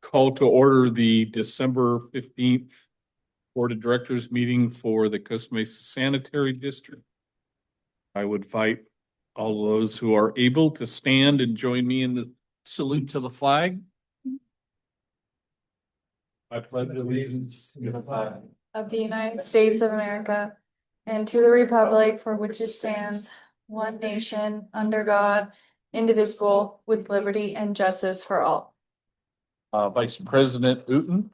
call to order the December 15th Board of Directors meeting for the Costa Mesa Sanitary District. I would invite all those who are able to stand and join me in the salute to the flag. I pledge allegiance to the flag of the United States of America and to the republic for which it stands, one nation, under God, indivisible, with liberty and justice for all. Vice President Uten.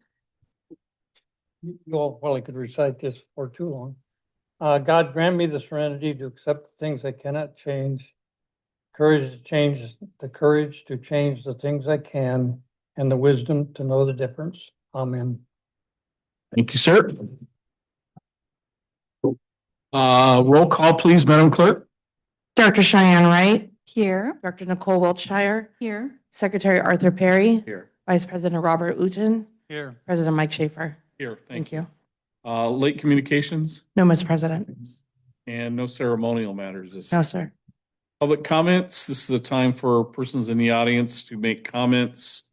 Well, I could recite this for too long. God grant me the serenity to accept the things I cannot change, courage to change the things I can, and the wisdom to know the difference. Amen. Thank you, sir. Roll call, please, Madam Clerk. Dr. Cheyenne Wright, Here. Dr. Nicole Wiltshire, Here. Secretary Arthur Perry, Here. Vice President Robert Uten, Here. President Mike Schaefer. Here, Thank you. Late communications No, Mr. President. and no ceremonial matters. No, sir. Public comments. This is the time for persons in the audience to make comments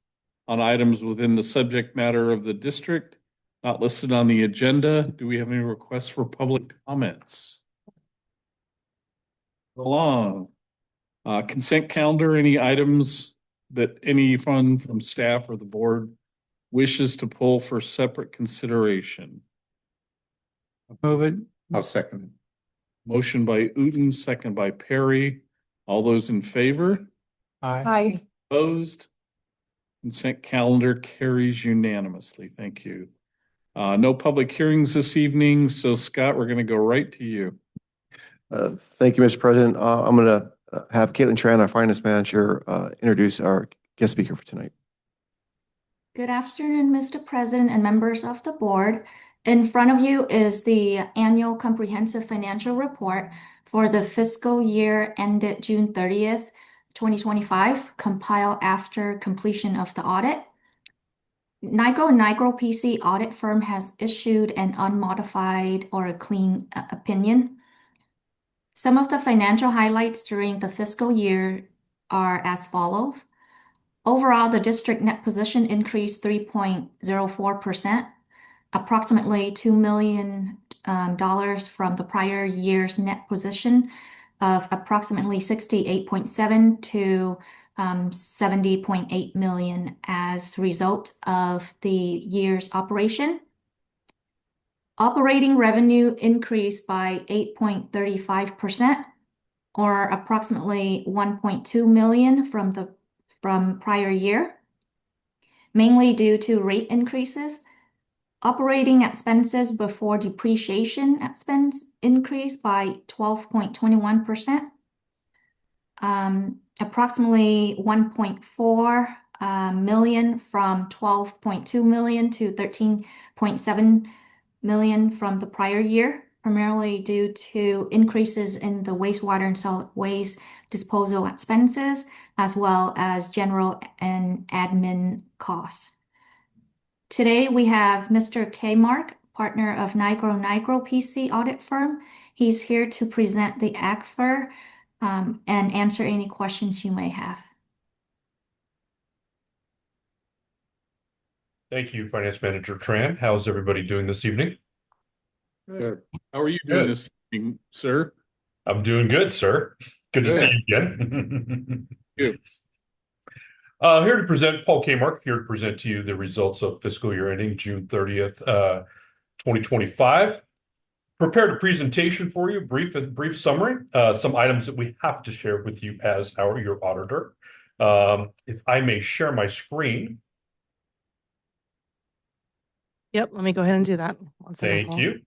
on items within the subject matter of the district not listed on the agenda. Do we have any requests for public comments? Along. Consent calendar, any items that anyone from staff or the board wishes to pull for separate consideration? Move it. I'll second. Motion by Uten, second by Perry. All those in favor? Aye. Hi. Opposed? Consent calendar carries unanimously. Thank you. No public hearings this evening, so Scott, we're going to go right to you. Thank you, Mr. President. I'm going to have Caitlin Tran, our finance manager, introduce our guest speaker for tonight. Good afternoon, Mr. President and members of the board. In front of you is the annual comprehensive financial report for the fiscal year ended June 30th, 2025, compiled after completion of the audit. Nigro PC audit firm has issued an unmodified or a clean opinion. Some of the financial highlights during the fiscal year are as follows. Overall, the district net position increased 3.04%, approximately $2 million from the prior year's net position of approximately 68.7 to 70.8 million as a result of the year's operation. Operating revenue increased by 8.35%, or approximately 1.2 million from prior year, mainly due to rate increases. Operating expenses before depreciation expense increased by 12.21%. Approximately 1.4 million from 12.2 million to 13.7 million from the prior year, primarily due to increases in the wastewater and solid waste disposal expenses, as well as general and admin costs. Today, we have Mr. K. Mark, partner of Nigro PC audit firm. He's here to present the ACFR and answer any questions you may have. Thank you, Finance Manager Tran. How's everybody doing this evening? Good. How are you doing this evening, sir? I'm doing good, sir. Good to see you again. Good. Here to present, Paul Kmark, here to present to you the results of fiscal year ending June 30th, 2025. Prepared a presentation for you, brief summary, some items that we have to share with you as your auditor. If I may share my screen. Yep, let me go ahead and do that. One second, Thank Paul. you.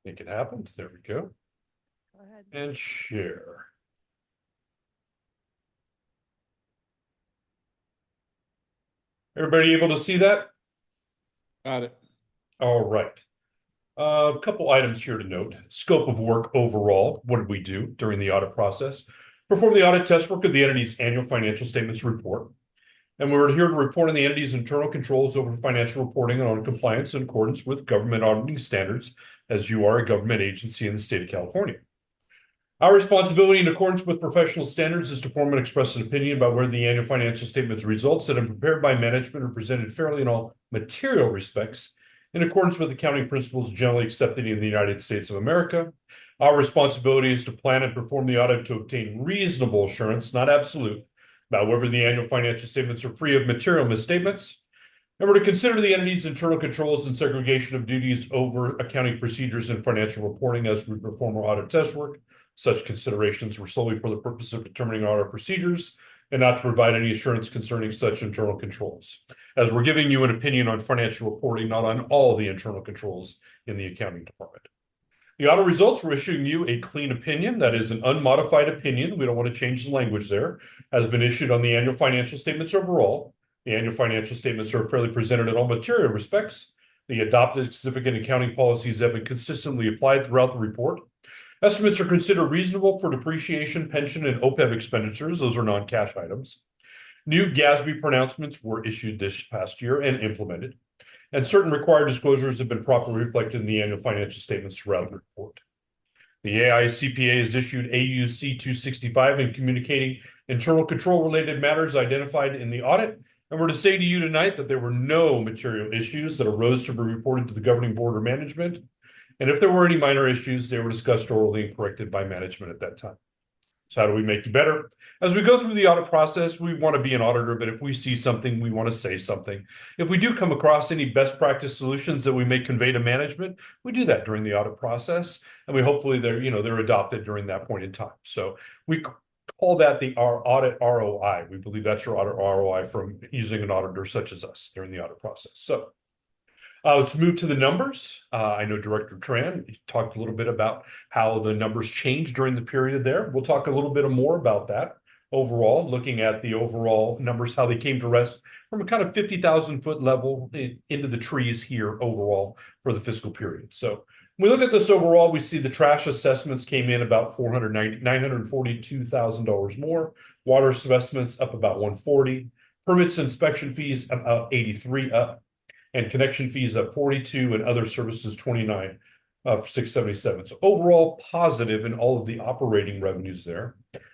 Make it happen. There we go. Go ahead. And share. Everybody able to see that? Got it. All right. A couple items here to note. Scope of work overall. What did we do during the audit process? Perform the audit test work of the entity's annual financial statements report. And we're here to report on the entity's internal controls over financial reporting and on compliance in accordance with government auditing standards, as you are a government agency in the state of California. Our responsibility in accordance with professional standards is to form and express an opinion about whether the annual financial statements results that are prepared by management are presented fairly in all material respects in accordance with accounting principles generally accepted in the United States of America. Our responsibility is to plan and perform the audit to obtain reasonable assurance, not absolute, about whether the annual financial statements are free of material misstatements. And we're to consider the entity's internal controls and segregation of duties over accounting procedures and financial reporting as we perform our audit test work. Such considerations were solely for the purpose of determining audit procedures and not to provide any assurance concerning such internal controls, as we're giving you an opinion on financial reporting, not on all the internal controls in the accounting department. The audit results, we're issuing you a clean opinion. That is an unmodified opinion. We don't want to change the language there. Has been issued on the annual financial statements overall. The annual financial statements are fairly presented in all material respects. The adopted significant accounting policies have been consistently applied throughout the report. Estimates are considered reasonable for depreciation, pension, and OPEB expenditures. Those are non-cash items. New GASB pronouncements were issued this past year and implemented, and certain required disclosures have been properly reflected in the annual financial statements throughout the report. The AICPA has issued AUC 265 in communicating internal control related matters identified in the audit, and we're to say to you tonight that there were no material issues that arose to be reported to the governing board or management. And if there were any minor issues, they were discussed orally and corrected by management at that time. So how do we make you better? As we go through the audit process, we want to be an auditor, but if we see something, we want to say something. If we do come across any best practice solutions that we may convey to management, we do that during the audit process, and we hopefully they're adopted during that point in time. So we call that our audit ROI. We believe that's your audit ROI from using an auditor such as us during the audit process. So let's move to the numbers. I know Director Tran talked a little bit about how the numbers changed during the period there. We'll talk a little bit more about that overall, looking at the overall numbers, how they came to rest from a kind of 50,000 foot level into the trees here overall for the fiscal period. So when we look at this overall, we see the trash assessments came in about $942,000 more. Water assessments up about 140. Permits and inspection fees about 83 up. And connection fees up 42 and other services 29 for 677. So overall positive in all of the operating revenues there.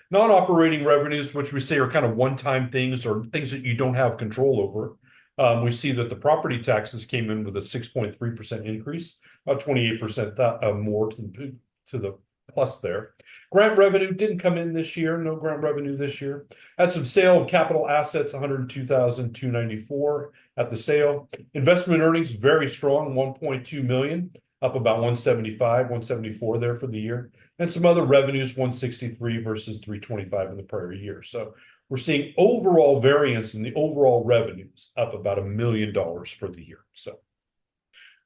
Non-operating revenues, which we say are kind of one-time things or things that you don't have control over. We see that the property taxes came in with a 6.3% increase, about 28% more to the plus there. Grant revenue didn't come in this year. No grant revenue this year. Had some sale of capital assets, $102,294 at the sale. Investment earnings, very strong, $1.2 million, up about 174 there for the year. And some other revenues, 163 versus 325 in the prior year. So we're seeing overall variance in the overall revenues up about $1 million for the year. So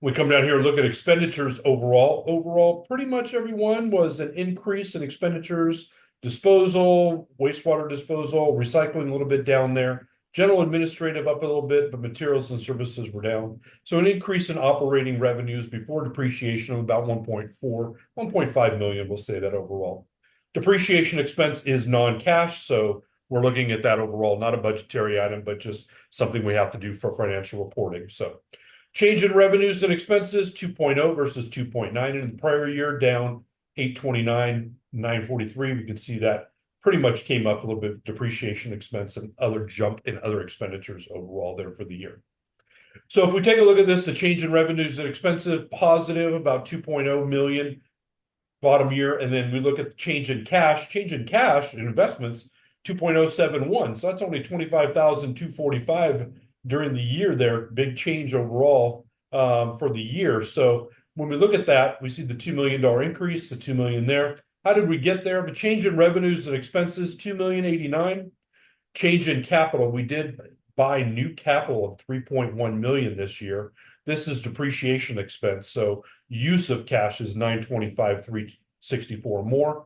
we come down here and look at expenditures overall. Overall, pretty much everyone was an increase in expenditures, disposal, wastewater disposal, recycling a little bit down there. General administrative up a little bit, but materials and services were down. So an increase in operating revenues before depreciation of about 1.5 million, we'll say that overall. Depreciation expense is non-cash, so we're looking at that overall, not a budgetary item, but just something we have to do for financial reporting. So change in revenues and expenses, 2.0 versus 2.9 in the prior year, down 829, 943. We can see that pretty much came up a little bit of depreciation expense and other jump in other expenditures overall there for the year. So if we take a look at this, the change in revenues and expenses, positive about 2.0 million bottom year. And then we look at the change in cash and investments, 2.071. So that's only 25,245 during the year there. Big change overall for the year. So when we look at that, we see the $2 million increase, the 2 million there. How did we get there? The change in revenues and expenses, 2,089,000. Change in capital, we did buy new capital of 3.1 million this year. This is depreciation expense. So use of cash is 925,364 more.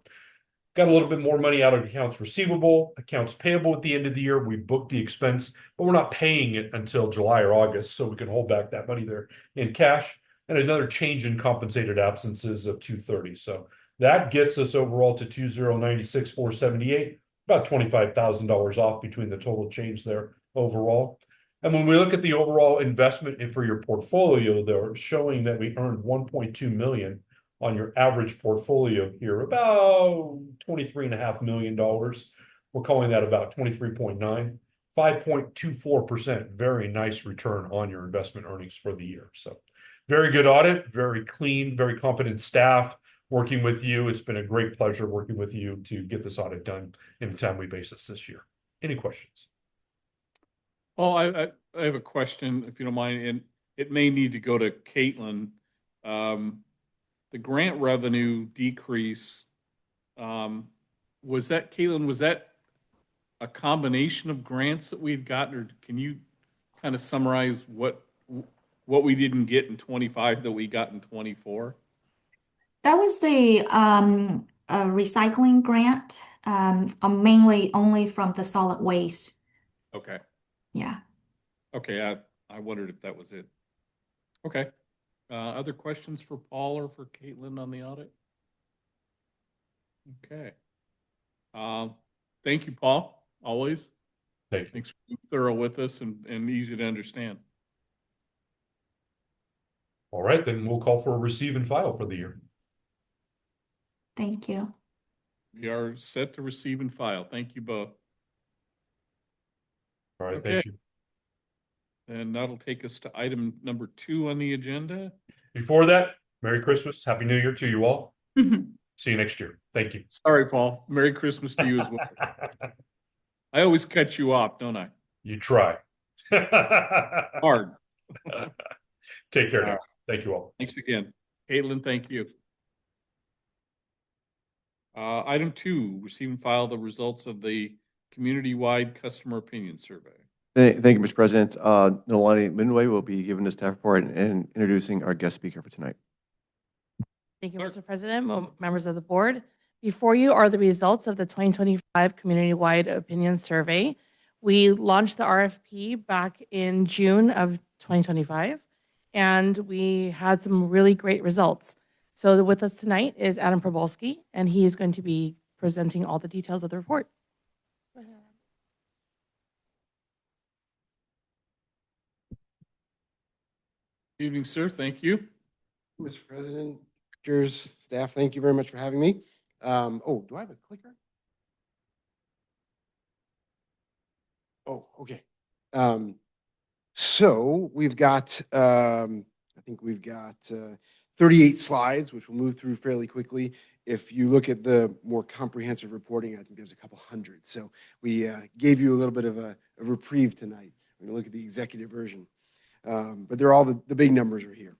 Got a little bit more money out of accounts receivable, accounts payable at the end of the year. We booked the expense, but we're not paying it until July or August, so we can hold back that money there in cash. And another change in compensated absences of 230. So that gets us overall to 2096,478, about $25,000 off between the total change there overall. And when we look at the overall investment and for your portfolio, they're showing that we earned 1.2 million on your average portfolio here, about $23.5 million. We're calling that about 23.9, 5.24%. Very nice return on your investment earnings for the year. So very good audit, very clean, very competent staff working with you. It's been a great pleasure working with you to get this audit done in a timely basis this year. Any questions? Oh, I have a question, if you don't mind, and it may need to go to Caitlin. The grant revenue decrease, was that, Caitlin, was that a combination of grants that we'd gotten, or can you kind of summarize what we didn't get in 25 that we got in 24? That was the recycling grant, mainly only from the solid waste. Okay. Yeah. Okay, I wondered if that was it. Okay. Other questions for Paul or for Caitlin on the audit? Okay. Thank you, Paul, always. Thank you. Thanks for being thorough with us and easy to understand. All right, then we'll call for a receive and file for the year. Thank you. We are set to receive and file. Thank you both. All right, Okay. thank you. And that'll take us to item number 2 on the agenda. Before that, Merry Christmas, Happy New Year to you all. See you next year. Thank you. Sorry, Paul. Merry Christmas to you as well. I always cut you off, don't I? You try. Hard. Take care now. Thank you all. Thanks again. Caitlin, thank you. Item 2, receive and file the results of the community-wide customer opinion survey. Thank you, Mr. President. Nolani Minway will be giving the staff report and introducing our guest speaker for tonight. Thank you, Clerk. Mr. President, members of the board. Before you are the results of the 2025 Community-Wide Opinion Survey. We launched the RFP back in June of 2025, and we had some really great results. So with us tonight is Adam Probolski, and he is going to be presenting all the details of the report. Evening, sir. Thank you. Mr. President, directors, staff, thank you very much for having me. Oh, do I have a clicker? Oh, okay. So we've got, I think we've got 38 slides, which we'll move through fairly quickly. If you look at the more comprehensive reporting, I think there's a couple hundred. So we gave you a little bit of a reprieve tonight. We're going to look at the executive version. But they're all the big numbers are here.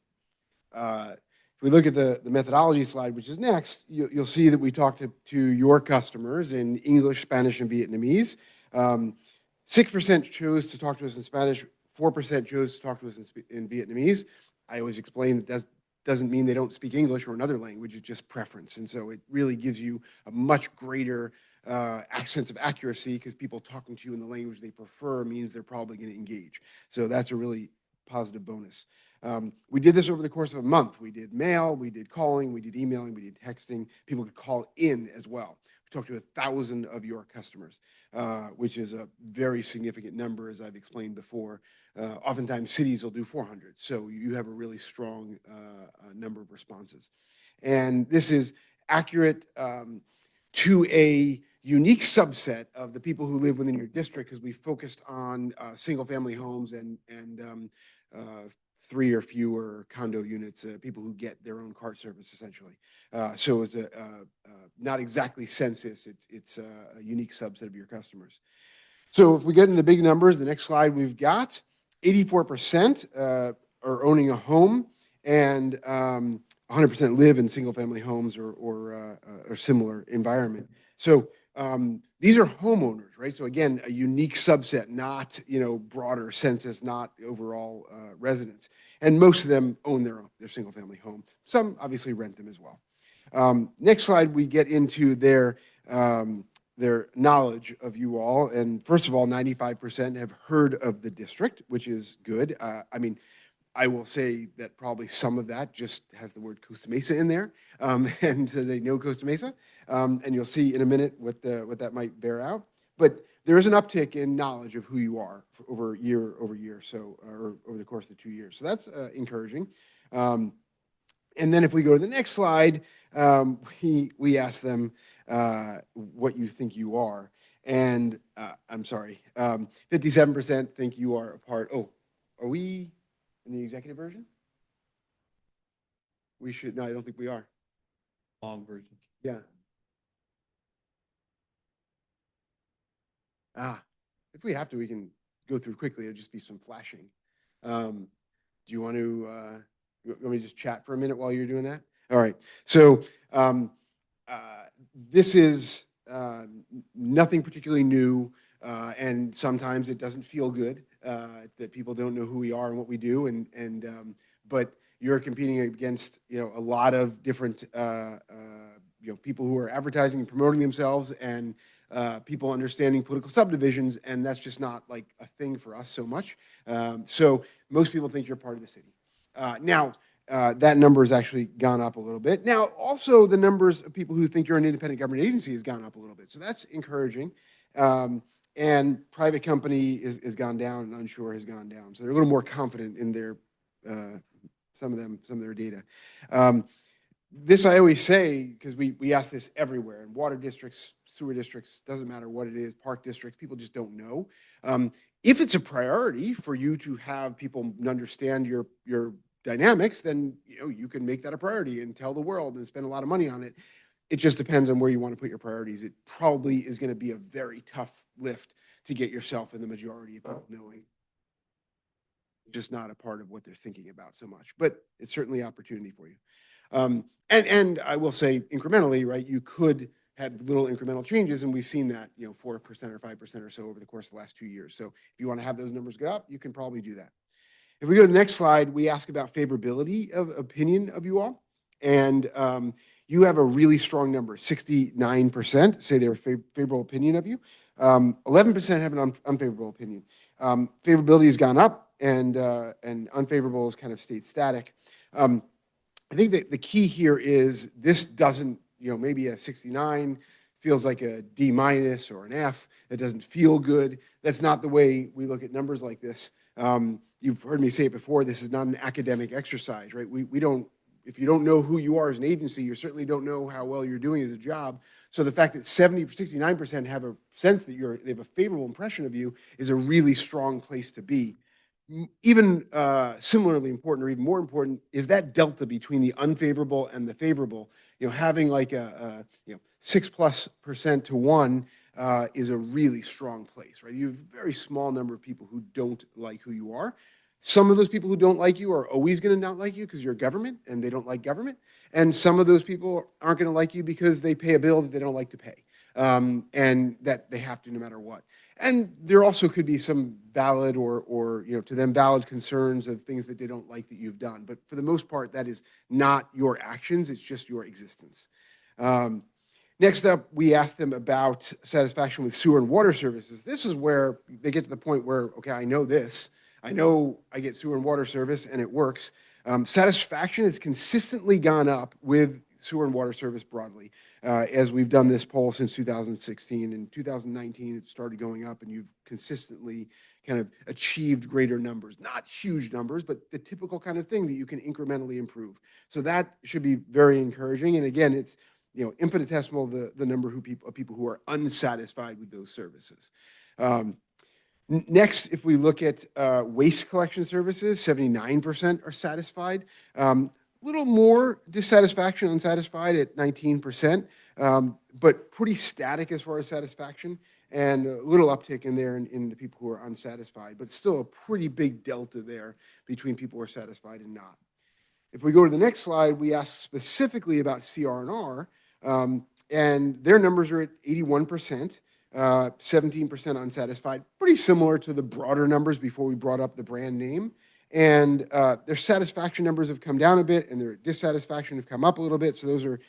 If we look at the methodology slide, which is next, you'll see that we talked to your customers in English, Spanish, and Vietnamese. 6% chose to talk to us in Spanish, 4% chose to talk to us in Vietnamese. I always explain that doesn't mean they don't speak English or another language, it's just preference. And so it really gives you a much greater sense of accuracy, because people talking to you in the language they prefer means they're probably going to engage. So that's a really positive bonus. We did this over the course of a month. We did mail, we did calling, we did emailing, we did texting. People could call in as well. We talked to 1,000 of your customers, which is a very significant number, as I've explained before. Oftentimes cities will do 400. So you have a really strong number of responses. And this is accurate to a unique subset of the people who live within your district, because we focused on single-family homes and 3 or fewer condo units, people who get their own cart service, essentially. So it's not exactly census, it's a unique subset of your customers. So if we get into the big numbers, the next slide we've got, 84% are owning a home, and 100% live in single-family homes or similar environment. So these are homeowners, right? So again, a unique subset, not broader census, not overall residents. And most of them own their single-family home. Some obviously rent them as well. Next slide, we get into their knowledge of you all. And first of all, 95% have heard of the district, which is good. I mean, I will say that probably some of that just has the word Costa Mesa in there, and so they know Costa Mesa. And you'll see in a minute what that might bear out. But there is an uptick in knowledge of who you are over year, so, or over the course of the 2 years. So that's encouraging. And then if we go to the next slide, we ask them what you think you are. And I'm sorry, 57% think you are a part. Oh, are we in the executive version? We should, no, I don't think we are. Long version. Yeah. If we have to, we can go through quickly. It'll just be some flashing. Do you want to, you want me to just chat for a minute while you're doing that? All right. So this is nothing particularly new, and sometimes it doesn't feel good that people don't know who we are and what we do. But you're competing against, a lot of different, people who are advertising and promoting themselves, and people understanding political subdivisions, and that's just not like a thing for us so much. So most people think you're part of the city. Now, that number has actually gone up a little bit. Now, also the numbers of people who think you're an independent government agency has gone up a little bit. So that's encouraging. And private company is gone down, and unsure has gone down. So they're a little more confident in their, some of their data. This I always say, because we ask this everywhere, in water districts, sewer districts, doesn't matter what it is, park districts, people just don't know. If it's a priority for you to have people understand your dynamics, then you can make that a priority and tell the world and spend a lot of money on it. It just depends on where you want to put your priorities. It probably is going to be a very tough lift to get yourself in the majority of people knowing. Just not a part of what they're thinking about so much, but it's certainly an opportunity for you. And I will say incrementally, right, you could have little incremental changes, and we've seen that, 4% or 5% or so over the course of the last 2 years. So if you want to have those numbers go up, you can probably do that. If we go to the next slide, we ask about favorability of opinion of you all. And you have a really strong number, 69% say they're favorable opinion of you. 11% have an unfavorable opinion. Favorability has gone up, and unfavorable has kind of stayed static. I think that the key here is this doesn't, maybe a 69 feels like a D- or an F. It doesn't feel good. That's not the way we look at numbers like this. You've heard me say it before, this is not an academic exercise, right? We don't, if you don't know who you are as an agency, you certainly don't know how well you're doing as a job. So the fact that 69% have a sense that they have a favorable impression of you is a really strong place to be. Even similarly important, or even more important, is that delta between the unfavorable and the favorable. Having like a 6+% to 1 is a really strong place, right? You have a very small number of people who don't like who you are. Some of those people who don't like you are always going to not like you because you're government and they don't like government. And some of those people aren't going to like you because they pay a bill that they don't like to pay, and that they have to no matter what. And there also could be some valid or to them valid concerns of things that they don't like that you've done. But for the most part, that is not your actions. It's just your existence. Next up, we asked them about satisfaction with sewer and water services. This is where they get to the point where, okay, I know this. I know I get sewer and water service and it works. Satisfaction has consistently gone up with sewer and water service broadly, as we've done this poll since 2016. In 2019, it started going up, and you've consistently kind of achieved greater numbers. Not huge numbers, but the typical kind of thing that you can incrementally improve. So that should be very encouraging. And again, it's infinitesimal the number of people who are unsatisfied with those services. Next, if we look at waste collection services, 79% are satisfied. Little more dissatisfaction, unsatisfied at 19%, but pretty static as far as satisfaction, and a little uptick in there in the people who are unsatisfied, but still a pretty big delta there between people who are satisfied and not. If we go to the next slide, we ask specifically about CR&R, and their numbers are at 81%. 17% unsatisfied, pretty similar to the broader numbers before we brought up the brand name. And their satisfaction numbers have come down a bit, and their dissatisfaction have come up a little bit. So those are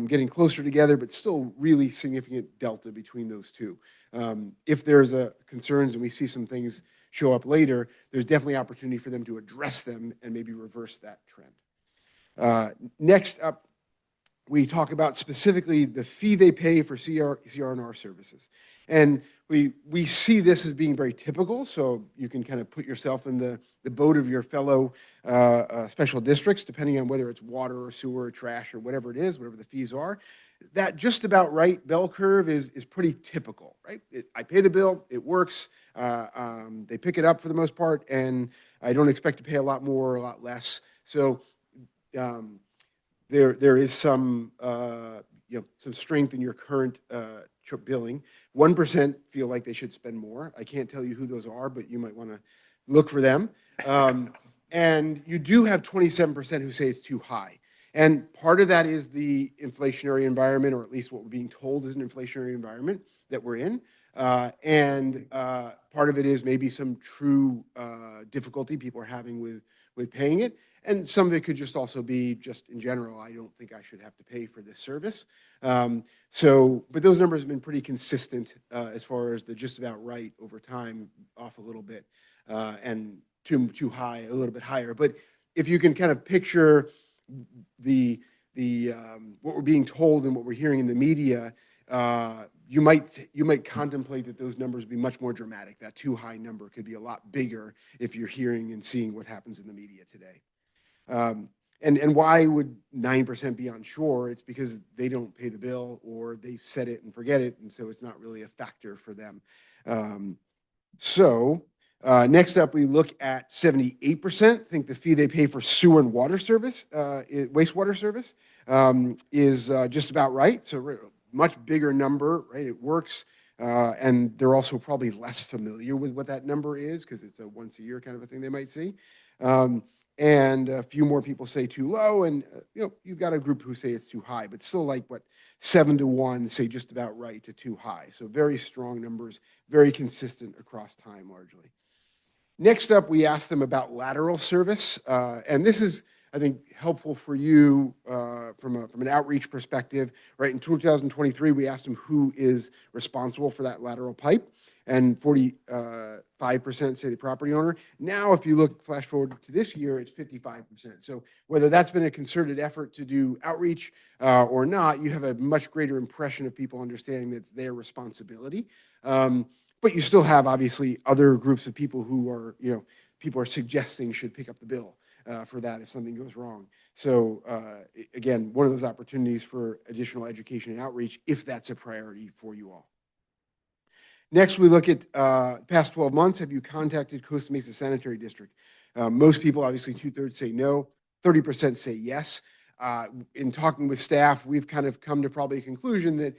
getting closer together, but still really significant delta between those two. If there's concerns and we see some things show up later, there's definitely opportunity for them to address them and maybe reverse that trend. Next up, we talk about specifically the fee they pay for CR&R services. And we see this as being very typical, so you can kind of put yourself in the boat of your fellow special districts, depending on whether it's water or sewer or trash or whatever it is, whatever the fees are. That just about right bell curve is pretty typical, right? I pay the bill, it works, they pick it up for the most part, and I don't expect to pay a lot more or a lot less. So there is some some strength in your current billing. 1% feel like they should spend more. I can't tell you who those are, but you might want to look for them. And you do have 27% who say it's too high. And part of that is the inflationary environment, or at least what we're being told is an inflationary environment that we're in. And part of it is maybe some true difficulty people are having with paying it. And some of it could just also be just in general, I don't think I should have to pay for this service. But those numbers have been pretty consistent as far as the just about right over time, off a little bit, and too high, a little bit higher. But if you can kind of picture what we're being told and what we're hearing in the media, you might contemplate that those numbers would be much more dramatic. That too high number could be a lot bigger if you're hearing and seeing what happens in the media today. And why would 9% be unsure? It's because they don't pay the bill, or they set it and forget it, and so it's not really a factor for them. Next up, we look at 78% think the fee they pay for sewer and water service, wastewater service, is just about right. So much bigger number, right? It works. And they're also probably less familiar with what that number is, because it's a once a year kind of a thing they might see. And a few more people say too low, and you've got a group who say it's too high, but still like 7-to-1 say just about right to too high. So very strong numbers, very consistent across time largely. Next up, we asked them about lateral service, and this is, I think, helpful for you from an outreach perspective. Right, in 2023, we asked them who is responsible for that lateral pipe, and 45% say the property owner. Now, if you flash forward to this year, it's 55%. So whether that's been a concerted effort to do outreach or not, you have a much greater impression of people understanding that it's their responsibility. But you still have, obviously, other groups of people who are, people are suggesting should pick up the bill for that if something goes wrong. So again, one of those opportunities for additional education and outreach, if that's a priority for you all. Next, we look at past 12 months. Have you contacted Costa Mesa Sanitary District? Most people, obviously, 2/3 say no, 30% say yes. In talking with staff, we've kind of come to probably a conclusion that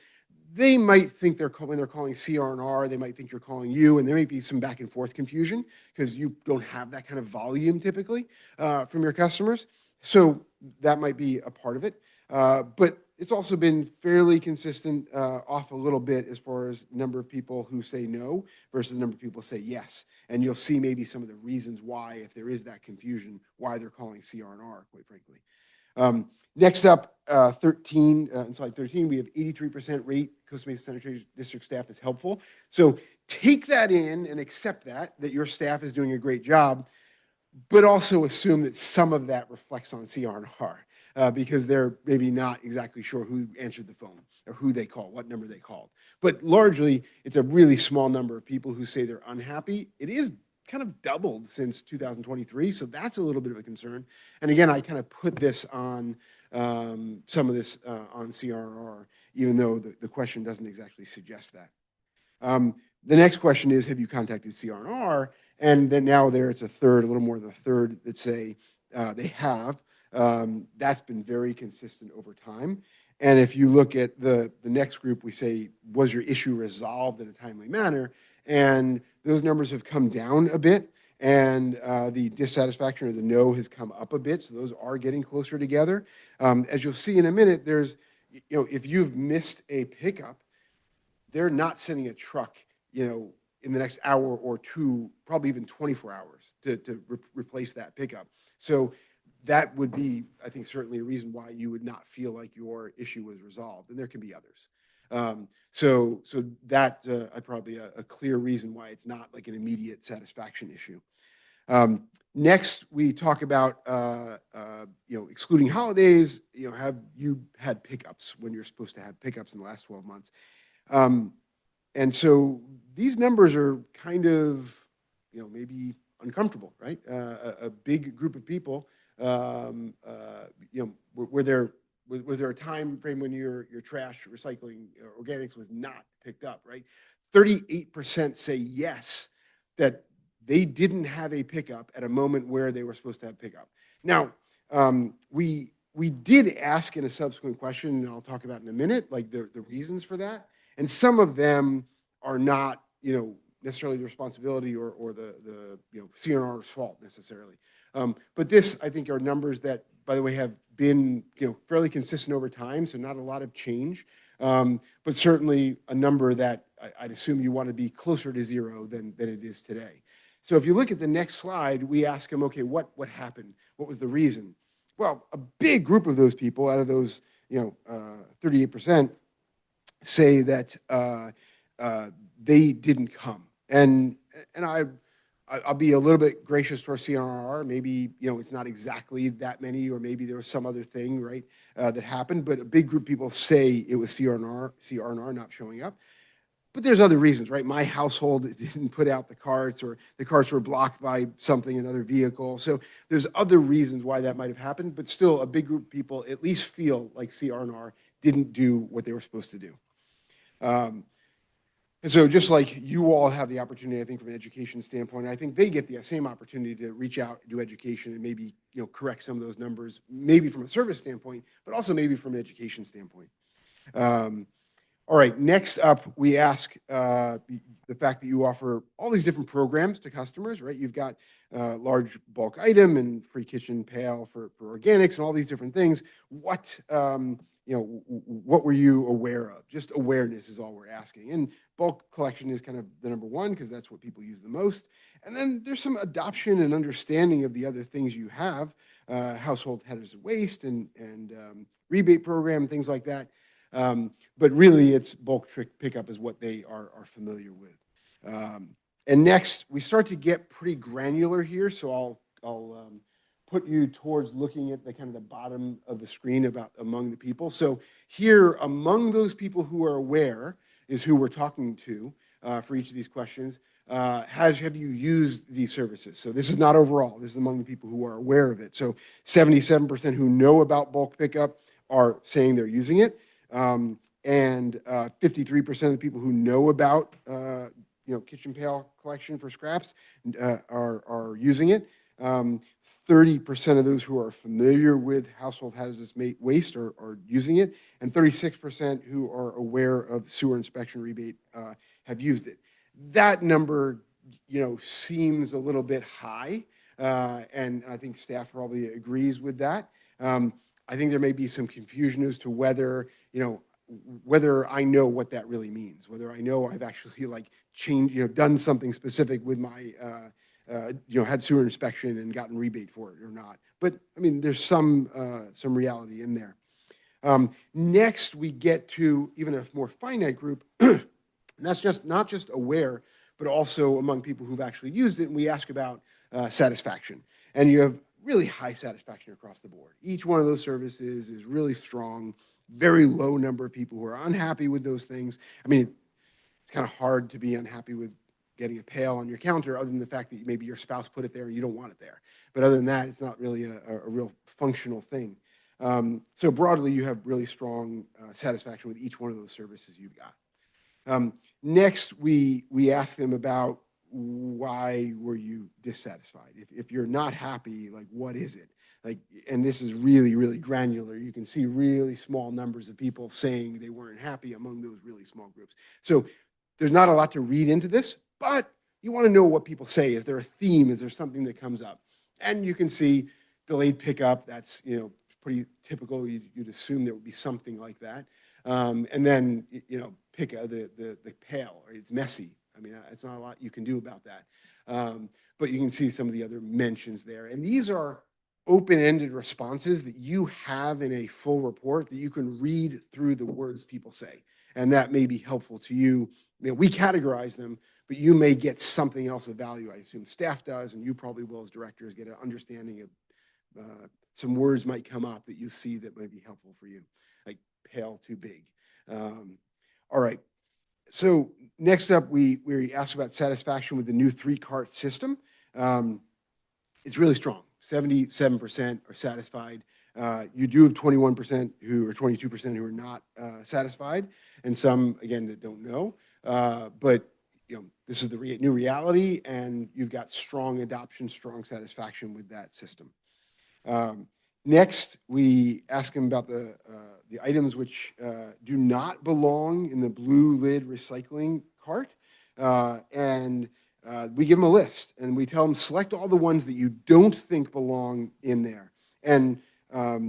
they might think when they're calling CR&R, they might think you're calling you, and there may be some back and forth confusion because you don't have that kind of volume typically from your customers. So that might be a part of it. But it's also been fairly consistent off a little bit as far as number of people who say no versus the number of people who say yes. And you'll see maybe some of the reasons why, if there is that confusion, why they're calling CR&R, quite frankly. Next up, in slide 13, we have 83% rate Costa Mesa Sanitary District staff is helpful. So take that in and accept that your staff is doing a great job, but also assume that some of that reflects on CR&R because they're maybe not exactly sure who answered the phone or who they called, what number they called. But largely, it's a really small number of people who say they're unhappy. It is kind of doubled since 2023, so that's a little bit of a concern. And again, I kind of put this on some of this on CR&R, even though the question doesn't exactly suggest that. The next question is, have you contacted CR&R? And then now it's a little more than a third that say they have. That's been very consistent over time. And if you look at the next group, we say, was your issue resolved in a timely manner? And those numbers have come down a bit, and the dissatisfaction or the no has come up a bit. So those are getting closer together. As you'll see in a minute, if you've missed a pickup, they're not sending a truck, in the next hour or two, probably even 24 hours to replace that pickup. So that would be, I think, certainly a reason why you would not feel like your issue was resolved. And there can be others. So that's probably a clear reason why it's not like an immediate satisfaction issue. Next, we talk about excluding holidays. Have you had pickups when you're supposed to have pickups in the last 12 months? And so these numbers are kind of, maybe uncomfortable, right? A big group of people, was there a time frame when your trash, recycling, organics was not picked up, right? 38% say yes, that they didn't have a pickup at a moment where they were supposed to have pickup. Now, we did ask in a subsequent question, and I'll talk about in a minute, like the reasons for that. And some of them are not, necessarily the responsibility or the CNR's fault necessarily. But this, I think, are numbers that, by the way, have been, fairly consistent over time, so not a lot of change. But certainly a number that I'd assume you want to be closer to zero than it is today. So if you look at the next slide, we ask them, okay, what happened? What was the reason? Well, a big group of those people, out of those, 38%, say that they didn't come. And I'll be a little bit gracious towards CRNR. Maybe, it's not exactly that many, or maybe there was some other thing, right, that happened. But a big group of people say it was CRNR not showing up. But there's other reasons, right? My household didn't put out the carts, or the carts were blocked by something, another vehicle. So there's other reasons why that might have happened. But still, a big group of people at least feel like CRNR didn't do what they were supposed to do. And so just like you all have the opportunity, I think, from an education standpoint, I think they get the same opportunity to reach out, do education, and maybe, correct some of those numbers, maybe from a service standpoint, but also maybe from an education standpoint. All right, next up, we ask the fact that you offer all these different programs to customers, right? You've got large bulk item and free kitchen pail for organics and all these different things. What were you aware of? Just awareness is all we're asking. And bulk collection is kind of the number one, because that's what people use the most. And then there's some adoption and understanding of the other things you have, household hazardous waste and rebate program, things like that. But really, it's bulk pickup is what they are familiar with. And next, we start to get pretty granular here. So I'll put you towards looking at the kind of the bottom of the screen about among the people. So here, among those people who are aware, is who we're talking to for each of these questions. Have you used these services? So this is not overall. This is among the people who are aware of it. So 77% who know about bulk pickup are saying they're using it. And 53% of the people who know about kitchen pail collection for scraps are using it. 30% of those who are familiar with household hazardous waste are using it, and 36% who are aware of sewer inspection rebate have used it. That number, seems a little bit high, and I think staff probably agrees with that. I think there may be some confusion as to whether I know what that really means, whether I know I've actually changed, done something specific with my, had sewer inspection and gotten rebate for it or not. But I mean, there's some reality in there. Next, we get to even a more finite group, and that's not just aware, but also among people who've actually used it. And we ask about satisfaction, and you have really high satisfaction across the board. Each one of those services is really strong. Very low number of people who are unhappy with those things. I mean, it's kind of hard to be unhappy with getting a pail on your counter, other than the fact that maybe your spouse put it there and you don't want it there. But other than that, it's not really a real functional thing. So broadly, you have really strong satisfaction with each one of those services you've got. Next, we ask them about why were you dissatisfied? If you're not happy, what is it? And this is really, really granular. You can see really small numbers of people saying they weren't happy among those really small groups. So there's not a lot to read into this, but you want to know what people say. Is there a theme? Is there something that comes up? And you can see delayed pickup. That's pretty typical. You'd assume there would be something like that. And then pick the pail. Right? It's messy. I mean, it's not a lot you can do about that. But you can see some of the other mentions there. And these are open-ended responses that you have in a full report that you can read through the words people say. And that may be helpful to you. We categorize them, but you may get something else of value. I assume staff does, and you probably will as directors get an understanding of some words might come up that you see that might be helpful for you, like pail too big. All right. So next up, we asked about satisfaction with the new three-cart system. It's really strong. 77% are satisfied. You do have 21% or 22% who are not satisfied, and some, again, that don't know. But this is the new reality, and you've got strong adoption, strong satisfaction with that system. Next, we ask them about the items which do not belong in the blue lid recycling cart, and we give them a list, and we tell them select all the ones that you don't think belong in there. And at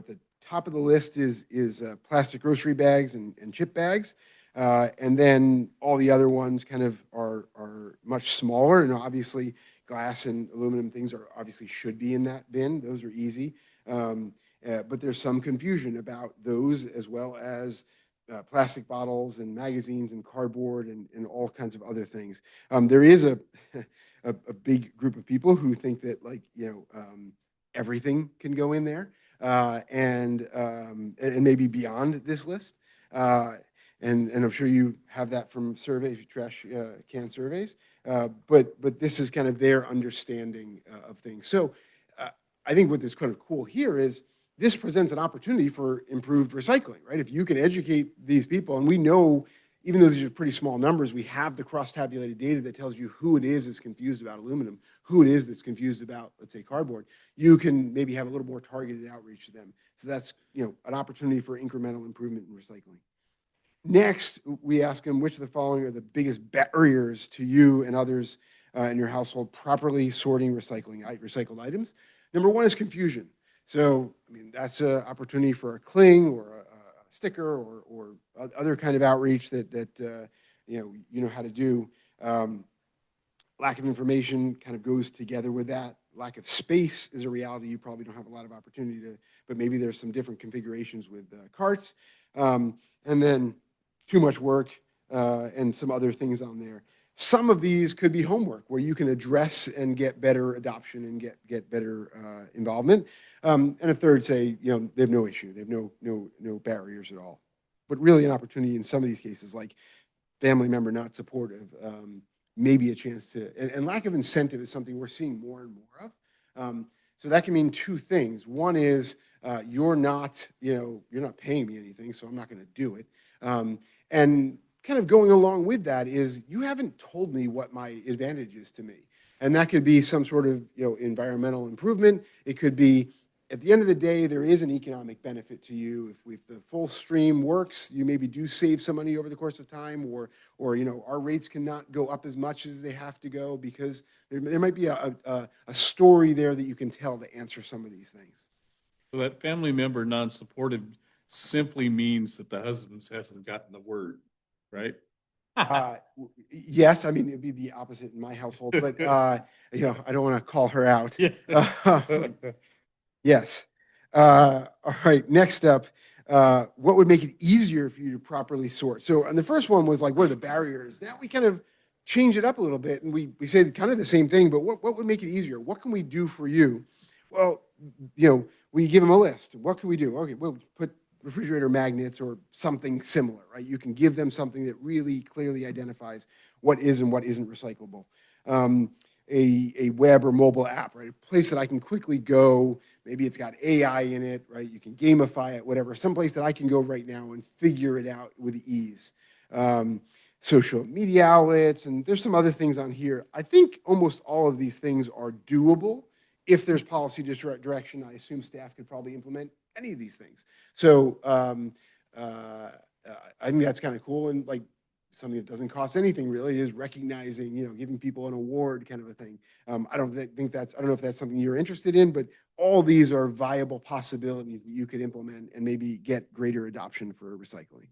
the top of the list is plastic grocery bags and chip bags, and then all the other ones kind of are much smaller, and obviously glass and aluminum things obviously should be in that bin. Those are easy. But there's some confusion about those, as well as plastic bottles and magazines and cardboard and all kinds of other things. There is a big group of people who think that everything can go in there, and maybe beyond this list. And I'm sure you have that from surveys, trash can surveys. But this is kind of their understanding of things. So I think what is kind of cool here is this presents an opportunity for improved recycling, right? If you can educate these people, and we know, even though these are pretty small numbers, we have the cross-tabulated data that tells you who it is that's confused about aluminum, who it is that's confused about, let's say, cardboard. You can maybe have a little more targeted outreach to them. So that's an opportunity for incremental improvement in recycling. Next, we ask them which of the following are the biggest barriers to you and others in your household properly sorting recycled items. Number one is confusion. So, I mean, that's an opportunity for a cling or a sticker or other kind of outreach that you know how to do. Lack of information kind of goes together with that. Lack of space is a reality. You probably don't have a lot of opportunity to, but maybe there's some different configurations with carts. And then too much work and some other things on there. Some of these could be homework where you can address and get better adoption and get better involvement. And a third say, they have no issue. They have no barriers at all. But really an opportunity in some of these cases, like family member not supportive, maybe a chance to, and lack of incentive is something we're seeing more and more of. So that can mean two things. One is you're not paying me anything, so I'm not going to do it. And kind of going along with that is you haven't told me what my advantage is to me. And that could be some sort of environmental improvement. It could be, at the end of the day, there is an economic benefit to you. If the full stream works, you maybe do save some money over the course of time, or our rates cannot go up as much as they have to go, because there might be a story there that you can tell to answer some of these things. So that family member non-supportive simply means that the husbands hasn't gotten the word, right? Yes, I mean, it'd be the opposite in my household, but I don't want to call her out. Yes. All right, next up, what would make it easier for you to properly sort? So, and the first one was like, what are the barriers? Now we kind of change it up a little bit, and we say kind of the same thing, but what would make it easier? What can we do for you? Well, we give them a list. What can we do? Okay, we'll put refrigerator magnets or something similar, right? You can give them something that really clearly identifies what is and what isn't recyclable. A web or mobile app, right? A place that I can quickly go. Maybe it's got AI in it, right? You can gamify it, whatever. Someplace that I can go right now and figure it out with ease. Social media outlets, and there's some other things on here. I think almost all of these things are doable. If there's policy direction, I assume staff could probably implement any of these things. So I think that's kind of cool, and like something that doesn't cost anything really is recognizing, giving people an award kind of a thing. I don't know if that's something you're interested in, but all these are viable possibilities that you could implement and maybe get greater adoption for recycling.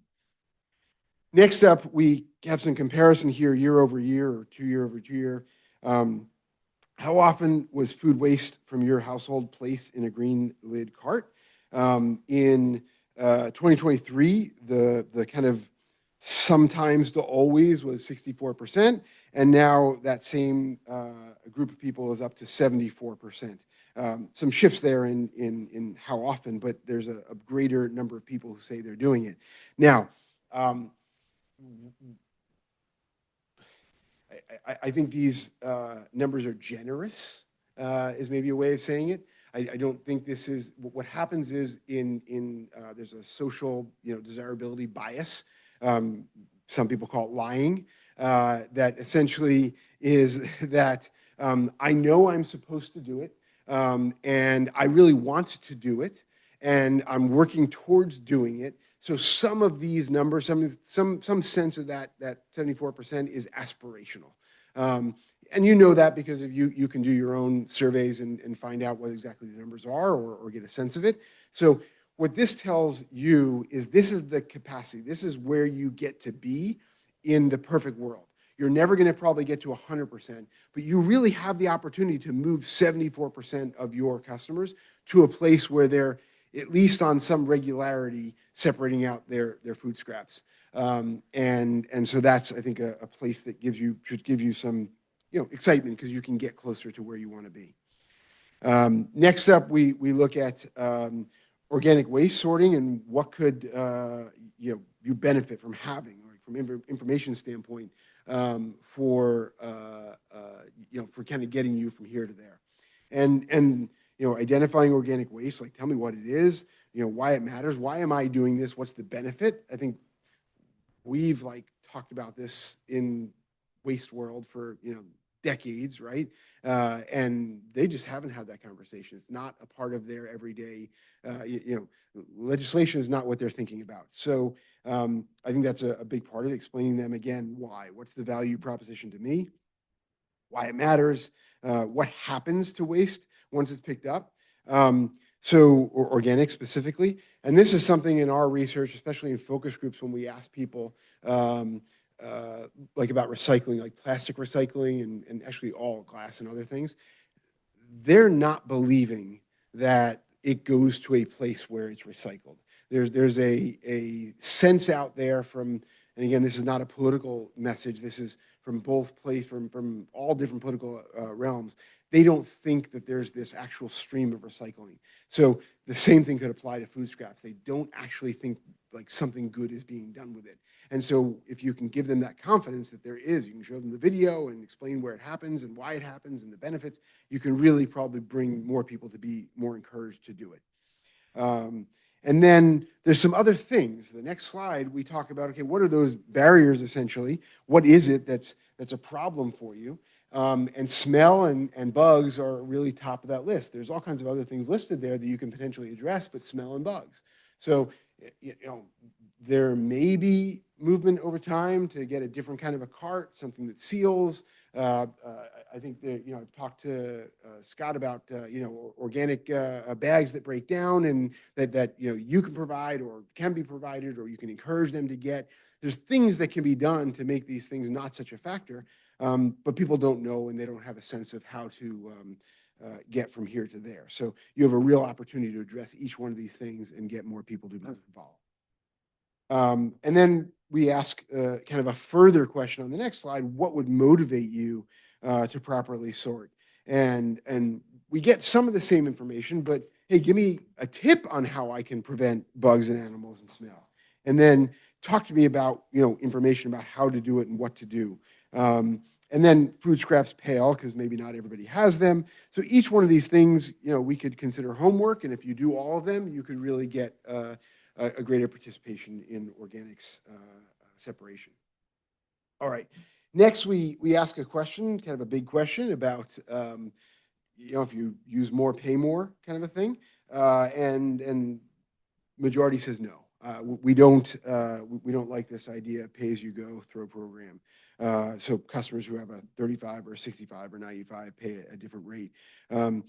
Next up, we have some comparison here year over year or 2 year over 2 year. How often was food waste from your household placed in a green lid cart? In 2023, the kind of sometimes to always was 64%, and now that same group of people is up to 74%. Some shifts there in how often, but there's a greater number of people who say they're doing it. Now, Um, I think these numbers are generous, is maybe a way of saying it. I don't think this is, what happens is there's a social, desirability bias. Some people call it lying, that essentially is that I know I'm supposed to do it, and I really want to do it, and I'm working towards doing it. So some of these numbers, some sense of that 74% is aspirational. And you know that because if you can do your own surveys and find out what exactly the numbers are or get a sense of it. So what this tells you is this is the capacity. This is where you get to be in the perfect world. You're never going to probably get to 100%, but you really have the opportunity to move 74% of your customers to a place where they're at least on some regularity separating out their food scraps. And so that's, I think, a place that should give you some, excitement because you can get closer to where you want to be. Next up, we look at organic waste sorting and what could you benefit from having, like from information standpoint, for kind of getting you from here to there, and identifying organic waste. Like, tell me what it is, why it matters, why am I doing this, what's the benefit? I think we've talked about this in waste world for decades, right? And they just haven't had that conversation. It's not a part of their everyday, legislation is not what they're thinking about. So I think that's a big part of it, explaining them again, why, what's the value proposition to me, why it matters, what happens to waste once it's picked up. Or organic specifically. And this is something in our research, especially in focus groups, when we ask people about recycling, like plastic recycling and actually all glass and other things, they're not believing that it goes to a place where it's recycled. There's a sense out there from, and again, this is not a political message, this is from both places, from all different political realms. They don't think that there's this actual stream of recycling. So the same thing could apply to food scraps. They don't actually think like something good is being done with it. And so if you can give them that confidence that there is, you can show them the video and explain where it happens and why it happens and the benefits, you can really probably bring more people to be more encouraged to do it. And then there's some other things. The next slide, we talk about, okay, what are those barriers essentially? What is it that's a problem for you? And smell and bugs are really top of that list. There's all kinds of other things listed there that you can potentially address, but smell and bugs. So, there may be movement over time to get a different kind of a cart, something that seals. I think that, I've talked to Scott about, organic bags that break down and that you can provide or can be provided or you can encourage them to get. There's things that can be done to make these things not such a factor. But people don't know and they don't have a sense of how to get from here to there. So you have a real opportunity to address each one of these things and get more people to be involved. And then we ask kind of a further question on the next slide: what would motivate you to properly sort? And we get some of the same information, but hey, give me a tip on how I can prevent bugs in animals and smell. And then talk to me about information about how to do it and what to do. And then food scraps pale, because maybe not everybody has them. So each one of these things, we could consider homework. And if you do all of them, you could really get a greater participation in organics separation. All right. Next, we ask a question, kind of a big question about, if you use more, pay more kind of a thing. And majority says no. We don't like this idea of pay-as-you-go throw program. So customers who have a 35 or 65 or 95 pay a different rate. I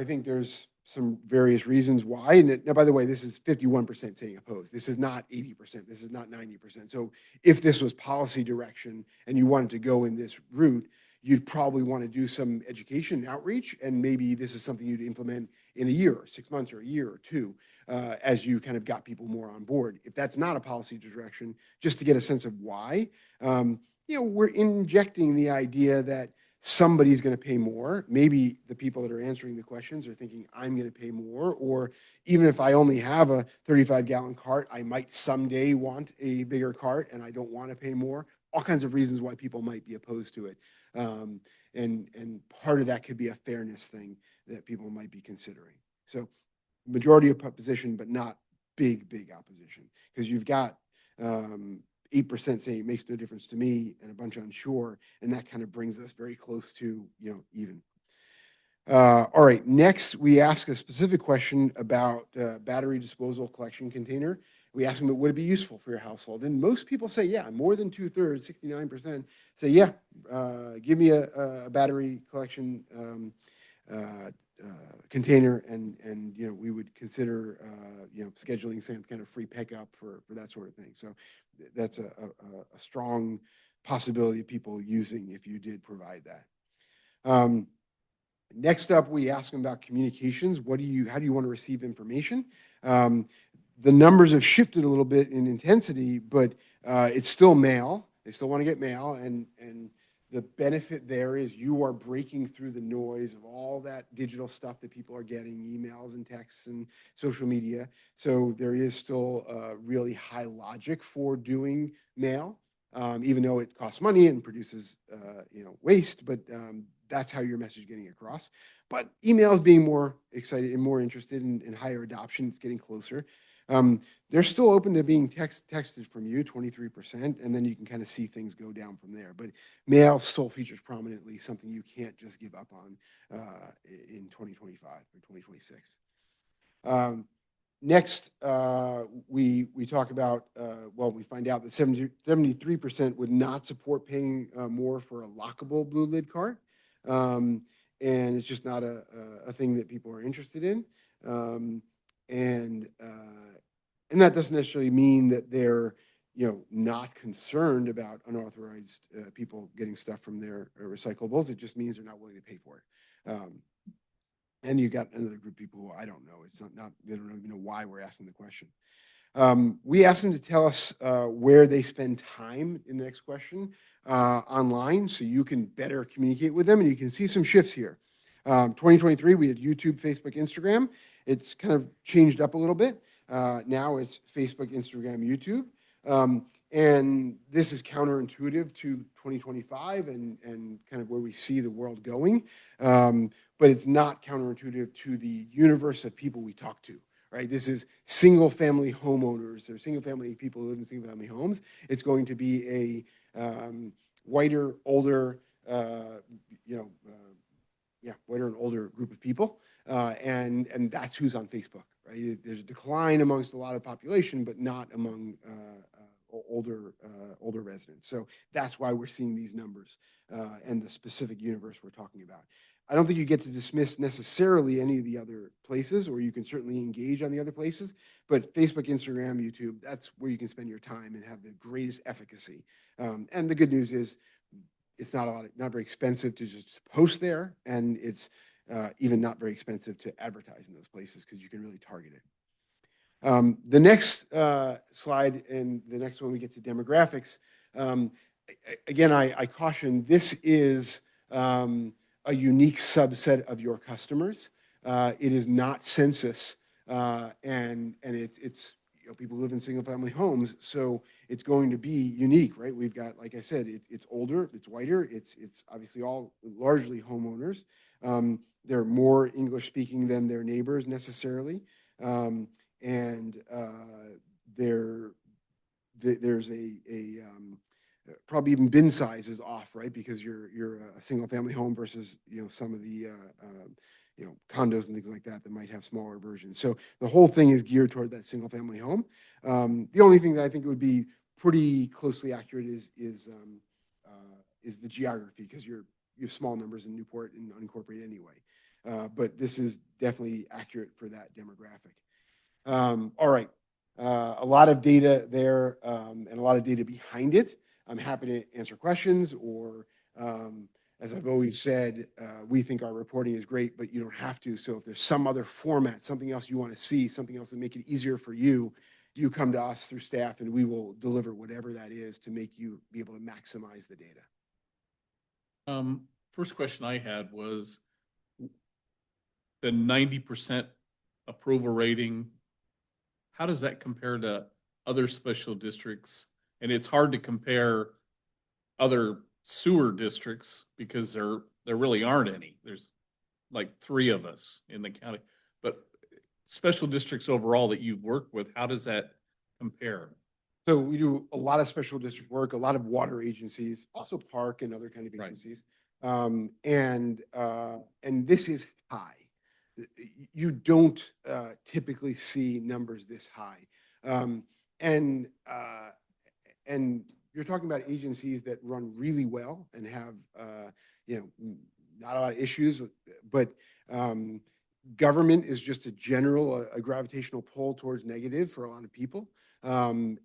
think there's some various reasons why. And now, by the way, this is 51% saying opposed. This is not 80%. This is not 90%. So if this was policy direction and you wanted to go in this route, you'd probably want to do some education and outreach, and maybe this is something you'd implement in a year or 6 months or a year or two as you kind of got people more on board. If that's not a policy direction, just to get a sense of why, we're injecting the idea that somebody's going to pay more. Maybe the people that are answering the questions are thinking, I'm going to pay more, or even if I only have a 35-gallon cart, I might someday want a bigger cart and I don't want to pay more. All kinds of reasons why people might be opposed to it. And part of that could be a fairness thing that people might be considering. So majority of opposition, but not big opposition, because you've got 8% saying it makes no difference to me and a bunch unsure, and that kind of brings us very close to, even. All right, next we ask a specific question about battery disposal collection container. We ask them, would it be useful for your household? And most people say, yeah. More than 2/3, 69%, say, yeah, give me a battery collection container, and we would consider scheduling some kind of free pickup for that sort of thing. So that's a strong possibility of people using if you did provide that. Next up, we ask them about communications. How do you want to receive information? The numbers have shifted a little bit in intensity, but it's still mail. They still want to get mail, and the benefit there is you are breaking through the noise of all that digital stuff that people are getting, emails and texts and social media. So there is still really high logic for doing mail, even though it costs money and produces waste, but that's how your message is getting across. But email is being more excited and more interested in higher adoption. It's getting closer. They're still open to being texted from you, 23%, and then you can kind of see things go down from there. But mail still features prominently, something you can't just give up on in 2025 or 2026. Next, we talk about, we find out that 73% would not support paying more for a lockable blue lid cart. And it's just not a thing that people are interested in. And that doesn't necessarily mean that they're, not concerned about unauthorized people getting stuff from their recyclables. It just means they're not willing to pay for it. And you got another group of people who I don't know. It's not they don't even know why we're asking the question. We asked them to tell us where they spend time in the next question online, so you can better communicate with them, and you can see some shifts here. 2023, we had YouTube, Facebook, Instagram. It's kind of changed up a little bit. Now it's Facebook, Instagram, YouTube. And this is counterintuitive to 2025 and kind of where we see the world going. But it's not counterintuitive to the universe of people we talk to, right? This is single-family homeowners or single-family people who live in single-family homes. It's going to be a whiter, older, whiter and older group of people. And that's who's on Facebook, right? There's a decline amongst a lot of the population, but not among older residents. So that's why we're seeing these numbers and the specific universe we're talking about. I don't think you get to dismiss necessarily any of the other places, or you can certainly engage on the other places, but Facebook, Instagram, YouTube, that's where you can spend your time and have the greatest efficacy. And the good news is it's not very expensive to just post there, and it's even not very expensive to advertise in those places because you can really target it. The next slide and the next one we get to demographics. Again, I caution, this is a unique subset of your customers. It is not census, and it's people live in single-family homes, so it's going to be unique, right? We've got, like I said, it's older, it's whiter, it's obviously all largely homeowners. They're more English-speaking than their neighbors necessarily, and there's probably even bin size is off, right? Because you're a single-family home versus some of the condos and things like that might have smaller versions. So the whole thing is geared toward that single-family home. The only thing that I think would be pretty closely accurate is the geography, because you have small numbers in Newport and unincorporated anyway. But this is definitely accurate for that demographic. All right, a lot of data there and a lot of data behind it. I'm happy to answer questions, or as I've always said, we think our reporting is great, but you don't have to. So if there's some other format, something else you want to see, something else to make it easier for you, you come to us through staff and we will deliver whatever that is to make you be able to maximize the data. first question I had was the 90% approval rating. How does that compare to other special districts? And it's hard to compare other sewer districts because there really aren't any. There's like 3 of us in the county. But special districts overall that you've worked with, how does that compare? So we do a lot of special district work, a lot of water agencies, also park and other kind of Right. agencies. And this is high. You don't typically see numbers this high. And you're talking about agencies that run really well and have, not a lot of issues, but government is just a general, a gravitational pull towards negative for a lot of people. And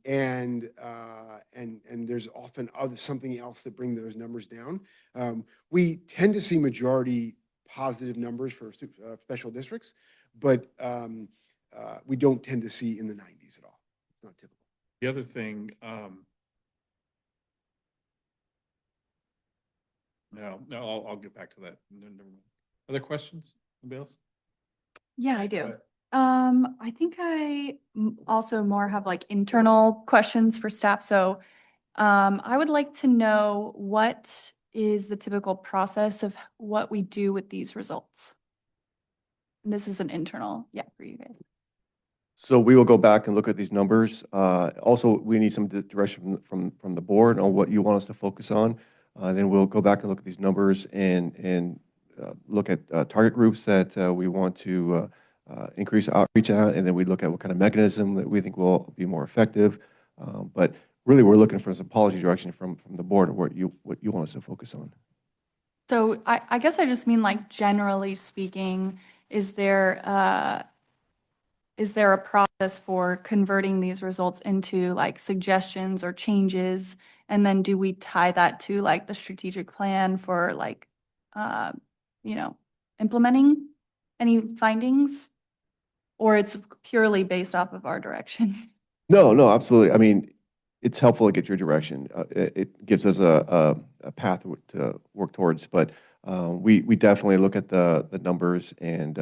there's often something else that bring those numbers down. We tend to see majority positive numbers for special districts, but we don't tend to see in the 90s at all. It's not typical. The other thing, no, I'll get back to that. Never mind. Other questions? Anybody else? Yeah, I Go do. ahead. I think I also more have like internal questions for staff. So I would like to know what is the typical process of what we do with these results? And this is an internal, for you guys. So we will go back and look at these numbers. Also, we need some direction from the board on what you want us to focus on. Then we'll go back and look at these numbers and look at target groups that we want to increase outreach at, and then we look at what kind of mechanism that we think will be more effective. But really, we're looking for some policy direction from the board of what you want us to focus on. So I guess I just mean like generally speaking, is there a process for converting these results into like suggestions or changes? And then do we tie that to like the strategic plan for like, implementing any findings? Or it's purely based off of our direction? No, absolutely. I mean, it's helpful to get your direction. It gives us a path to work towards, but we definitely look at the numbers and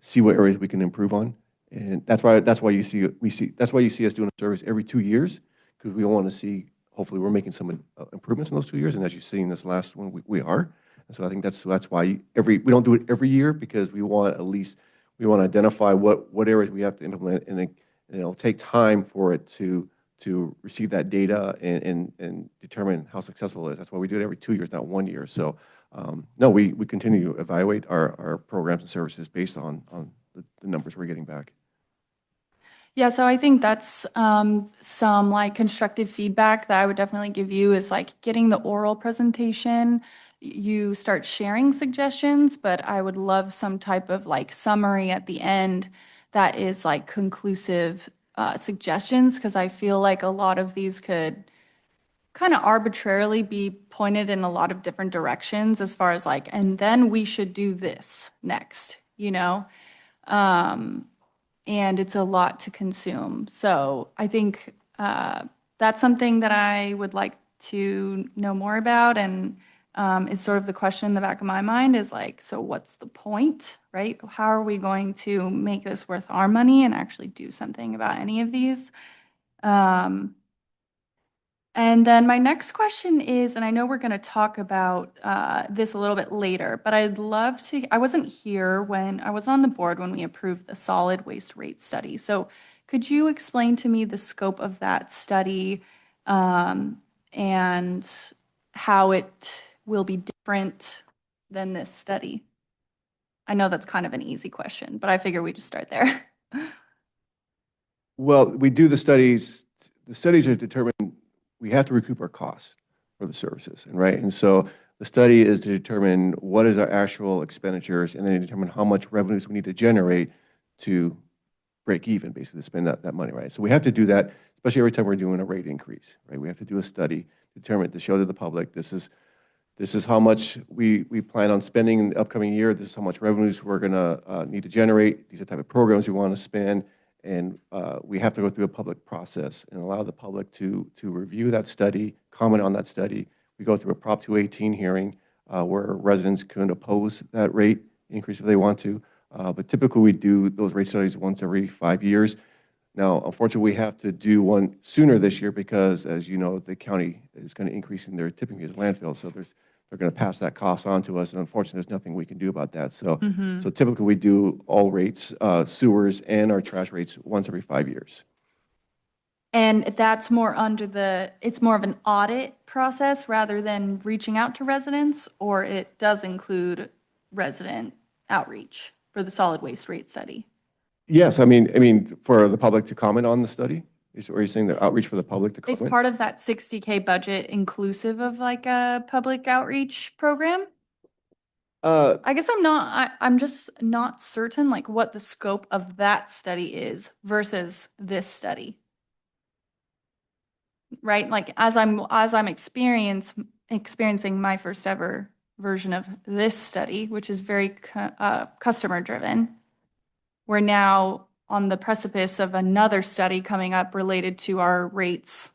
see what areas we can improve on. And that's why you see us doing a service every 2 years, because we want to see, hopefully we're making some improvements in those 2 years. And as you've seen this last one, we are. And so I think that's why we don't do it every year, because we want to identify what areas we have to implement, and it'll take time for it to receive that data and determine how successful it is. That's why we do it every 2 years, not 1 year. So no, we continue to evaluate our programs and services based on the numbers we're getting back. Yeah, so I think that's some like constructive feedback that I would definitely give you is like getting the oral presentation. You start sharing suggestions, but I would love some type of like summary at the end that is like conclusive suggestions, because I feel like a lot of these could kind of arbitrarily be pointed in a lot of different directions as far as like, and then we should do this next, and it's a lot to consume. So I think that's something that I would like to know more about, and is sort of the question in the back of my mind is like, so what's the point, right? How are we going to make this worth our money and actually do something about any of these? And then my next question is, and I know we're going to talk about this a little bit later, but I'd love to, I wasn't here when, I was on the board when we approved the solid waste rate study. So could you explain to me the scope of that study and how it will be different than this study? I know that's kind of an easy question, but I figure we just start there. Well, we do the studies. The studies are determined. We have to recoup our costs for the services, and so the study is to determine what is our actual expenditures, and then determine how much revenues we need to generate to break even, basically, to spend that money, right? So we have to do that, especially every time we're doing a rate increase, right? We have to do a study, determine, to show to the public, this is how much we plan on spending in the upcoming year. This is how much revenues we're going to need to generate. These are the type of programs we want to spend. And we have to go through a public process and allow the public to review that study, comment on that study. We go through a Prop 218 hearing. where residents can oppose that rate increase if they want to. But typically, we do those rate studies once every 5 years. Now, unfortunately, we have to do one sooner this year because, as you know, the county is going to increase in their tipping fees landfill. So they're going to pass that cost on to us. And unfortunately, there's nothing we can do about that. So, so typically, we do all rates, sewers and our trash rates once every 5 years. And that's more it's more of an audit process rather than reaching out to residents, or it does include resident outreach for the solid waste rate study? Yes, I mean, for the public to comment on the study? Are you saying the outreach for the public to Is comment? part of that 60K budget inclusive of like a public outreach program? I guess I'm just not certain like what the scope of that study is versus this study. Right? Like as I'm experiencing my first ever version of this study, which is very customer driven. We're now on the precipice of another study coming up related to our rates,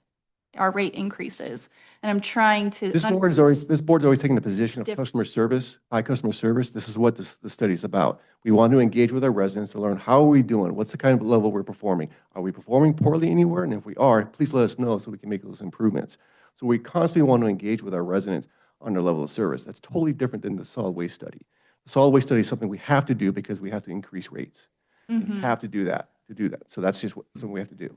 our rate increases. And I'm trying to This board's always taking the position of Diff- customer service, high customer service. This is what the study is about. We want to engage with our residents to learn how are we doing? What's the kind of level we're performing? Are we performing poorly anywhere? And if we are, please let us know so we can make those improvements. So we constantly want to engage with our residents on their level of service. That's totally different than the solid waste study. The solid waste study is something we have to do because we have to increase rates. We have to do that to do that. So that's just something we have to do.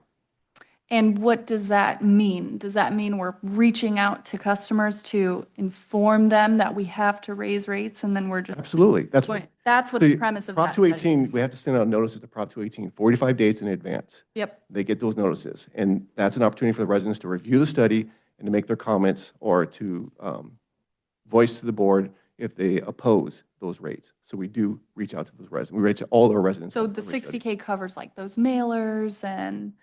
And what does that mean? Does that mean we're reaching out to customers to inform them that we have to raise rates and then we're just Absolutely. That's going, what that's what the premise of Prop that study 218, is. we have to send out notices to Prop 218 45 days in advance. Yep. They get those notices. And that's an opportunity for the residents to review the study and to make their comments or to voice to the board if they oppose those rates. So we do reach out to those residents. We reach out to all of our residents. So on the every study. 60K covers like those mailers and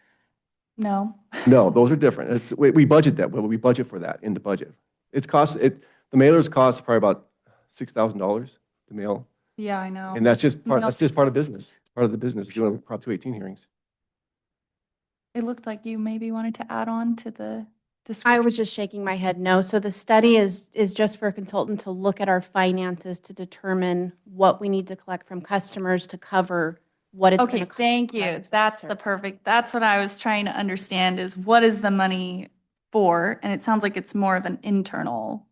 no? No, those are different. We budget that. We budget for that in the budget. The mailers cost probably about $6,000 to mail. Yeah, I know. And that's just part Mail's of business. Part of the business doing Prop 218 hearings. It looked like you maybe wanted to add on to the I description. was just shaking my head no. So the study is just for a consultant to look at our finances to determine what we need to collect from customers to cover what it's Okay, going to cost. thank to you. provide That's the service. perfect, that's what I was trying to understand is what is the money for? And it sounds like it's more of an internal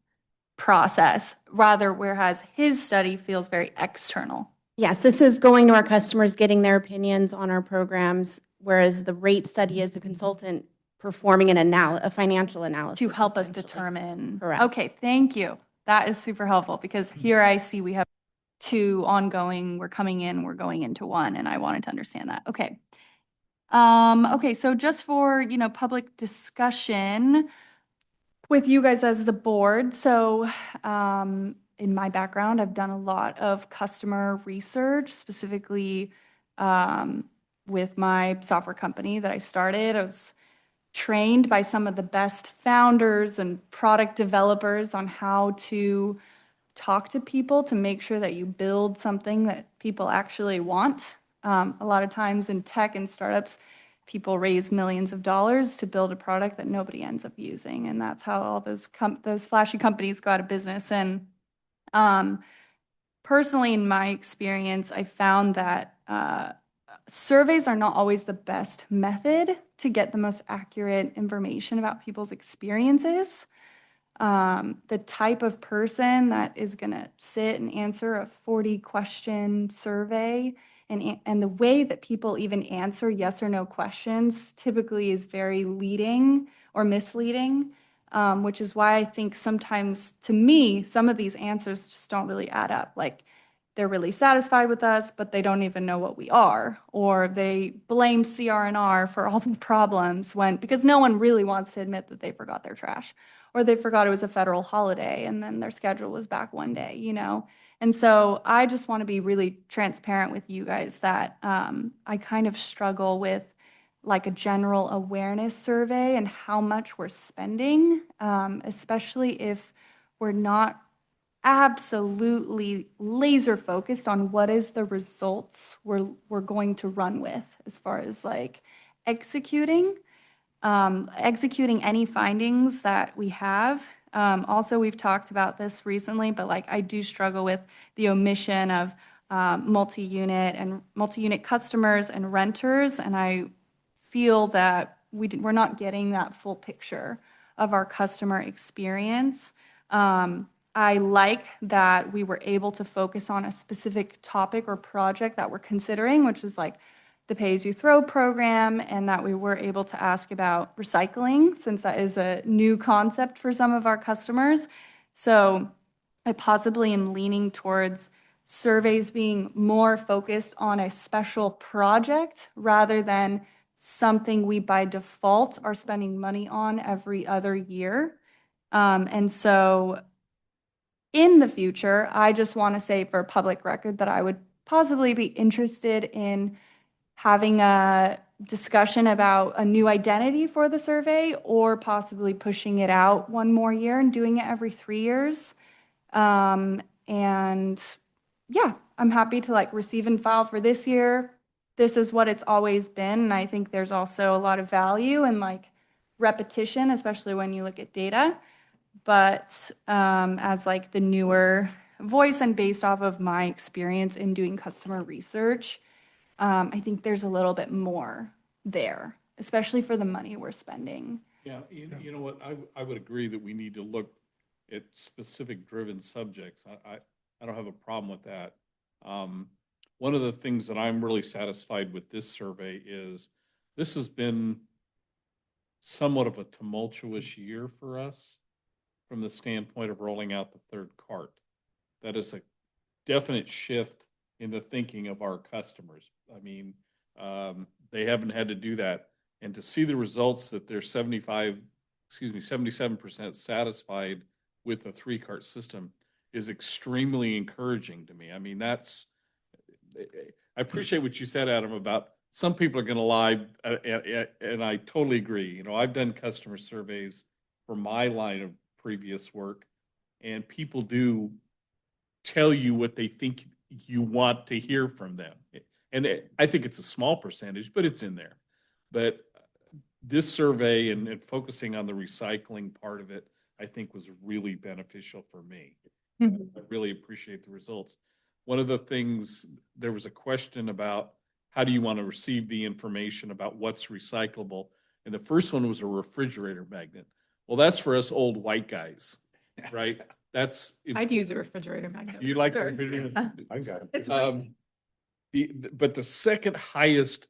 process rather, whereas his study feels very external. Yes, this is going to our customers, getting their opinions on our programs, whereas the rate study is a consultant performing a financial analysis. To help us essentially. determine. Correct. Okay, thank you. That is super helpful because here I see we have two ongoing, we're coming in, we're going into one, and I wanted to understand that. Okay. Okay, so just for, public discussion with you guys as the board. So, in my background, I've done a lot of customer research, specifically, with my software company that I started. I was trained by some of the best founders and product developers on how to talk to people to make sure that you build something that people actually want. A lot of times in tech and startups, people raise millions of dollars to build a product that nobody ends up using, and that's how all those flashy companies go out of business. And personally, in my experience, I found that surveys are not always the best method to get the most accurate information about people's experiences. The type of person that is going to sit and answer a 40-question survey and the way that people even answer yes or no questions typically is very leading or misleading, which is why I think sometimes, to me, some of these answers just don't really add up. Like, they're really satisfied with us, but they don't even know what we are, or they blame CR&R for all the problems because no one really wants to admit that they forgot their trash, or they forgot it was a federal holiday and then their schedule was back one day, And so I just want to be really transparent with you guys that I kind of struggle with like a general awareness survey and how much we're spending, especially if we're not absolutely laser focused on what is the results we're going to run with as far as like executing any findings that we have. Also, we've talked about this recently, but like I do struggle with the omission of multi-unit customers and renters, and I feel that we're not getting that full picture of our customer experience. I like that we were able to focus on a specific topic or project that we're considering, which is like the pay-as-you-throw program, and that we were able to ask about recycling, since that is a new concept for some of our customers. So I possibly am leaning towards surveys being more focused on a special project rather than something we by default are spending money on every other year. And so in the future, I just want to say for public record that I would possibly be interested in having a discussion about a new identity for the survey, or possibly pushing it out one more year and doing it every 3 years. And yeah, I'm happy to like receive and file for this year. This is what it's always been. And I think there's also a lot of value in like repetition, especially when you look at data. But as like the newer voice and based off of my experience in doing customer research, I think there's a little bit more there, especially for the money we're spending. Yeah, you know what, I would agree that we need to look at specific driven subjects. I don't have a problem with that. One of the things that I'm really satisfied with this survey is this has been somewhat of a tumultuous year for us from the standpoint of rolling out the third cart. That is a definite shift in the thinking of our customers. I mean, they haven't had to do that. And to see the results that they're 77% satisfied with the three cart system is extremely encouraging to me. I mean, I appreciate what you said, Adam, about some people are going to lie, and I totally agree. You know, I've done customer surveys for my line of previous work, and people do tell you what they think you want to hear from them. And I think it's a small percentage, but it's in there. But this survey and focusing on the recycling part of it, I think was really beneficial for me. I really appreciate the results. One of the things, there was a question about how do you want to receive the information about what's recyclable? And the first one was a refrigerator magnet. Well, that's for us old white guys, right? That's. I'd use a refrigerator magnet. You like Sure. refrigerator? I got it. It's fine. But the second highest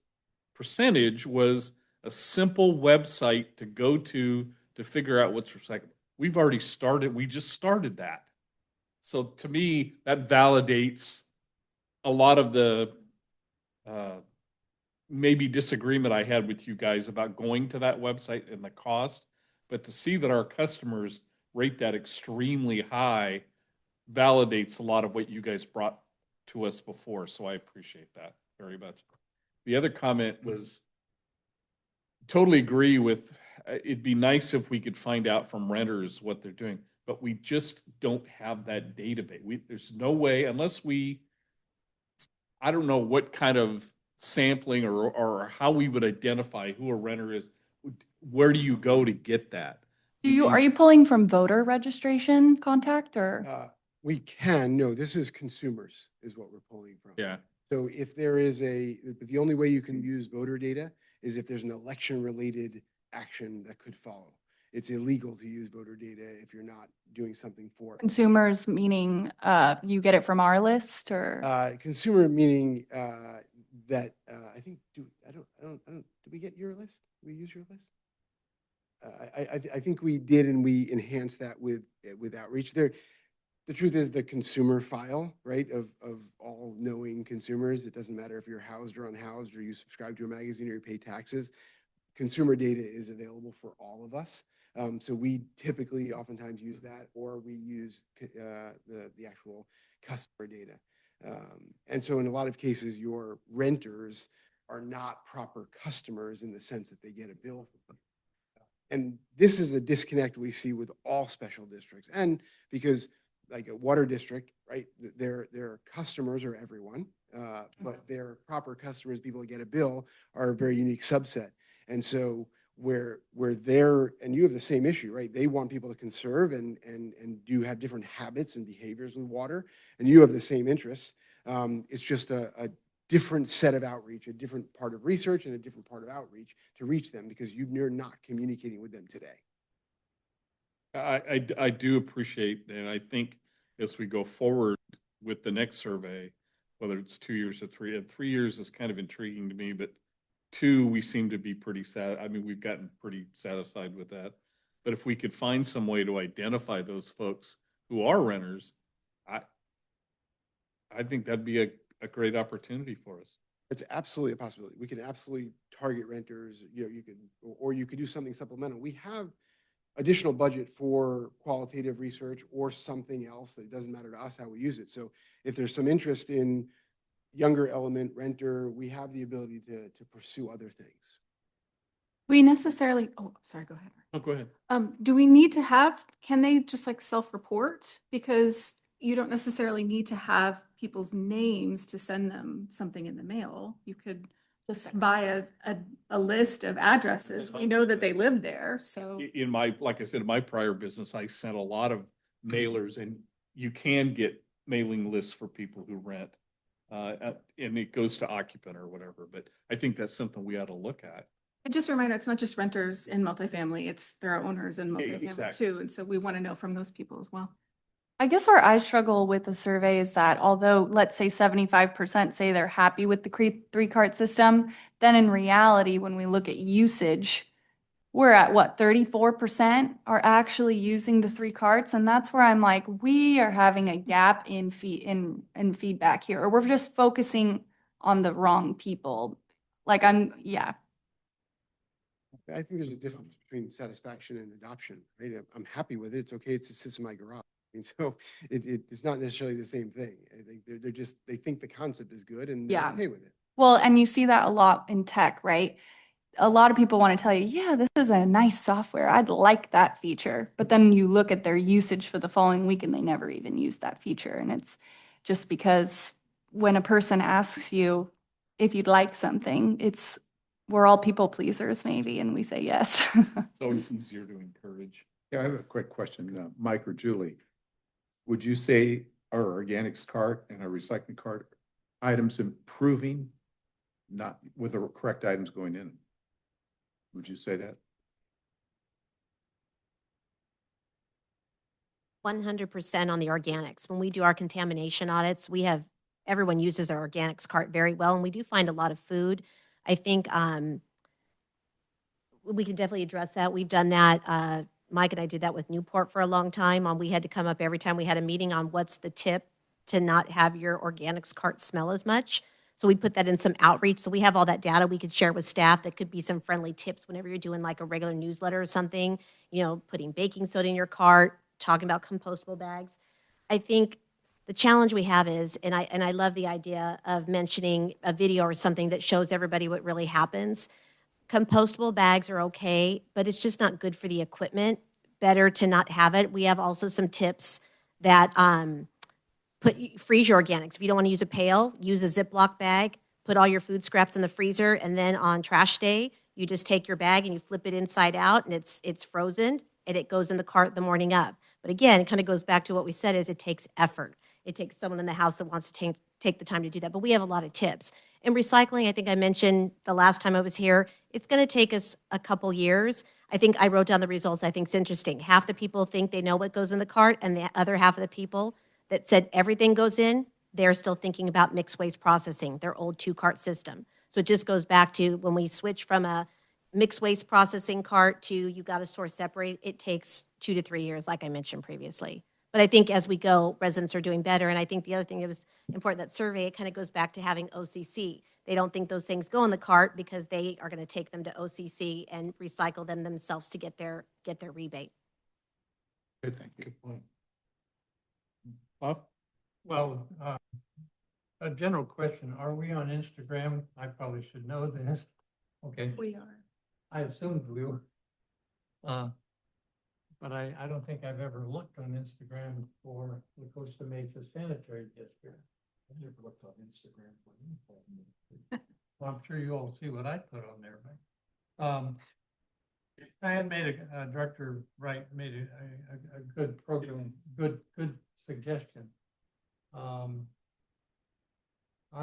percentage was a simple website to go to figure out what's recyclable. We just started that. So to me, that validates a lot of the maybe disagreement I had with you guys about going to that website and the cost. But to see that our customers rate that extremely high validates a lot of what you guys brought to us before. So I appreciate that very much. The other comment was totally agree with, it'd be nice if we could find out from renters what they're doing, but we just don't have that database. There's no way, unless I don't know what kind of sampling or how we would identify who a renter is. Where do you go to get that? Are you pulling from voter registration contact or? We can, no, this is consumers is what we're pulling from. Yeah. So if there is the only way you can use voter data is if there's an election-related action that could follow. It's illegal to use voter data if you're not doing something for it. Consumers meaning you get it from our list or? Consumer meaning that I think do we get your list? Do we use your list? I think we did, and we enhanced that with outreach. The truth is the consumer file, right, of all knowing consumers. It doesn't matter if you're housed or unhoused, or you subscribe to a magazine or you pay taxes. Consumer data is available for all of us. So we typically oftentimes use that, or we use the actual customer data. And so in a lot of cases, your renters are not proper customers in the sense that they get a bill from them. And this is a disconnect we see with all special districts. And because like a water district, right, their customers are everyone, but their proper customers, people that get a bill, are a very unique subset. And so where they're, and you have the same issue, right? They want people to conserve and do have different habits and behaviors with water, and you have the same interests. It's just a different set of outreach, a different part of research and a different part of outreach to reach them because you're not communicating with them today. I do appreciate, and I think as we go forward with the next survey, whether it's 2 years or 3, and 3 years is kind of intriguing to me, but 2, we seem to be pretty we've gotten pretty satisfied with that. But if we could find some way to identify those folks who are renters, I think that'd be a great opportunity for us. It's absolutely a possibility. We can absolutely target renters, you could, or you could do something supplemental. We have additional budget for qualitative research or something else that it doesn't matter to us how we use it. So if there's some interest in younger element renter, we have the ability to pursue other things. We necessarily, oh, sorry, go ahead. Oh, go ahead. Do we need to have, can they just like self-report? Because you don't necessarily need to have people's names to send them something in the mail. You could just buy a list of addresses. We know that they live there, so. In my, like I said, in my prior business, I sent a lot of mailers, and you can get mailing lists for people who rent. And it goes to occupant or whatever, but I think that's something we ought to look at. And just a reminder, it's not just renters in multifamily, there are owners in multifamily Exactly. too. And so we want to know from those people as well. I guess where I struggle with the survey is that although, let's say 75% say they're happy with the 3-cart system, then in reality, when we look at usage, we're at what, 34% are actually using the 3 carts? And that's where I'm like, we are having a gap in feedback here, or we're just focusing on the wrong people. Like yeah. I think there's a difference between satisfaction and adoption, right? I'm happy with it. It's okay. It sits in my garage. I mean, so it's not necessarily the same thing. I think they're just, they think the concept is good and they're Yeah. okay with it. Well, and you see that a lot in tech, right? A lot of people want to tell you, yeah, this is a nice software. I'd like that feature. But then you look at their usage for the following week and they never even use that feature. And it's just because when a person asks you if you'd like something, we're all people pleasers maybe, and we say yes. It's always easier to encourage. Yeah, I have a quick question, Mike or Julie. Would you say our organics cart and our recycling cart items improving, not with the correct items going in? Would you say that? 100% on the organics. When we do our contamination audits, everyone uses our organics cart very well, and we do find a lot of food. I think we can definitely address that. We've done that. Mike and I did that with Newport for a long time. We had to come up every time we had a meeting on what's the tip to not have your organics cart smell as much. So we put that in some outreach. So we have all that data we could share with staff. That could be some friendly tips whenever you're doing like a regular newsletter or something, putting baking soda in your cart, talking about compostable bags. I think the challenge we have is, and I love the idea of mentioning a video or something that shows everybody what really happens. Compostable bags are okay, but it's just not good for the equipment. Better to not have it. We have also some tips that freeze your organics. If you don't want to use a pail, use a Ziploc bag, put all your food scraps in the freezer, and then on trash day, you just take your bag and you flip it inside out, and it's frozen, and it goes in the cart the morning of. But again, it kind of goes back to what we said is it takes effort. It takes someone in the house that wants to take the time to do that. But we have a lot of tips. In recycling, I think I mentioned the last time I was here, it's going to take us a couple years. I think I wrote down the results. I think it's interesting. Half the people think they know what goes in the cart, and the other half of the people that said everything goes in, they're still thinking about mixed waste processing, their old 2-cart system. So it just goes back to when we switch from a mixed waste processing cart to you got to source separate, it takes 2 to 3 years, like I mentioned previously. But I think as we go, residents are doing better. And I think the other thing that was important, that survey, it kind of goes back to having OCC. They don't think those things go in the cart because they are going to take them to OCC and recycle them themselves to get their rebate. Good, thank you. Good point. Bob? Well, a general question, are we on Instagram? I probably should know this. Okay, We are. I assumed we were. But I don't think I've ever looked on Instagram for the Costa Mesa Sanitary District. I never looked on Instagram for anything. Well, I'm sure you all see what I put on there, right? Diane made Director Wright made a good program, good suggestion. I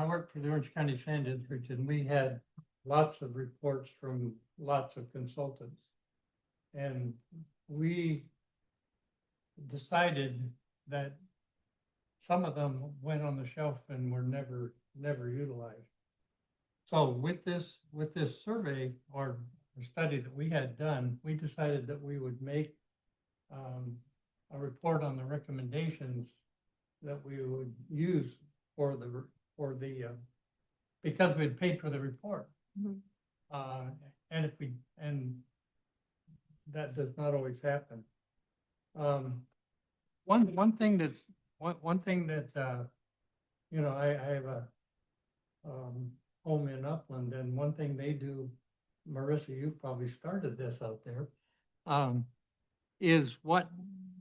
worked for the Orange County Sand District, and we had lots of reports from lots of consultants. And we decided that some of them went on the shelf and were never utilized. So with this survey or study that we had done, we decided that we would make a report on the recommendations that we would use for the because we'd paid for the report. And that does not always happen. One thing that you know, I have a home in Upland, and one thing they do, Marissa, you probably started this out there, is what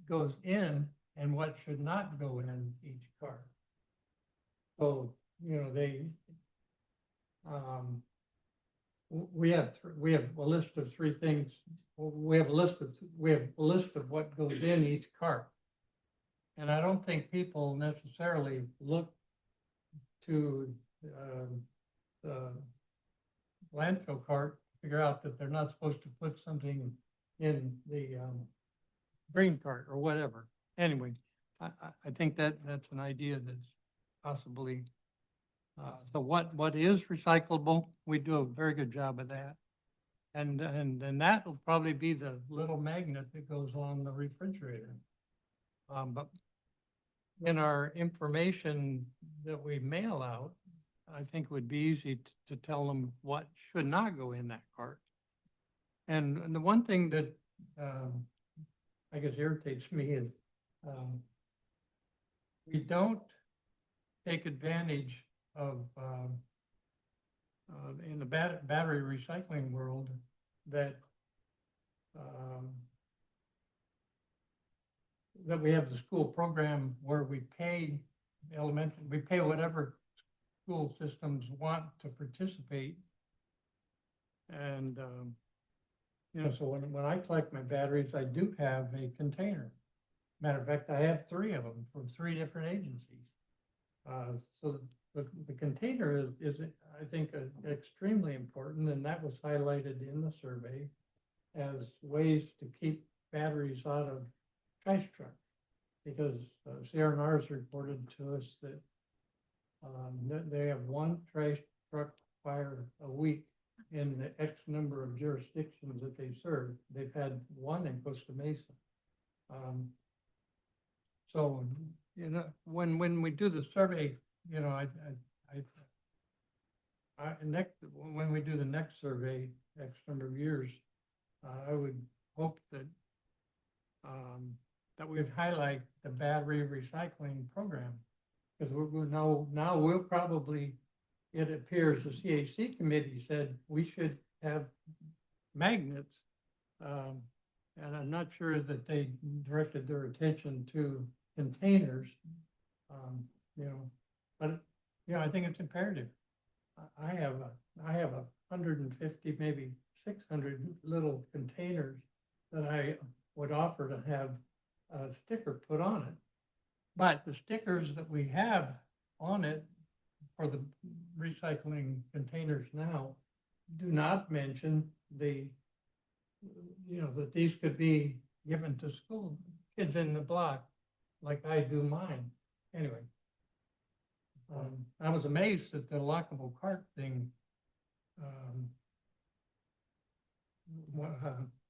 goes in and what should not go in each car. So, you know, we have a list of 3 things. We have a list of what goes in each cart. And I don't think people necessarily look to the landfill cart to figure out that they're not supposed to put something in the green cart or whatever. Anyway, I think that's an idea that's possibly, so what is recyclable, we do a very good job of that. And then that will probably be the little magnet that goes on the refrigerator. But in our information that we mail out, I think it would be easy to tell them what should not go in that cart. And the one thing that I guess irritates me is we don't take advantage of in the battery recycling world that that we have the school program where we pay we pay whatever school systems want to participate. And you know, so when I collect my batteries, I do have a container. Matter of fact, I have 3 of them from 3 different agencies. So the container is I think, extremely important, and that was highlighted in the survey as ways to keep batteries out of trash trucks. Because CRNR's reported to us that they have 1 trash truck fire a week in the X number of jurisdictions that they serve. They've had 1 in Costa Mesa. So, you know, when we do the survey, you know, when we do the next survey, X number of years, I would hope that that we'd highlight the battery recycling program, because now we'll probably, it appears the CAC committee said we should have magnets, and I'm not sure that they directed their attention to containers, you know, but you know, I think it's imperative. I have 150, maybe 600 little containers that I would offer to have a sticker put on it. But the stickers that we have on it for the recycling containers now do not mention the, you know, that these could be given to school kids in the block like I do mine. Anyway, I was amazed at the lockable cart thing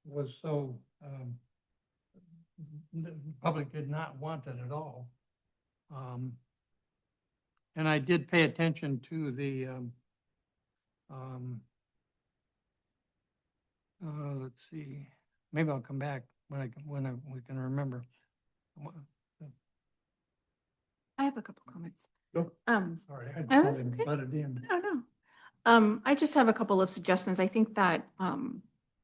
was so, the public did not want it at all. And I did pay attention to the, let's see, maybe I'll come back when we can remember. I have a couple comments. Sorry, I that's just okay. butted in. No. I just have a couple of suggestions. I think that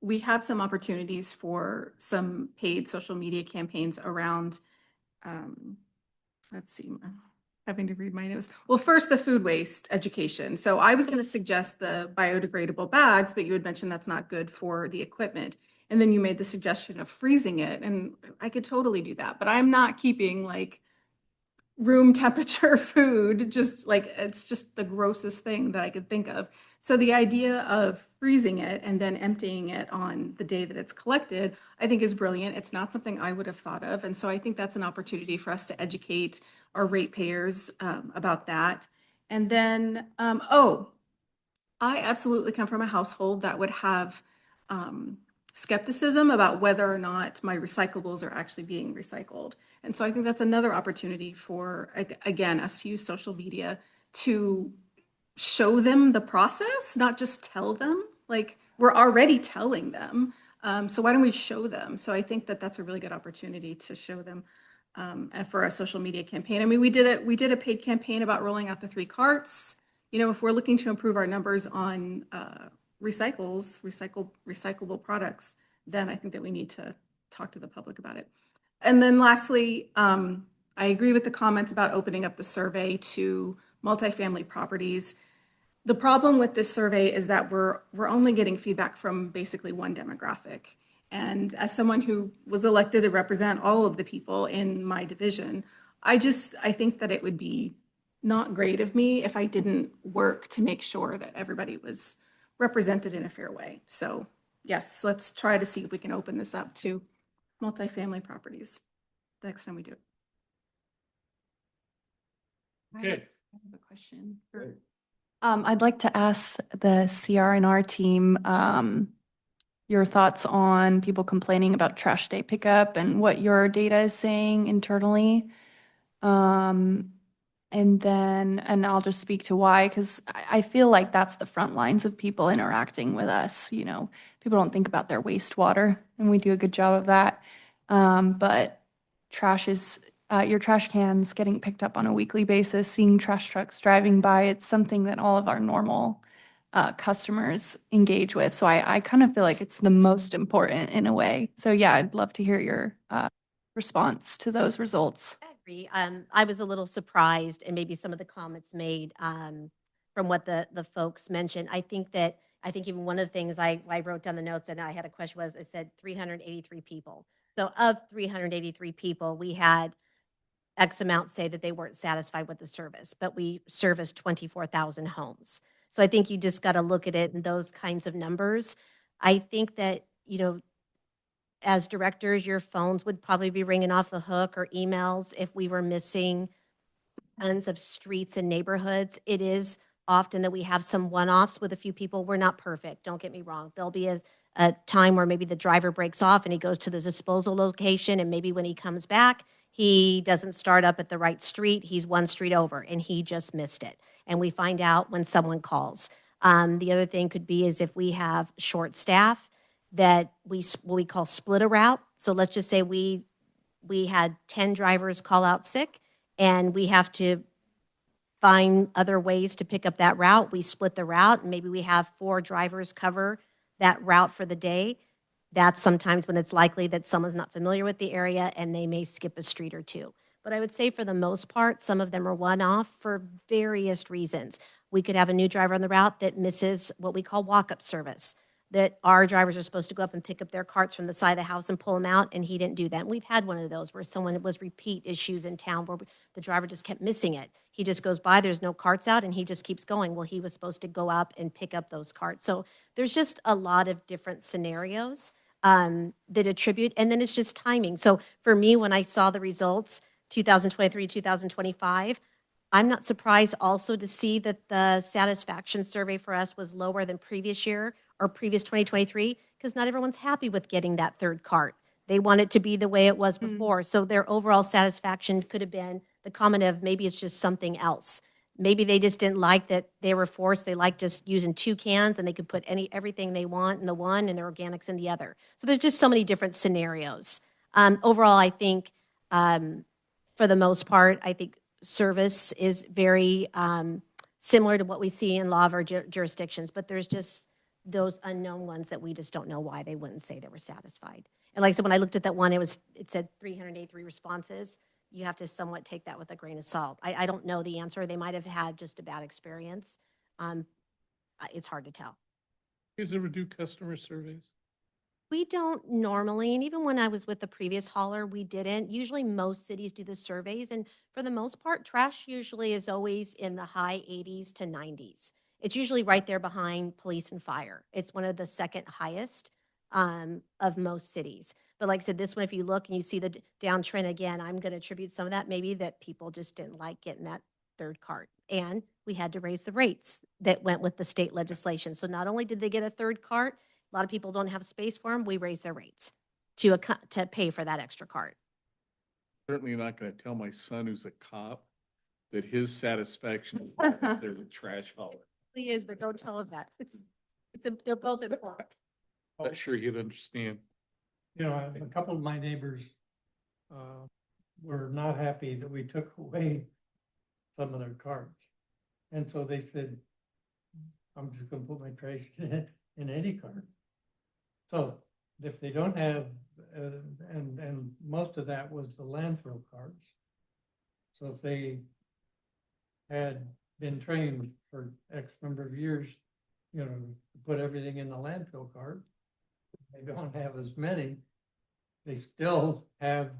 we have some opportunities for some paid social media campaigns around, let's see, I'm having to read my notes. Well, first, the food waste education. So I was going to suggest the biodegradable bags, but you had mentioned that's not good for the equipment. And then you made the suggestion of freezing it, and I could totally do that, but I'm not keeping like room temperature food, just like, it's just the grossest thing that I could think of. So the idea of freezing it and then emptying it on the day that it's collected, I think is brilliant. It's not something I would have thought of. And so I think that's an opportunity for us to educate our ratepayers about that. And then, I absolutely come from a household that would have skepticism about whether or not my recyclables are actually being recycled. And so I think that's another opportunity for, again, us to use social media to show them the process, not just tell them. Like, we're already telling them. So why don't we show them? So I think that that's a really good opportunity to show them and for a social media campaign. I mean, we did a paid campaign about rolling out the 3 carts. You know, if we're looking to improve our numbers on recyclable products, then I think that we need to talk to the public about it. And then lastly, I agree with the comments about opening up the survey to multifamily properties. The problem with this survey is that we're only getting feedback from basically one demographic. And as someone who was elected to represent all of the people in my division, I think that it would be not great of me if I didn't work to make sure that everybody was represented in a fair way. So yes, let's try to see if we can open this up to multifamily properties the next time we do it. Okay. I have a question. I'd like to ask the CR&R team, your thoughts on people complaining about trash day pickup and what your data is saying internally. And I'll just speak to why, because I feel like that's the front lines of people interacting with us. You know, people don't think about their wastewater, and we do a good job of that. But your trash cans getting picked up on a weekly basis, seeing trash trucks driving by, it's something that all of our normal customers engage with. So I kind of feel like it's the most important in a way. So yeah, I'd love to hear your response to those results. I agree. I was a little surprised, and maybe some of the comments made from what the folks mentioned. I think even one of the things I wrote down the notes and I had a question was, I said 383 people. So of 383 people, we had X amount say that they weren't satisfied with the service, but we serviced 24,000 homes. So I think you just got to look at it in those kinds of numbers. I think that, you know, as directors, your phones would probably be ringing off the hook, or emails, if we were missing tons of streets and neighborhoods. It is often that we have some one-offs with a few people. We're not perfect, don't get me wrong. There'll be a time where maybe the driver breaks off and he goes to the disposal location, and maybe when he comes back, he doesn't start up at the right street. He's one street over and he just missed it. And we find out when someone calls. The other thing could be is if we have short staff, that what we call split a route. So let's just say we had 10 drivers call out sick, and we have to find other ways to pick up that route. We split the route, and maybe we have 4 drivers cover that route for the day. That's sometimes when it's likely that someone's not familiar with the area and they may skip a street or two. But I would say for the most part, some of them are one-off for various reasons. We could have a new driver on the route that misses what we call walk-up service, that our drivers are supposed to go up and pick up their carts from the side of the house and pull them out, and he didn't do that. And we've had one of those where someone was repeat issues in town where the driver just kept missing it. He just goes by, there's no carts out, and he just keeps going. Well, he was supposed to go up and pick up those carts. So there's just a lot of different scenarios that attribute, and then it's just timing. So for me, when I saw the results, 2023, 2025, I'm not surprised also to see that the satisfaction survey for us was lower than previous year or previous 2023, because not everyone's happy with getting that 3rd cart. They want it to be the way it was before. So their overall satisfaction could have been the comment of maybe it's just something else. Maybe they just didn't like that they were forced. They liked just using 2 cans and they could put everything they want in the one and their organics in the other. So there's just so many different scenarios. Overall, I think for the most part, I think service is very similar to what we see in a lot of our jurisdictions, but there's just those unknown ones that we just don't know why they wouldn't say they were satisfied. And like I said, when I looked at that one, it said 383 responses. You have to somewhat take that with a grain of salt. I don't know the answer. They might have had just a bad experience. It's hard to tell. You guys ever do customer surveys? We don't normally, and even when I was with the previous hauler, we didn't. Usually most cities do the surveys, and for the most part, trash usually is always in the high 80s to 90s. It's usually right there behind police and fire. It's one of the second highest of most cities. But like I said, this one, if you look and you see the downtrend again, I'm going to attribute some of that maybe that people just didn't like getting that third cart. And we had to raise the rates that went with the state legislation. So not only did they get a third cart, a lot of people don't have space for them. We raise their rates to pay for that extra cart. Certainly not gonna tell my son who's a cop that his satisfaction is out there with trash hauler. He is, but don't tell him that. They're both important. Not sure he'd understand. You know, a couple of my neighbors were not happy that we took away some of their carts. And so they said, I'm just gonna put my trash in any cart. So if they don't have, and most of that was the landfill carts. So if they had been trained for X number of years, you know, to put everything in the landfill cart, they don't have as many. They still have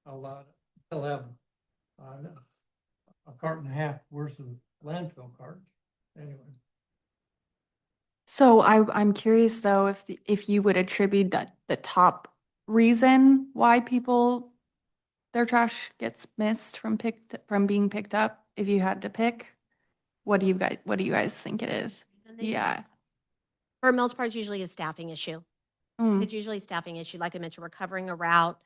still have a cart and a half worth of landfill carts anyway. So I'm curious though, if you would attribute that the top reason why their trash gets missed from being picked up, if you had to pick, what do you guys think it is? Yeah. For the most part, it's usually a staffing issue. Mm. It's usually a staffing issue. Like I mentioned, we're covering a route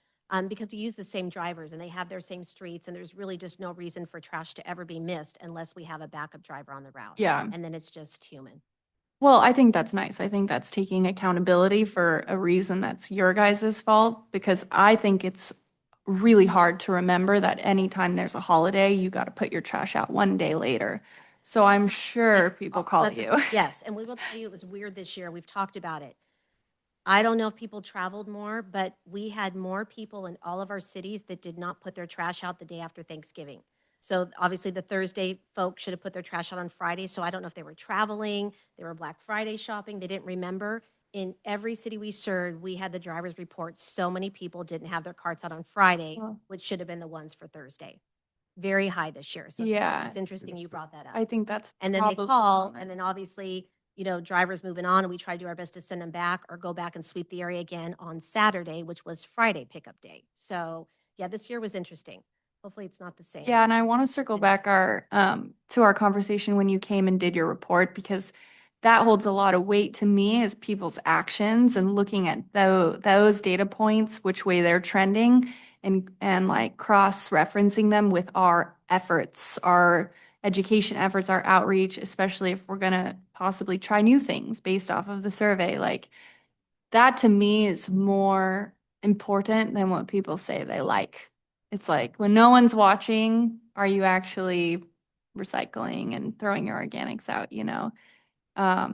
because we use the same drivers and they have their same streets, and there's really just no reason for trash to ever be missed unless we have a backup driver on the route. Yeah. And then it's just human. Well, I think that's nice. I think that's taking accountability for a reason that's your guys' fault, because I think it's really hard to remember that anytime there's a holiday, you got to put your trash out one day later. So I'm sure people call That's you. Yes, and we will tell you it was weird this year. We've talked about it. I don't know if people traveled more, but we had more people in all of our cities that did not put their trash out the day after Thanksgiving. So obviously the Thursday folks should have put their trash out on Friday. So I don't know if they were traveling, they were Black Friday shopping, they didn't remember. In every city we served, we had the drivers report so many people didn't have their carts out on Friday, Wow. which should have been the ones for Thursday. Very high this year. So Yeah. it's interesting you brought that up. I think that's And then they probably call, common. and then obviously, you know, drivers moving on, and we try to do our best to send them back or go back and sweep the area again on Saturday, which was Friday pickup day. So, yeah, this year was interesting. Hopefully it's not the same. Yeah, and I want to circle back to our conversation when you came and did your report, because that holds a lot of weight to me as people's actions and looking at those data points, which way they're trending, and like cross-referencing them with our efforts, our education efforts, our outreach, especially if we're gonna possibly try new things based off of the survey. Like that to me is more important than what people say they like. It's like when no one's watching, are you actually recycling and throwing your organics out, you know?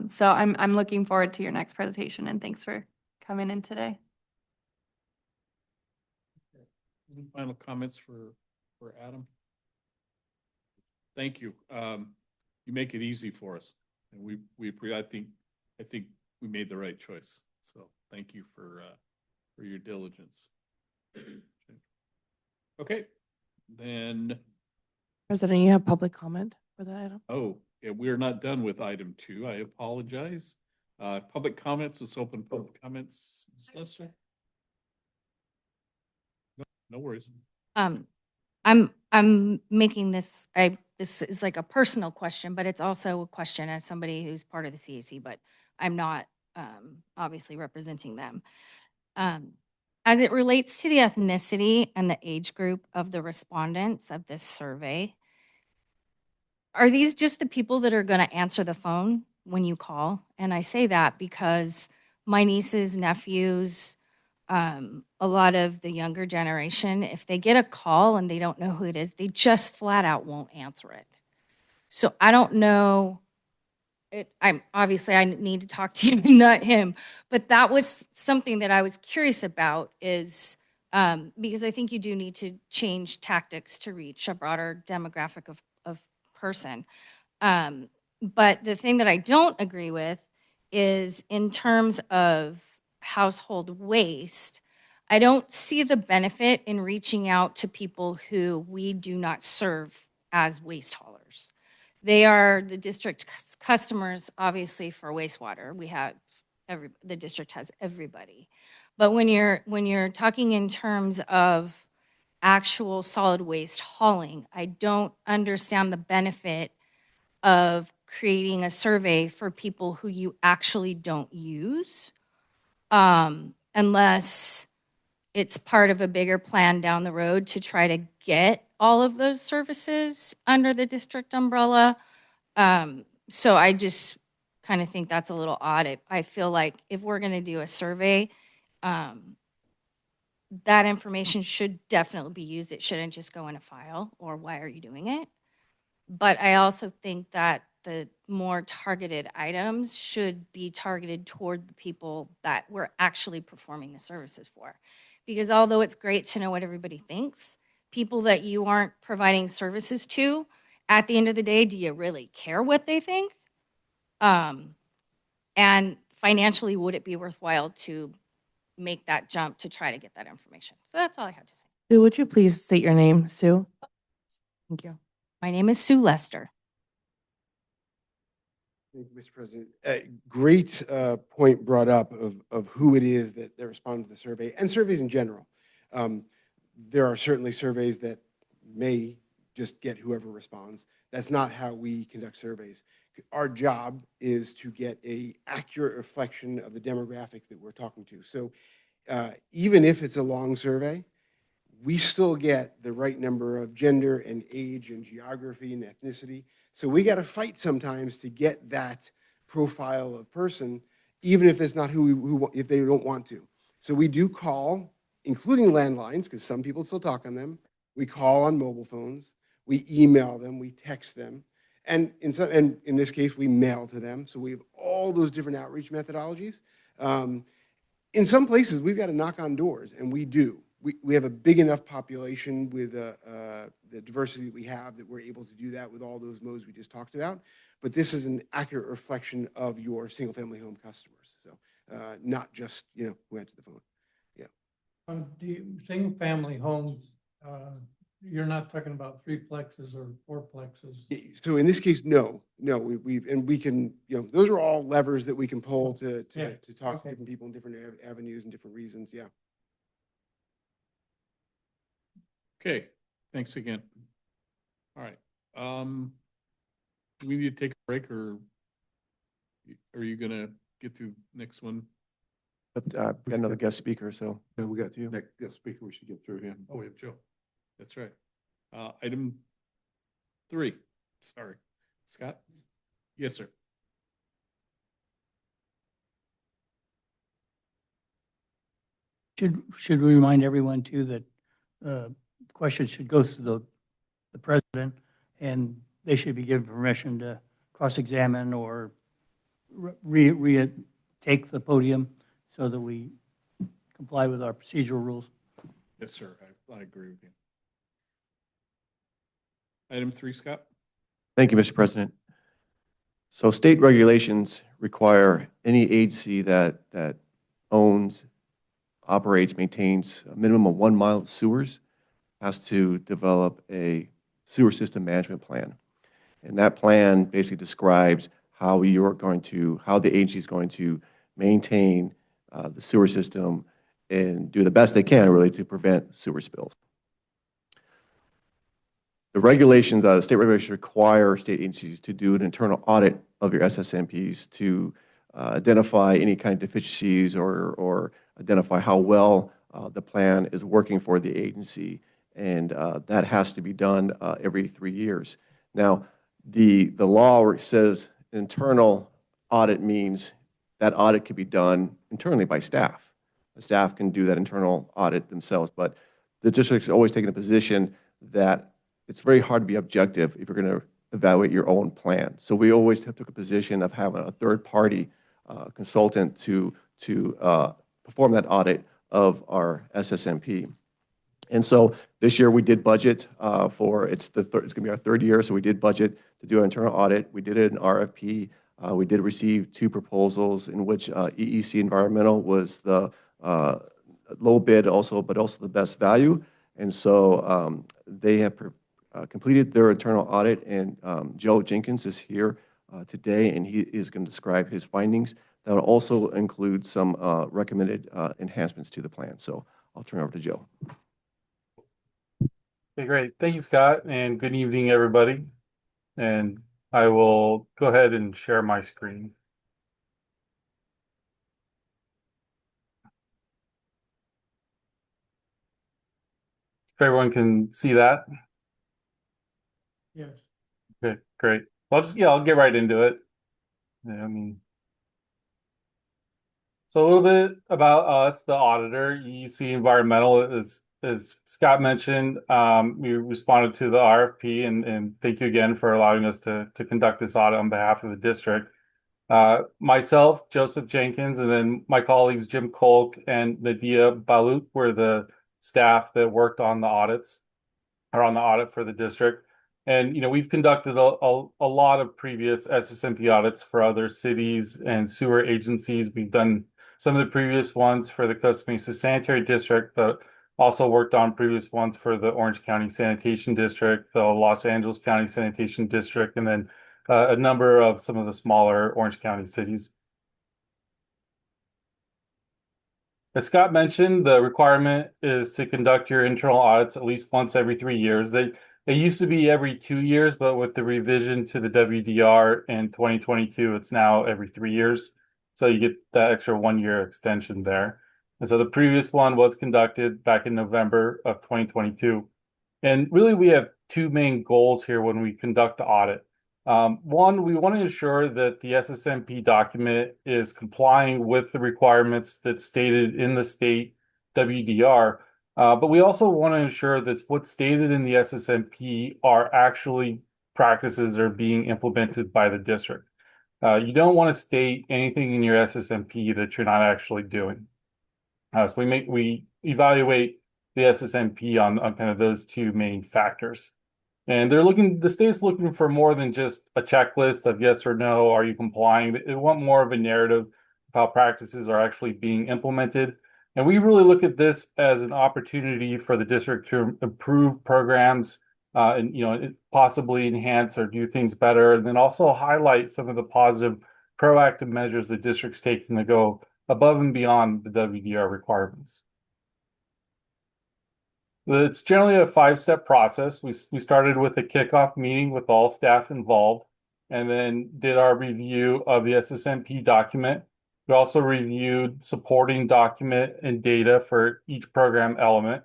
So I'm looking forward to your next presentation, and thanks for coming in today. Any final comments for Adam? Thank you. You make it easy for us, and I think we made the right choice. So thank you for your diligence. Okay, then, President, you have public comment for that item? oh, yeah, we're not done with item 2. I apologize. Public comments, let's open public comments. Ms. Lester? No worries. I'm making this, this is like a personal question, but it's also a question as somebody who's part of the CAC, but I'm not obviously representing them. As it relates to the ethnicity and the age group of the respondents of this survey, are these just the people that are going to answer the phone when you call? And I say that because my nieces, nephews, a lot of the younger generation, if they get a call and they don't know who it is, they just flat out won't answer it. So I don't know. I need to talk to you, not him. But that was something that I was curious about, is because I think you do need to change tactics to reach a broader demographic of person. But the thing that I don't agree with is in terms of household waste, I don't see the benefit in reaching out to people who we do not serve as waste haulers. They are the district customers, obviously, for wastewater. We have the district has everybody. But when you're talking in terms of actual solid waste hauling, I don't understand the benefit of creating a survey for people who you actually don't use, unless it's part of a bigger plan down the road to try to get all of those services under the district umbrella. So I just kind of think that's a little odd. I feel like if we're going to do a survey, that information should definitely be used. It shouldn't just go in a file, or why are you doing it? But I also think that the more targeted items should be targeted toward the people that we're actually performing the services for. Because although it's great to know what everybody thinks, people that you aren't providing services to, at the end of the day, do you really care what they think? And financially, would it be worthwhile to make that jump to try to get that information? So that's all I have to say. Sue, would you please state your name, Sue? Thank you. My name is Sue Lester. Thank you, Mr. President. Great point brought up of who it is that respond to the survey and surveys in general. There are certainly surveys that may just get whoever responds. That's not how we conduct surveys. Our job is to get an accurate reflection of the demographic that we're talking to. So even if it's a long survey, we still get the right number of gender and age and geography and ethnicity. So we got to fight sometimes to get that profile of person, even if it's not if they don't want to. So we do call, including landlines, because some people still talk on them. We call on mobile phones. We email them. We text them. And in this case, we mail to them. So we have all those different outreach methodologies. In some places, we've got to knock on doors, and we do. We have a big enough population with the diversity that we have that we're able to do that with all those modes we just talked about. But this is an accurate reflection of your single-family home customers. So not just, who answered the phone. Yeah. Single-family homes, you're not talking about 3-plexes or 4-plexes. So in this case, no, we can, those are all levers that we can pull to talk to different people in different avenues and different reasons. Yeah. Okay, thanks again. All right. Do we need to take a break, or are you gonna get through next one? But we got another guest speaker, so. Yeah, we got next guest speaker. We should get through him. Oh, we have Joe. That's right. Item 3, sorry. Scott? Yes, sir. Should we remind everyone too that questions should go through the president, and they should be given permission to cross-examine or take the podium so that we comply with our procedural rules? Yes, sir. I agree with you. Item 3, Scott? Thank you, Mr. President. So state regulations require any agency that owns, operates, maintains a minimum of 1 mile of sewers has to develop a sewer system management plan. And that plan basically describes how the agency is going to maintain the sewer system and do the best they can, really, to prevent sewer spills. The regulations, the state regulations require state agencies to do an internal audit of your SSMPs to identify any kind of deficiencies or identify how well the plan is working for the agency. And that has to be done every 3 years. Now, the law says internal audit means that audit can be done internally by staff. The staff can do that internal audit themselves, but the district is always taking a position that it's very hard to be objective if you're going to evaluate your own plan. So we always took a position of having a third-party consultant to perform that audit of our SSMP. And so this year we did budget for it's going to be our 3rd year, so we did budget to do an internal audit. We did it in RFP. We did receive 2 proposals in which EEC Environmental was the low bid also, but also the best value. And so they have completed their internal audit, and Joe Jenkins is here today, and he is going to describe his findings. That will also include some recommended enhancements to the plan. So I'll turn it over to Joe. Okay, great. Thank you, Scott, and good evening, everybody. And I will go ahead and share my screen. If everyone can see that. Yes. Okay, great. I'll get right into it. So a little bit about us, the auditor, EEC Environmental, as Scott mentioned, we responded to the RFP, and thank you again for allowing us to conduct this audit on behalf of the district. Myself, Joseph Jenkins, and then my colleagues Jim Kolk and Nadia Balut were the staff that worked on the audit for the district. And we've conducted a lot of previous SSMP audits for other cities and sewer agencies. We've done some of the previous ones for the Costa Mesa Sanitary District, but also worked on previous ones for the Orange County Sanitation District, the Los Angeles County Sanitation District, and then a number of some of the smaller Orange County cities. As Scott mentioned, the requirement is to conduct your internal audits at least once every 3 years. They used to be every 2 years, but with the revision to the WDR in 2022, it's now every 3 years. So you get that extra 1-year extension there. And so the previous one was conducted back in November of 2022. And really, we have 2 main goals here when we conduct the audit. One, we want to ensure that the SSMP document is complying with the requirements that's stated in the state WDR. But we also want to ensure that what's stated in the SSMP are actually practices that are being implemented by the district. You don't want to state anything in your SSMP that you're not actually doing. So we evaluate the SSMP on kind of those 2 main factors. And the state's looking for more than just a checklist of yes or no, are you complying? They want more of a narrative of how practices are actually being implemented. And we really look at this as an opportunity for the district to improve programs and possibly enhance or do things better, and then also highlight some of the positive proactive measures the district's taking to go above and beyond the WDR requirements. It's generally a 5-step process. We started with a kickoff meeting with all staff involved, and then did our review of the SSMP document. We also reviewed supporting document and data for each program element.